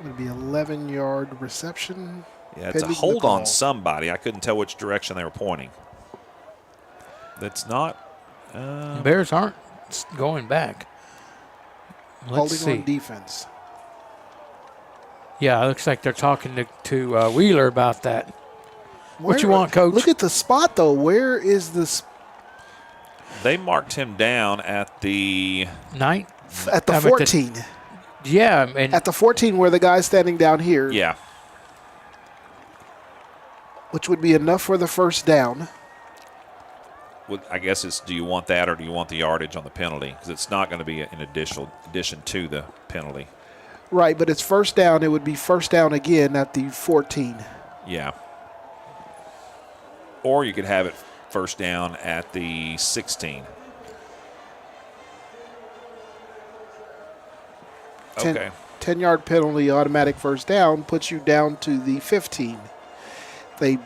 It'll be 11-yard reception. Yeah, it's a hold on somebody. I couldn't tell which direction they were pointing. That's not. The Bears aren't going back. Let's see. On defense. Yeah, it looks like they're talking to Wheeler about that. What you want, Coach? Look at the spot, though. Where is this? They marked him down at the 9. At the 14. Yeah. And at the 14 where the guy's standing down here. Yeah. Which would be enough for the first down. Well, I guess it's, do you want that or do you want the yardage on the penalty? Because it's not going to be in addition to the penalty. Right, but it's first down. It would be first down again at the 14. Yeah. Or you could have it first down at the 16. Okay. 10-yard penalty, automatic first down, puts you down to the 15. I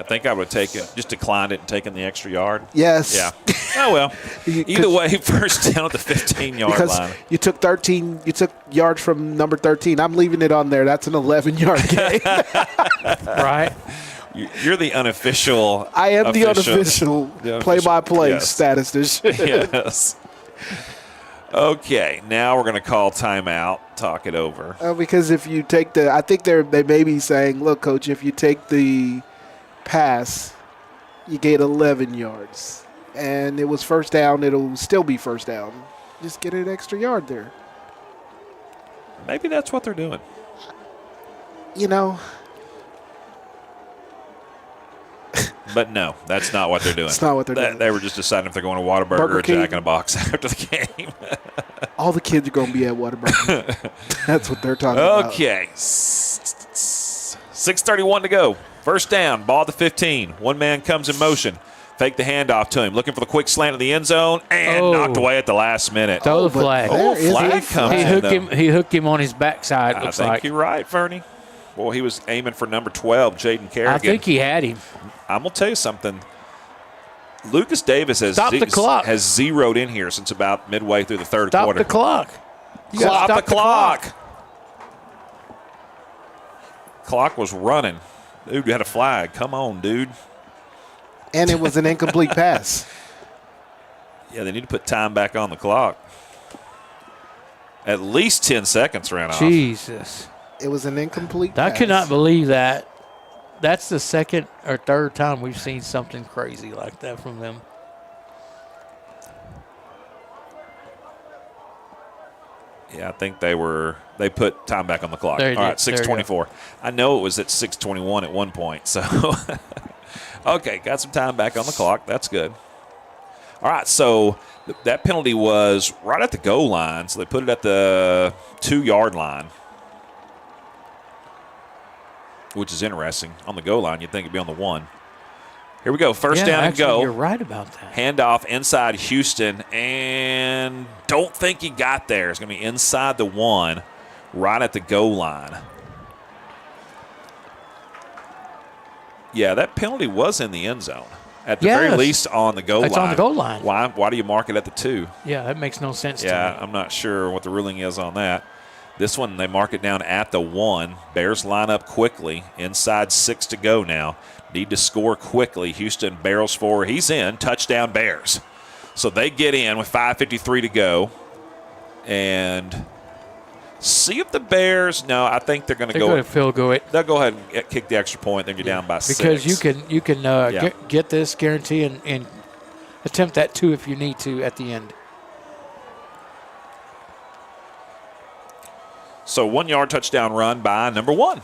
think I would have taken, just declined it and taken the extra yard. Yes. Yeah. Oh, well. Either way, first down at the 15-yard line. You took yards from number 13. I'm leaving it on there. That's an 11-yard gain. Right. You're the unofficial. I am the unofficial play-by-play statistician. Yes. Okay, now we're going to call timeout, talk it over. Because if you take I think they may be saying, look, Coach, if you take the pass, you get 11 yards. And it was first down, it'll still be first down. Just get an extra yard there. Maybe that's what they're doing. You know. But no, that's not what they're doing. That's not what they're doing. They were just deciding if they're going to Whataburger Burger or King. Jack in the Box after the game. All the kids are going to be at Whataburger. That's what they're talking about. Okay. 6:31 to go. First down, ball at the 15. One man comes in motion. Fake the handoff to him. Looking for the quick slant of the end zone and knocked away at the last minute. Throw the flag. Flag comes in. He hooked him on his backside, I think you're right, Fernie. Well, he was aiming for number 12, Jaden Kerrigan. I think he had him. I'm going to tell you something. Lucas Davis has Stop the clock. has zeroed in here since about midway through the third Stop quarter. the clock. You gotta Stop the stop clock. Clock was running. Dude, you had a flag. Come on, dude. And it was an incomplete pass. Yeah, they need to put time back on the clock. At least 10 seconds ran off. Jesus. It was an incomplete I pass. could not believe that. That's the second or third time we've seen something crazy like that from them. Yeah, I think they put time back on the clock. There All you right, did. There you 6:24. I know it was at 6:21 at one point. So, okay, got some time back on the clock. That's good. All right, so that penalty was right at the goal line. So they put it at the 2-yard line, which is interesting. On the goal line, you'd think it'd be on the 1. Here we go. First down and go. You're right about that. Handoff inside Houston, and don't think he got there. It's going to be inside the 1, right at the goal line. Yeah, that penalty was in the end zone. At the very least on the goal line. It's on the goal line. Why do you mark it at the 2? Yeah, that makes no sense to me. Yeah, I'm not sure what the ruling is on that. This one, they mark it down at the 1. Bears line up quickly. Inside 6 to go now. Need to score quickly. Houston barrels forward. He's in. Touchdown Bears. So they get in with 5:53 to go. And see if the Bears, no, I think they're going to go. They're going to field goal it. They'll go ahead and kick the extra point. Then you're down by 6. Because you can get this guarantee and attempt that 2 if you need to at the end. So 1-yard touchdown run by number 1.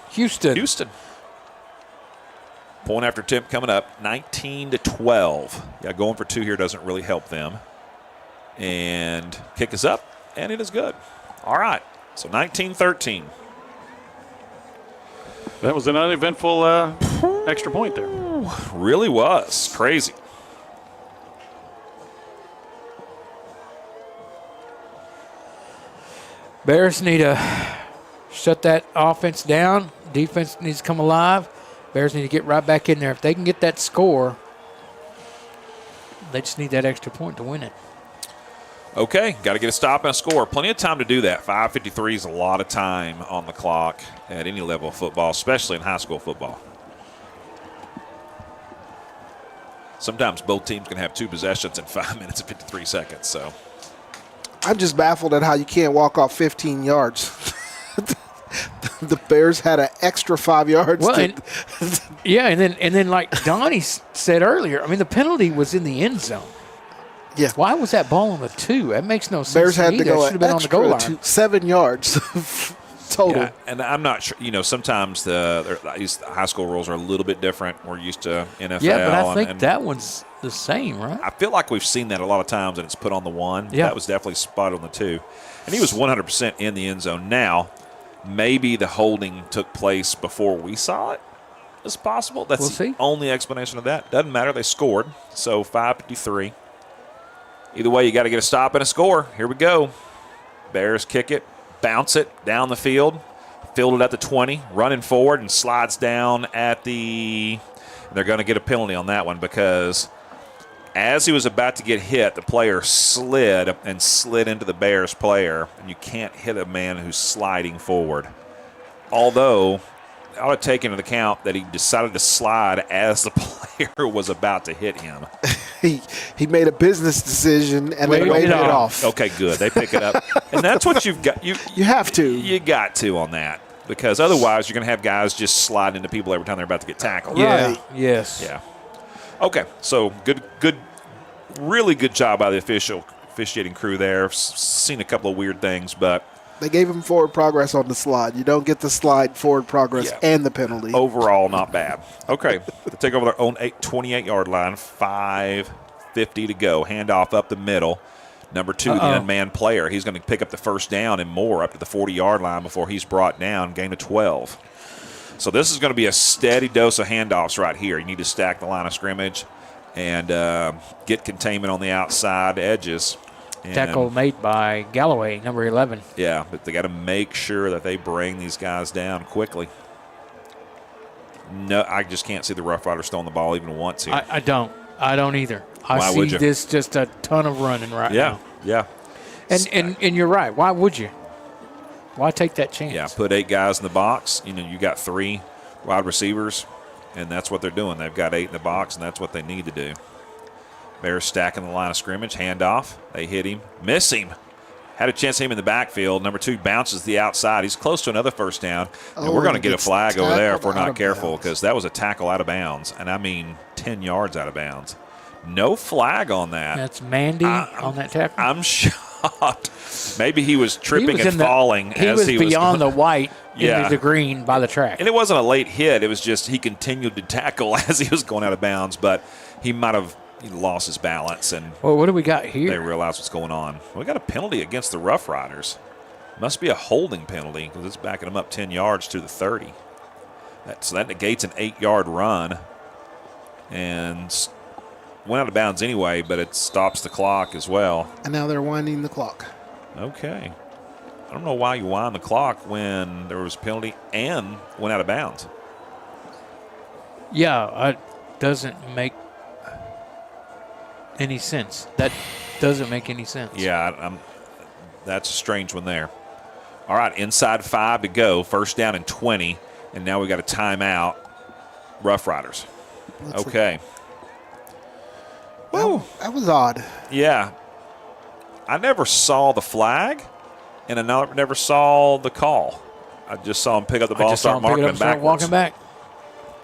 Houston. Point after attempt coming up, 19-12. Yeah, going for 2 here doesn't really help them. And kick is up, and it is good. All right, so 19-13. That was an uneventful extra point there. Really was. Crazy. Bears need to shut that offense down. Defense needs to come alive. Bears need to get right back in there. If they can get that score, they just need that extra point to win it. Okay, got to get a stop and a score. Plenty of time to do that. 5:53 is a lot of time on the clock at any level of football, especially in high school football. Sometimes both teams can have 2 possessions in 5 minutes and 53 seconds. So I'm just baffled at how you can't walk off 15 yards. The Bears had an extra 5 yards. Well, and then like Donnie said earlier, I mean, the penalty was in the end zone. Yeah. Why was that ball on the 2? That makes no sense. Bears to had me. to go That should have been on the goal line. 7 yards total. yeah, and I'm not sure. You know, sometimes these high school rules are a little bit different. We're used to NFL. Yeah, but I think that one's the same, right? I feel like we've seen that a lot of times, and it's put on the 1. Yeah. That was definitely spot on the 2. And he was 100% in the end zone. Now, maybe the holding took place before we saw it. It's possible. That's We'll see. the only explanation of that. Doesn't matter. They scored. So 5:53. Either way, you got to get a stop and a score. Here we go. Bears kick it, bounce it down the field, field it at the 20, running forward, and slides down at the. They're going to get a penalty on that one because as he was about to get hit, the player slid into the Bears player, and you can't hit a man who's sliding forward. Although, I ought to take into account that he decided to slide as the player was about to hit him. He made a business decision and then waved it off. Okay, good. They pick it up. And that's what you've got. You have to. You got to on that. Because otherwise you're going to have guys just slide into people every time they're about to get tackled. Yeah. Yes. Yeah. Okay, so really good job by the officiating crew there. Seen a couple of weird things, but they gave him forward progress on the slide. You don't get the slide forward progress and the penalty. Overall, not bad. Okay, they take over their own 28-yard line, 5:50 to go. Handoff up the middle. Number 2, the unmanned player. He's going to pick up the first down and more up to the 40-yard line before he's brought down, gain of 12. So this is going to be a steady dose of handoffs right here. You need to stack the line of scrimmage and get containment on the outside edges. And tackle made by Galloway, number 11. Yeah, but they got to make sure that they bring these guys down quickly. No, I just can't see the Rough Riders throwing the ball even once here. I don't. I don't either. Why I would see you? this just a ton of running right now. Yeah. And you're right. Why would you? Why take that chance? Yeah, put 8 guys in the box. You got 3 wide receivers, and that's what they're doing. They've got 8 in the box, and that's what they need to do. Bears stacking the line of scrimmage, handoff. They hit him, miss him. Had a chance to hit him in the backfield. Number 2 bounces to the outside. He's close to another first down. And we're going to get a flag over there if we're not careful, because that was a tackle out of bounds, and I mean 10 yards out of bounds. No flag on that. That's Mandy on that tackle. I'm shocked. Maybe he was tripping and falling as he was beyond the white Yeah. into the green by the track. And it wasn't a late hit. It was just he continued to tackle as he was going out of bounds, but he might have lost his balance. And well, what do we got here? They realized what's going on. We got a penalty against the Rough Riders. Must be a holding penalty because it's backing them up 10 yards to the 30. So that negates an 8-yard run. And went out of bounds anyway, but it stops the clock as well. And now they're winding the clock. Okay. I don't know why you wind the clock when there was a penalty and went out of bounds. Yeah, it doesn't make any sense. That doesn't make any sense. Yeah, that's a strange one there. All right, inside 5 to go. First down and 20, and now we got a timeout. Rough Riders. Okay. That was odd. Yeah. I never saw the flag, and I never saw the call. I just saw him pick up the ball, start marking him backwards. Walking back.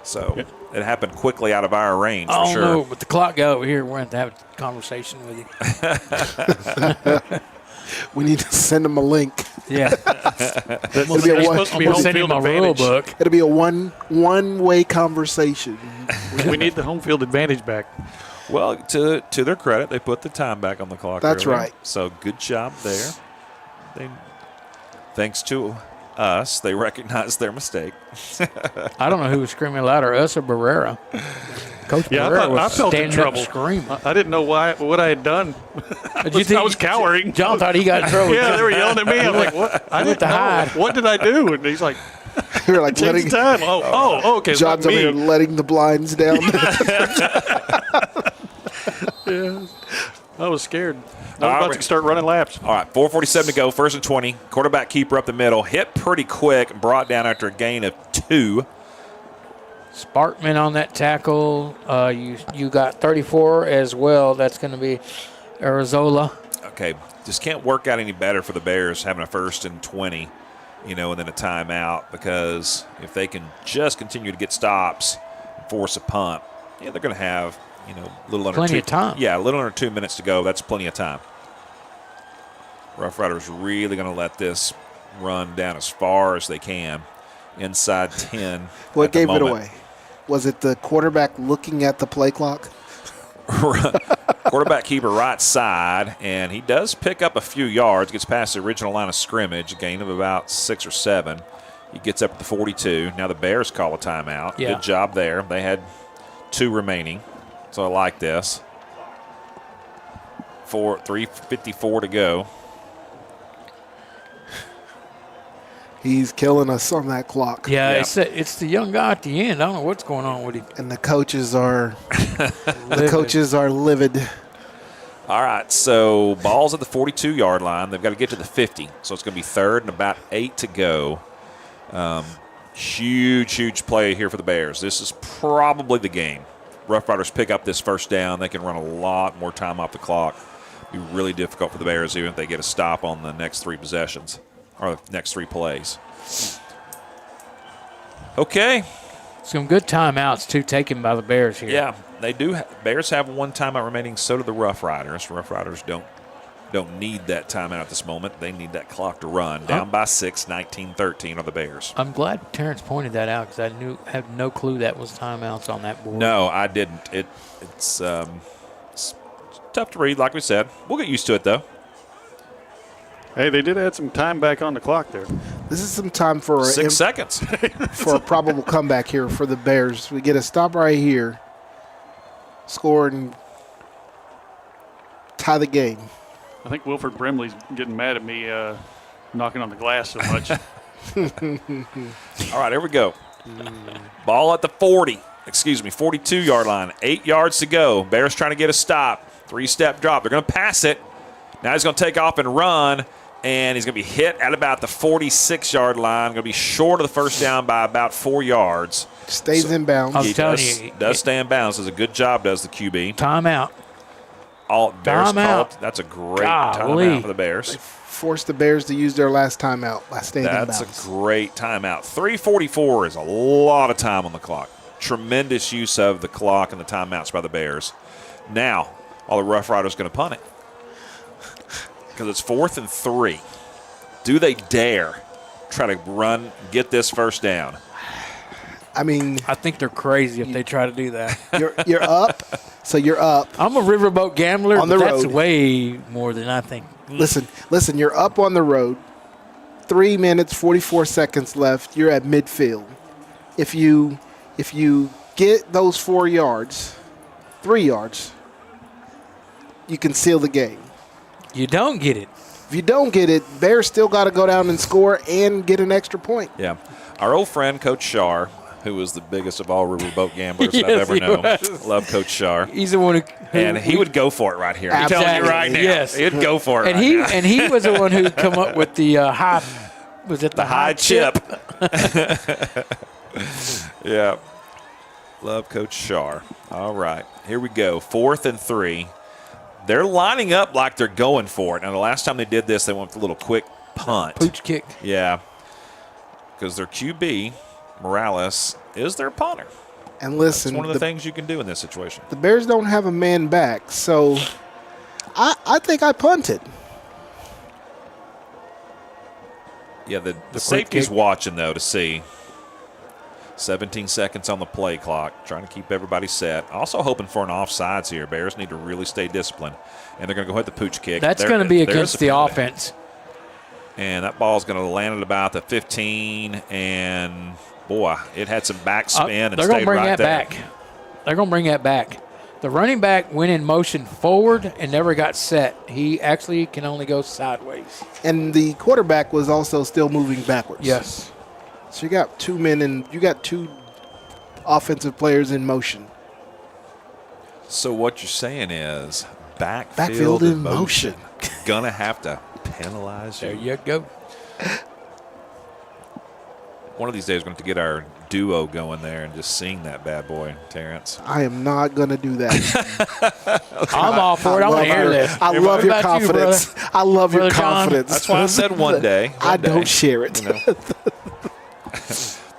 So it happened quickly out of our range, for sure. No, but the clock got over here. We're going to have a conversation with you. We need to send him a link. Yeah. It'll be a supposed to be home send him field a rule advantage. book. It'll be a one-way conversation. We need the home field advantage back. Well, to their credit, they put the time back on the clock. That's earlier. right. So good job there. Thanks to us, they recognized their mistake. I don't know who was screaming louder, us or Barrera. Coach Barrera I was felt in standing up trouble. screaming. I didn't know what I had done. I was cowering. John thought he got in trouble. Yeah, they were yelling at me. I'm like, what? I didn't know. hide. What did I do? And he's like, You're like take letting the time. Oh, okay. It's John's not over me. here letting the blinds down. Yeah. I was scared. I was about to start running laps. All right, 4:47 to go, first and 20. Quarterback keeper up the middle. Hit pretty quick, brought down after a gain of 2. Sparkman on that tackle. You got 34 as well. That's going to be Arizola. Okay, just can't work out any better for the Bears having a first and 20, and then a timeout, because if they can just continue to get stops and force a punt, they're going to have, a little under Plenty of time. Yeah, a little under 2 minutes to go. That's plenty of time. Rough Riders really going to let this run down as far as they can. Inside 10. What gave it away? Was it the quarterback looking at the play clock? Quarterback keeper right side, and he does pick up a few yards, gets past the original line of scrimmage, a gain of about 6 or 7. He gets up to the 42. Now the Bears call a timeout. Yeah. Good job there. They had 2 remaining, so I like this. 3:54 to go. He's killing us on that clock. Yeah, it's the young guy at the end. I don't know what's going on with him. And the coaches are livid. All right, so ball's at the 42-yard line. They've got to get to the 50, so it's going to be 3rd and about 8 to go. Huge play here for the Bears. This is probably the game. Rough Riders pick up this first down. They can run a lot more time off the clock. Be really difficult for the Bears even if they get a stop on the next 3 possessions or the next 3 plays. Okay. Some good timeouts, too, taken by the Bears here. Yeah, they do. Bears have 1 timeout remaining. So do the Rough Riders. Rough Riders don't need that timeout at this moment. They need that clock to run. Down by 6, 19-13 are the Bears. I'm glad Terrence pointed that out because I had no clue that was timeouts on that board. No, I didn't. It's tough to read, like we said. We'll get used to it, though. Hey, they did add some time back on the clock there. This is some time for 6 seconds for a probable comeback here for the Bears. We get a stop right here, score and tie the game. I think Wilford Brimley's getting mad at me knocking on the glass so much. All right, here we go. Ball at the 40. 42-yard line. 8 yards to go. Bears trying to get a stop. 3-step drop. They're going to pass it. Now he's going to take off and run, and he's going to be hit at about the 46-yard line. Going to be short of the first down by about 4 yards. Stays in bounds. I'm telling you. Does stay in bounds. Does a good job, does the QB. Timeout. Bears Timeout. called. That's a great timeout for the Bears. Forced the Bears to use their last timeout by staying in bounds. That's a great timeout. 3:44 is a lot of time on the clock. Tremendous use of the clock and the timeouts by the Bears. Now, all the Rough Riders going to punt it because it's 4th and 3. Do they dare try to run, get this first down? I mean, I think they're crazy if they try to do that. You're up, so you're up. I'm a riverboat gambler, on the but road. That's way more than I think. Listen, you're up on the road. 3 minutes, 44 seconds left. You're at midfield. If you get those 4 yards, 3 yards, you can seal the game. You don't get it. If you don't get it, Bears still got to go down and score and get an extra point. Yeah. Our old friend, Coach Shar, who was the biggest of all riverboat gamblers Yes, I've ever he known. was. Love Coach Shar. He's the one who And he would go for it right here. I'm telling you right now. Yes. He'd go for it And right now. and he was the one who come up with the high. Was it the high chip? Yeah. Love Coach Shar. All right. Here we go. 4th and 3. They're lining up like they're going for it. Now, the last time they did this, they went with a little quick punt. Pooch kick. Yeah. Because their QB, Morales, is their punter. And listen, That's one of the things you can do in this situation. The Bears don't have a man back, so I think I punted. Yeah, the safety's watching, though, to see. 17 seconds on the play clock, trying to keep everybody set. Also hoping for an offsides here. Bears need to really stay disciplined. And they're going to go ahead the pooch kick. That's going to be against the offense. And that ball's going to land at about the 15. And, boy, it had some backspin and they're gonna stayed bring right that there. back. They're going to bring that back. The running back went in motion forward and never got set. He actually can only go sideways. And the quarterback was also still moving backwards. Yes. So you got 2 men and you got 2 offensive players in motion. So what you're saying is Backfield in motion. Gonna have to penalize you. There you go. One of these days, we're going to get our duo going there and just sing that bad boy, Terrence. I am not going to do that. I'm all for it. I want to hear this. I love your confidence. I love your confidence. That's why I said one day. I don't share it. You know.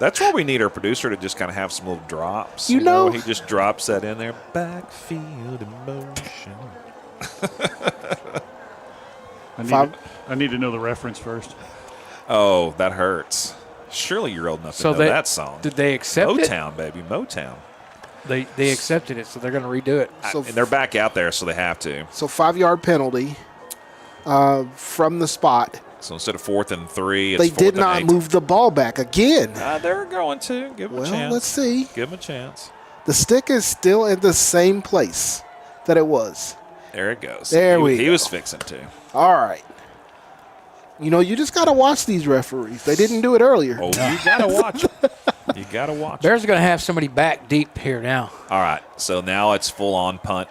That's why we need our producer to just kind of have some little drops. You know? He just drops that in there. Backfield in motion. I need to know the reference first. Oh, that hurts. Surely you're old enough to know that song. Did they accept Motown, baby, Motown. They accepted it, so they're going to redo it. And they're back out there, so they have to. So 5-yard penalty from the spot. So instead of 4th and 3, it's They 4th did and not 8. move the ball back again. They're going to. Give them a chance. Let's see. Give them a chance. The stick is still in the same place that it was. There it goes. He was fixing to. All right. You know, you just got to watch these referees. They didn't do it earlier. Oh, you got to watch. You got to watch. Bears are going to have somebody back deep here now. All right, so now it's full-on punt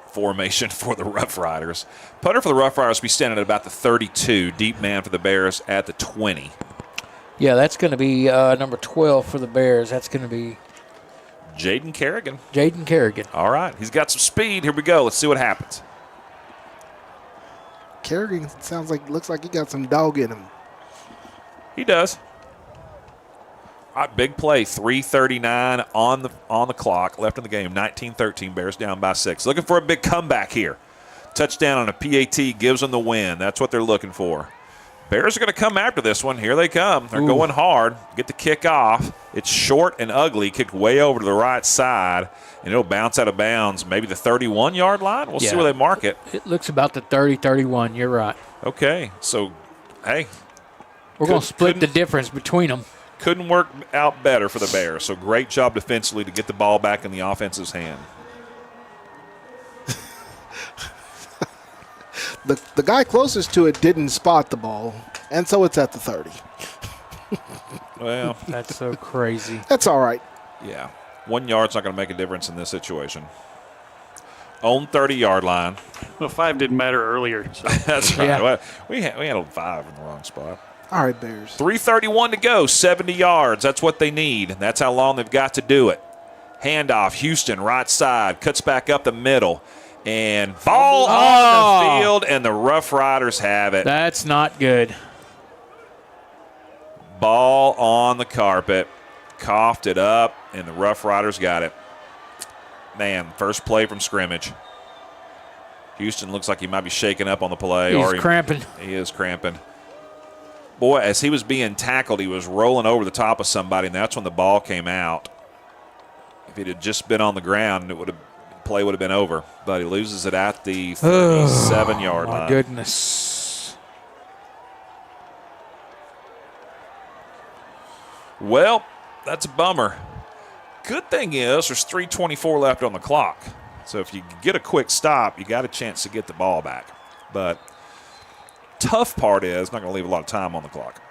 formation for the Rough Riders. Punter for the Rough Riders will be standing at about the 32. Deep man for the Bears at the 20. Yeah, that's going to be number 12 for the Bears. That's going to be Jaden Kerrigan. Jaden Kerrigan. All right, he's got some speed. Here we go. Let's see what happens. Kerrigan looks like he got some dog in him. He does. All right, big play. 3:39 on the clock. Left in the game. 19-13. Bears down by 6. Looking for a big comeback here. Touchdown on a PAT gives them the win. That's what they're looking for. Bears are going to come after this one. Here they come. They're going hard. Get the kick off. It's short and ugly. Kicked way over to the right side, and it'll bounce out of bounds. Maybe the 31-yard line. We'll see where they mark it. It looks about the 30-31. You're right. Okay. So, hey. We're going to split the difference between them. Couldn't work out better for the Bears. So great job defensively to get the ball back in the offense's hand. The guy closest to it didn't spot the ball, and so it's at the 30. Well, that's so crazy. That's all right. Yeah. 1 yard's not going to make a difference in this situation. On 30-yard line. Well, 5 didn't matter earlier. So. That's right. Yeah. Well, we handled 5 in the wrong spot. All right, Bears. 3:31 to go, 70 yards. That's what they need. That's how long they've got to do it. Handoff, Houston, right side, cuts back up the middle. And ball on the field, and the Rough Riders have it. That's not good. Ball on the carpet. Coughed it up, and the Rough Riders got it. Man, first play from scrimmage. Houston looks like he might be shaking up on the play. He's cramping. He is cramping. Boy, as he was being tackled, he was rolling over the top of somebody, and that's when the ball came out. If it had just been on the ground, play would have been over. But he loses it at the 37-yard line. My goodness. Well, that's a bummer. Good thing is there's 3:24 left on the clock. So if you get a quick stop, you got a chance to get the ball back. But tough part is not going to leave a lot of time on the clock.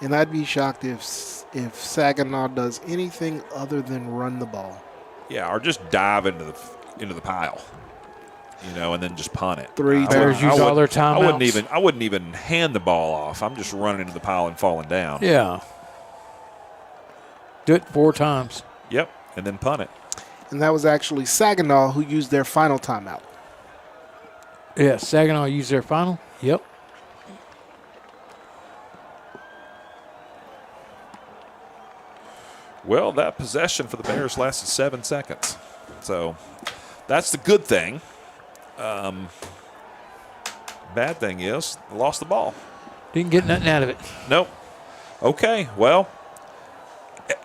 And I'd be shocked if Saginaw does anything other than run the ball. Yeah, or just dive into the pile, and then just punt it. Bears use all their timeouts. I wouldn't even hand the ball off. I'm just running into the pile and falling down. Yeah. Do it 4 times. Yep, and then punt it. And that was actually Saginaw who used their final timeout. Yeah, Saginaw used their final. Yep. Well, that possession for the Bears lasted 7 seconds. So that's the good thing. Bad thing is they lost the ball. Didn't get nothing out of it. Nope. Okay, well,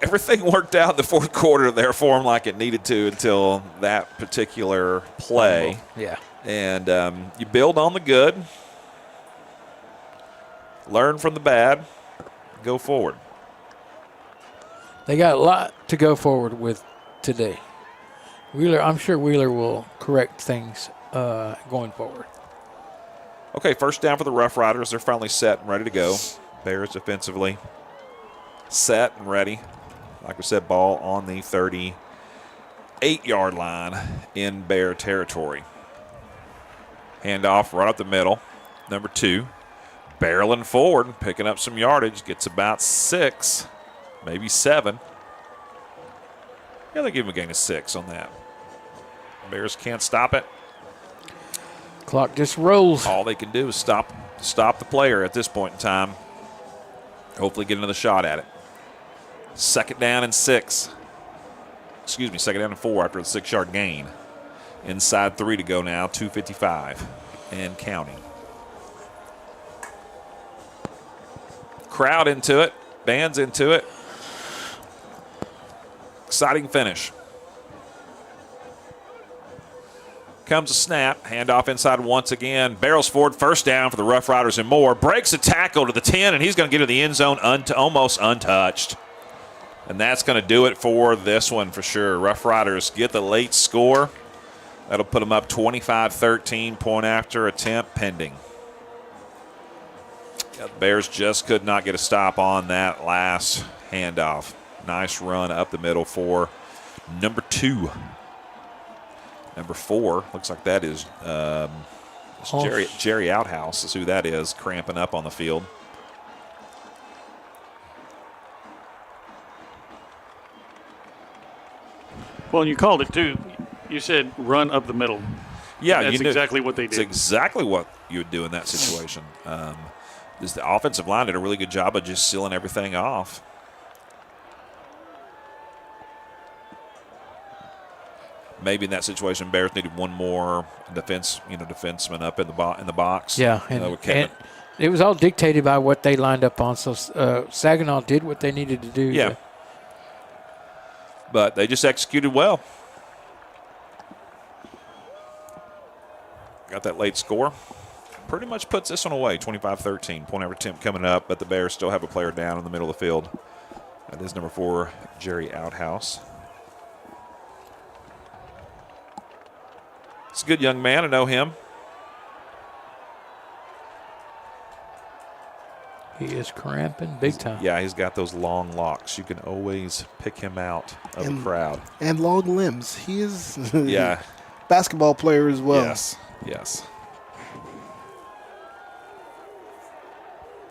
everything worked out in the fourth quarter there for them like it needed to until that particular play. Yeah. And you build on the good, learn from the bad, go forward. They got a lot to go forward with today. I'm sure Wheeler will correct things going forward. Okay, first down for the Rough Riders. They're finally set and ready to go. Bears defensively set and ready. Like we said, ball on the 38-yard line in Bear territory. Handoff right up the middle. Number 2, barreling forward, picking up some yardage, gets about 6. Maybe 7. Yeah, they give him a gain of 6 on that. Bears can't stop it. Clock just rolls. All they can do is stop the player at this point in time. Hopefully get another shot at it. Second down and 6. Second down and 4 after the 6-yard gain. Inside 3 to go now, 2:55 and counting. Crowd into it. Band's into it. Exciting finish. Comes a snap. Handoff inside once again. Barrels forward. First down for the Rough Riders and more. Breaks a tackle to the 10, and he's going to get to the end zone almost untouched. And that's going to do it for this one for sure. Rough Riders get the late score. That'll put them up 25-13, point after attempt pending. Yeah, the Bears just could not get a stop on that last handoff. Nice run up the middle for number 2. Number 4, looks like that is Jerry Outhouse is who that is, cramping up on the field. Well, you called it too. You said run up the middle. Yeah, that's exactly what they did. It's exactly what you would do in that situation. The offensive line did a really good job of just sealing everything off. Maybe in that situation, Bears needed one more defenseman up in the box. Yeah, and it was all dictated by what they lined up on. So Saginaw did what they needed to do. Yeah, but they just executed well. Got that late score. Pretty much puts this one away, 25-13. Point after attempt coming up, but the Bears still have a player down in the middle of the field. That is number 4, Jerry Outhouse. It's a good young man. I know him. He is cramping big time. Yeah, he's got those long locks. You can always pick him out of the crowd. And long limbs. He is yeah. basketball player as well. Yes.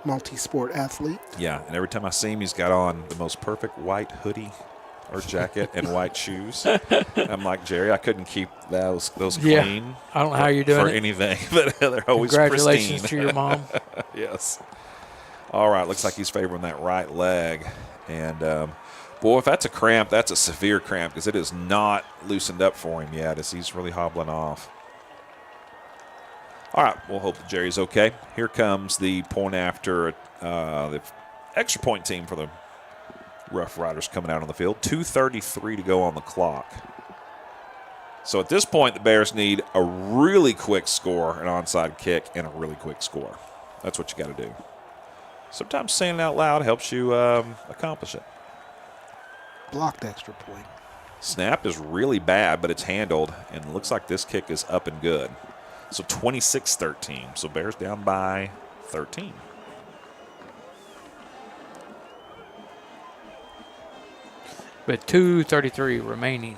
Multi-sport athlete. Yeah, and every time I see him, he's got on the most perfect white hoodie or jacket and white shoes. I'm like, Jerry, I couldn't keep those clean. I don't know how you're doing for it. anything, but they're always Congratulations pristine. to your mom. Yes. All right, looks like he's favoring that right leg. And, boy, if that's a cramp, that's a severe cramp because it is not loosened up for him yet as he's really hobbling off. All right, we'll hope that Jerry's okay. Here comes the point after the extra point team for the Rough Riders coming out on the field. 2:33 to go on the clock. So at this point, the Bears need a really quick score, an onside kick, and a really quick score. That's what you got to do. Sometimes saying it out loud helps you accomplish it. Blocked extra point. Snap is really bad, but it's handled, and it looks like this kick is up and good. So 26-13. So Bears down by 13. But 2:33 remaining.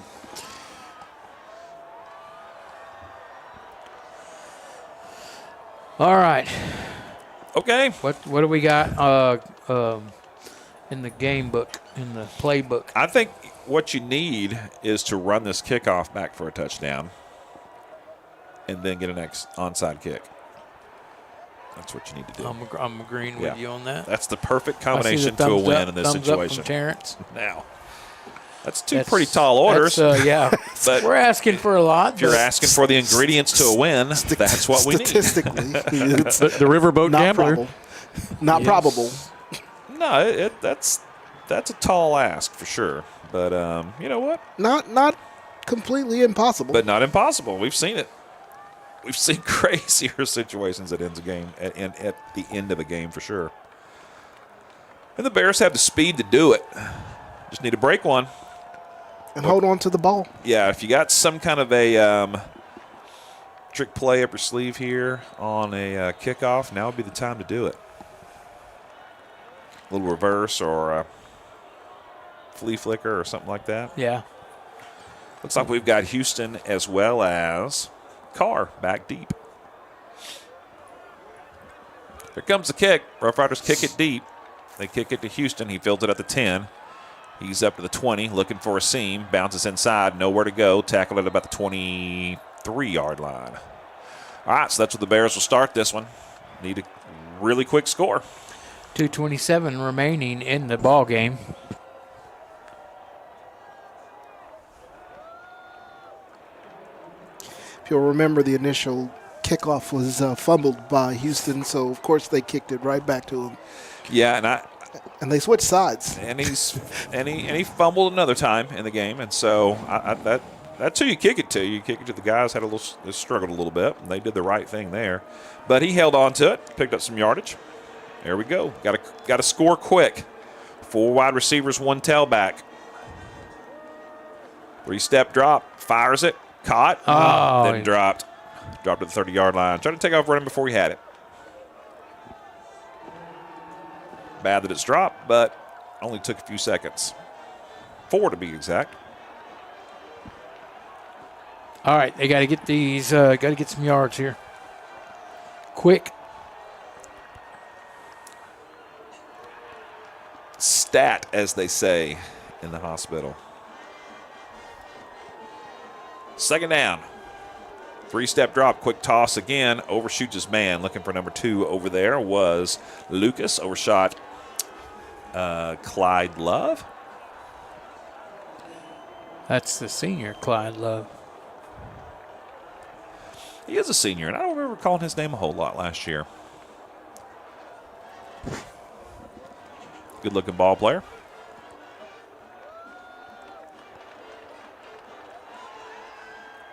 All right. Okay. What do we got in the game book, in the playbook? I think what you need is to run this kickoff back for a touchdown and then get an onside kick. That's what you need to do. I'm agreeing with you on that. That's the perfect combination to a win in this situation. Up from Terrence. Now, that's pretty tall orders. But we're asking for a lot. If you're asking for the ingredients to a win, that's what we need. Statistically, the riverboat gambler. Not probable. No, that's a tall ask for sure. But you know what? Not completely impossible. But not impossible. We've seen it. We've seen crazier situations that ends a game at the end of a game for sure. And the Bears have the speed to do it. Just need to break one. And hold on to the ball. Yeah, if you got some kind of a trick play up your sleeve here on a kickoff, now would be the time to do it. A little reverse or a flea flicker or something like that. Yeah. Looks like we've got Houston as well as Carr back deep. Here comes the kick. Rough Riders kick it deep. They kick it to Houston. He fields it at the 10. He's up to the 20, looking for a seam. Bounces inside, nowhere to go. Tackled at about the 23-yard line. All right, so that's where the Bears will start this one. Need a really quick score. 2:27 remaining in the ball game. If you'll remember, the initial kickoff was fumbled by Houston, so of course they kicked it right back to him. Yeah, and they switched sides. And he fumbled another time in the game, and so that's who you kick it to. You kick it to the guys they struggled a little bit, and they did the right thing there. But he held on to it, picked up some yardage. There we go. Got to score quick. 4 wide receivers, 1 tailback. 3-step drop, fires it, caught, then dropped. Dropped to the 30-yard line. Tried to take off running before he had it. Bad that it's dropped, but only took a few seconds. 4 to be exact. All right, they got to get these. Got to get some yards here. Quick. Stat, as they say in the hospital. Second down. 3-step drop, quick toss again. Overshoots his man. Looking for number 2 over there was Lucas. Overshot Clyde Love. That's the senior, Clyde Love. He is a senior, and I don't remember calling his name a whole lot last year. Good-looking ball player.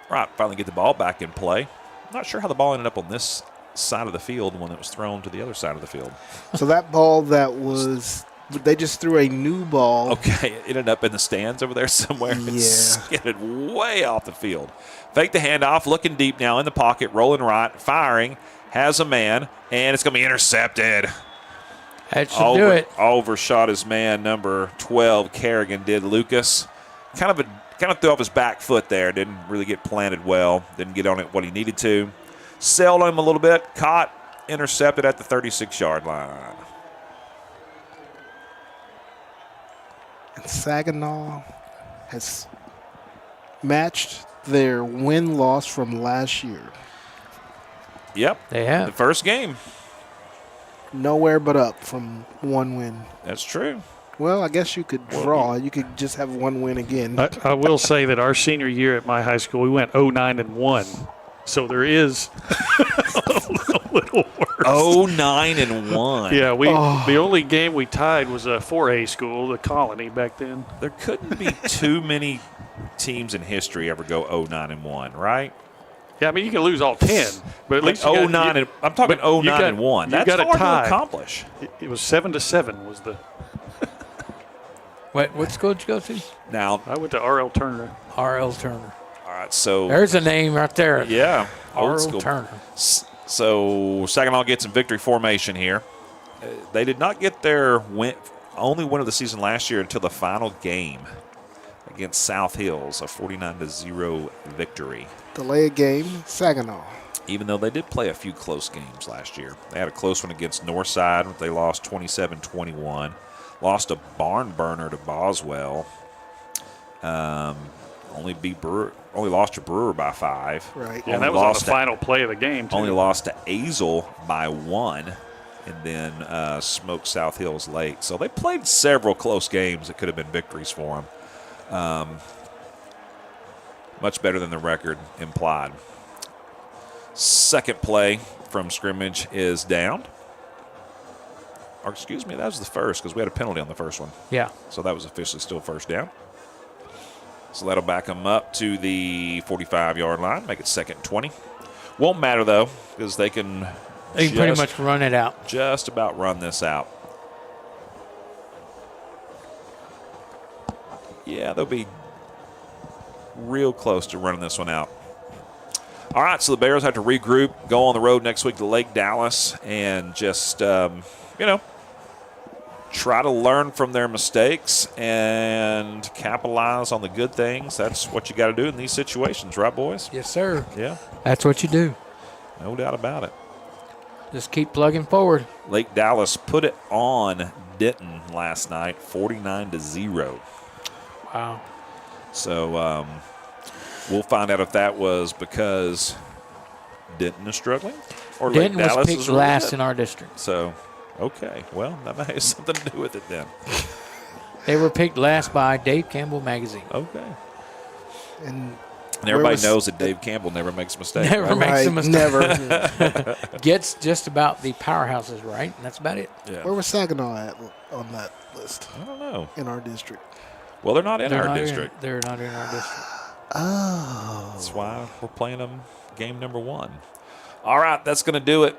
Right, finally get the ball back in play. Not sure how the ball ended up on this side of the field when it was thrown to the other side of the field. So that ball they just threw a new ball. Okay, it ended up in the stands over there somewhere. Yeah. It skidded way off the field. Fake the handoff, looking deep now in the pocket, rolling right, firing, has a man, and it's going to be intercepted. That should do it. Overshot his man, number 12, Kerrigan did. Lucas kind of threw off his back foot there. Didn't really get planted well. Didn't get on it what he needed to. Sailed him a little bit. Caught, intercepted at the 36-yard line. And Saginaw has matched their win-loss from last year. Yep. They have. The first game. Nowhere but up from one win. That's true. Well, I guess you could draw. You could just have one win again. I will say that our senior year at my high school, we went 0-9-1. So there is a little worse. 0-9-1. Yeah, the only game we tied was a 4A school, the Colony back then. There couldn't be too many teams in history ever go 0-9-1, right? Yeah, I mean, you can lose all 10, but at least I'm talking 0-9-1. That's got hard a tie. to accomplish. It was 7-7 was the. What school did you go to? Now I went to R.L. Turner. R.L. Turner. All right, so There's a name right there. yeah, old R.L. school. Turner. So Saginaw gets in victory formation here. They did not get their only win of the season last year until the final game against South Hills, a 49-0 victory. Delay a game, Saginaw. Even though they did play a few close games last year. They had a close one against Northside. They lost 27-21. Lost a barn burner to Boswell. Only lost to Brewer by 5. Right. Yeah, that was on the final play of the game, too. Only lost to Azle by 1, and then smoked South Hills late. So they played several close games that could have been victories for them. Much better than the record implied. Second play from scrimmage is down. Or excuse me, that was the first because we had a penalty on the first one. Yeah. So that was officially still first down. So that'll back them up to the 45-yard line, make it 2nd and 20. Won't matter, though, because they can pretty much run it out. Just about run this out. Yeah, they'll be real close to running this one out. All right, so the Bears have to regroup, go on the road next week to Lake Dallas, and just, try to learn from their mistakes and capitalize on the good things. That's what you got to do in these situations, right, boys? Yes, sir. Yeah. That's what you do. No doubt about it. Just keep plugging forward. Lake Dallas put it on Denton last night, 49-0. Wow. So we'll find out if that was because Denton is struggling or Denton Lake Dallas was picked is really last good. in our district. So, okay. Well, that may have something to do with it then. They were picked last by Dave Campbell Magazine. Okay. And everybody knows that Dave Campbell never makes a mistake. Never makes a mistake. Never. Gets just about the powerhouses right, and that's about it. Yeah. Where was Saginaw at on that list? I don't know. In our district. Well, they're not in our district. They're not in our district. Oh. That's why we're playing them game number 1. All right, that's going to do it.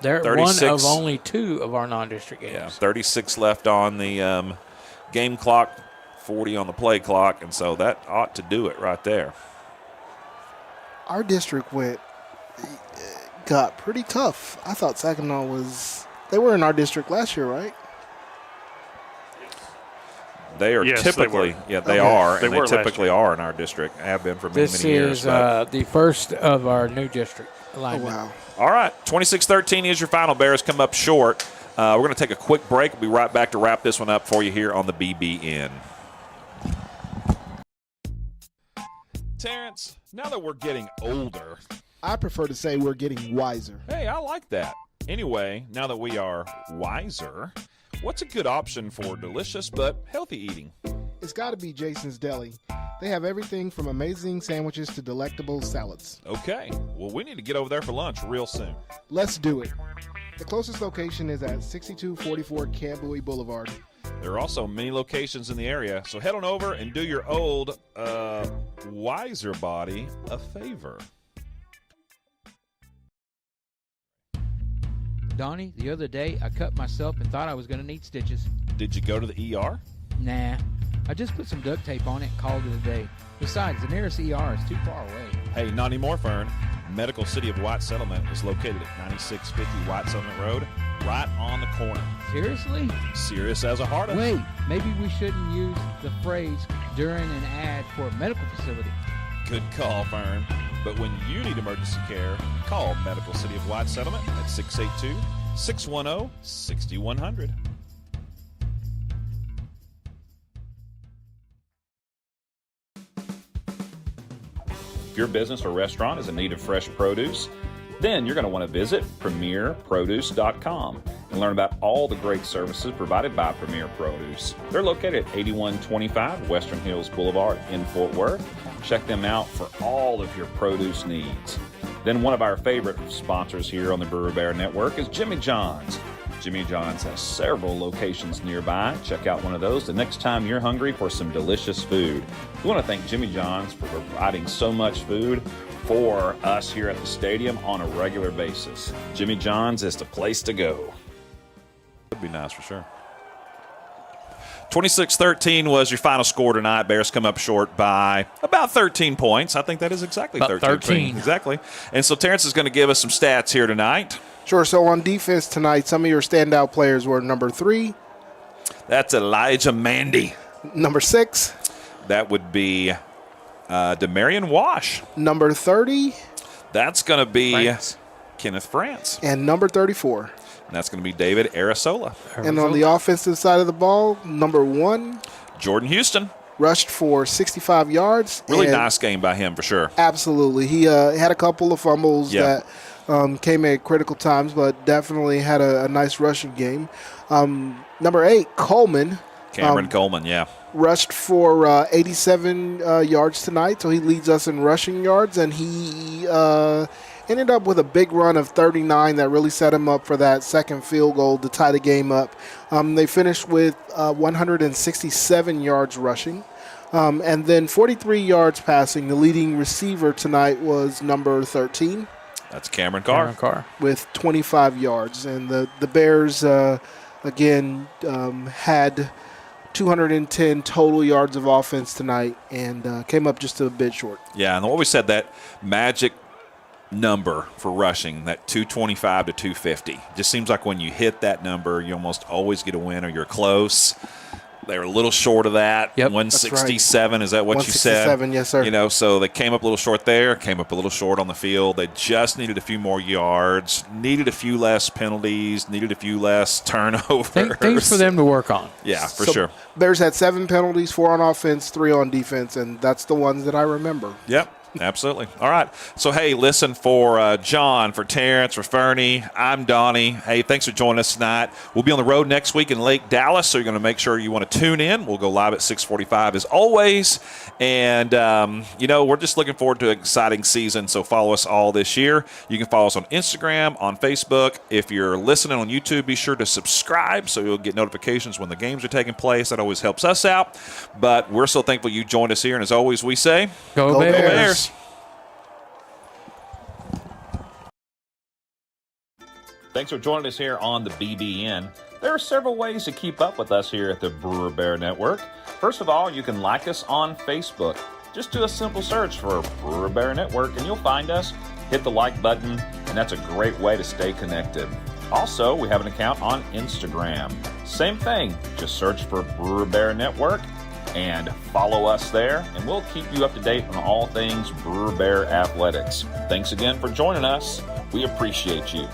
They're 36. One of only 2 of our non-district games. Yeah, 36 left on the game clock, 40 on the play clock, and so that ought to do it right there. Our district got pretty tough. I thought Saginaw they were in our district last year, right? They are typically, they are, and they typically are in our district. Have been for many, many years. This is the first of our new district alignment. Oh, wow. All right, 26-13 is your final. Bears come up short. We're going to take a quick break. We'll be right back to wrap this one up for you here on the BBN. Terrence, now that we're getting older, I prefer to say we're getting wiser. Hey, I like that. Anyway, now that we are wiser, what's a good option for delicious but healthy eating? It's got to be Jason's Deli. They have everything from amazing sandwiches to delectable salads. Okay, well, we need to get over there for lunch real soon. Let's do it. The closest location is at 6244 Camp Louis Boulevard. There are also many locations in the area, so head on over and do your old, wiser body a favor. Donnie, the other day I cut myself and thought I was going to need stitches. Did you go to the ER? Nah. I just put some duct tape on it and called it a day. Besides, the nearest ER is too far away. Hey, not anymore, Fern. Medical City of White Settlement is located at 9650 White Settlement Road, right on the corner. Seriously? Serious as a heart of. Wait, maybe we shouldn't use the phrase during an ad for a medical facility. Good call, Fern. But when you need emergency care, call Medical City of White Settlement at 682-610-6100. If your business or restaurant is in need of fresh produce, then you're going to want to visit premierproduce.com and learn about all the great services provided by Premier Produce. They're located at 8125 Western Hills Boulevard in Fort Worth. Check them out for all of your produce needs. Then one of our favorite sponsors here on the Brewer Bear Network is Jimmy John's. Jimmy John's has several locations nearby. Check out one of those the next time you're hungry for some delicious food. We want to thank Jimmy John's for providing so much food for us here at the stadium on a regular basis. Jimmy John's is the place to go. Would be nice for sure. 26-13 was your final score tonight. Bears come up short by about 13 points. I think that is exactly about 13. Exactly. And so Terrence is going to give us some stats here tonight. Sure. So on defense tonight, some of your standout players were number 3. That's Elijah Mandy. Number 6. That would be Demarion Wash. Number 30. That's going to be Kenneth France. And number 34. And that's going to be David Arisola. And on the offensive side of the ball, number 1. Jordan Houston. Rushed for 65 yards. Really nice game by him for sure. Absolutely. He had a couple of fumbles that came at critical times, but definitely had a nice rushing game. Number 8, Coleman. Cameron Coleman, rushed for 87 yards tonight, so he leads us in rushing yards, and he ended up with a big run of 39 that really set him up for that second field goal to tie the game up. They finished with 167 yards rushing, and then 43 yards passing. The leading receiver tonight was number 13. That's Cameron Carr. With 25 yards, and the Bears, again, had 210 total yards of offense tonight and came up just a bit short. Yeah, and what we said, that magic number for rushing, that 225 to 250. Just seems like when you hit that number, you almost always get a win or you're close. They were a little short of that. 167, is that what you said? 167, yes, sir. You know, so they came up a little short there, came up a little short on the field. They just needed a few more yards, needed a few less penalties, needed a few less turnovers. Things for them to work on. Yeah, for sure. Bears had 7 penalties, 4 on offense, 3 on defense, and that's the ones that I remember. Yep. Absolutely. All right. So, hey, listen, for John, for Terrence, for Fernie, I'm Donnie. Hey, thanks for joining us tonight. We'll be on the road next week in Lake Dallas, so you're going to make sure you want to tune in. We'll go live at 6:45 as always. And, we're just looking forward to an exciting season, so follow us all this year. You can follow us on Instagram, on Facebook. If you're listening on YouTube, be sure to subscribe so you'll get notifications when the games are taking place. That always helps us out. But we're so thankful you joined us here. And as always, we say, Go Bears. Go Bears. Thanks for joining us here on the BBN. There are several ways to keep up with us here at the Brewer Bear Network. First of all, you can like us on Facebook. Just do a simple search for Brewer Bear Network and you'll find us. Hit the like button, and that's a great way to stay connected. Also, we have an account on Instagram. Same thing, just search for Brewer Bear Network and follow us there, and we'll keep you up to date on all things Brewer Bear athletics. Thanks again for joining us. We appreciate you.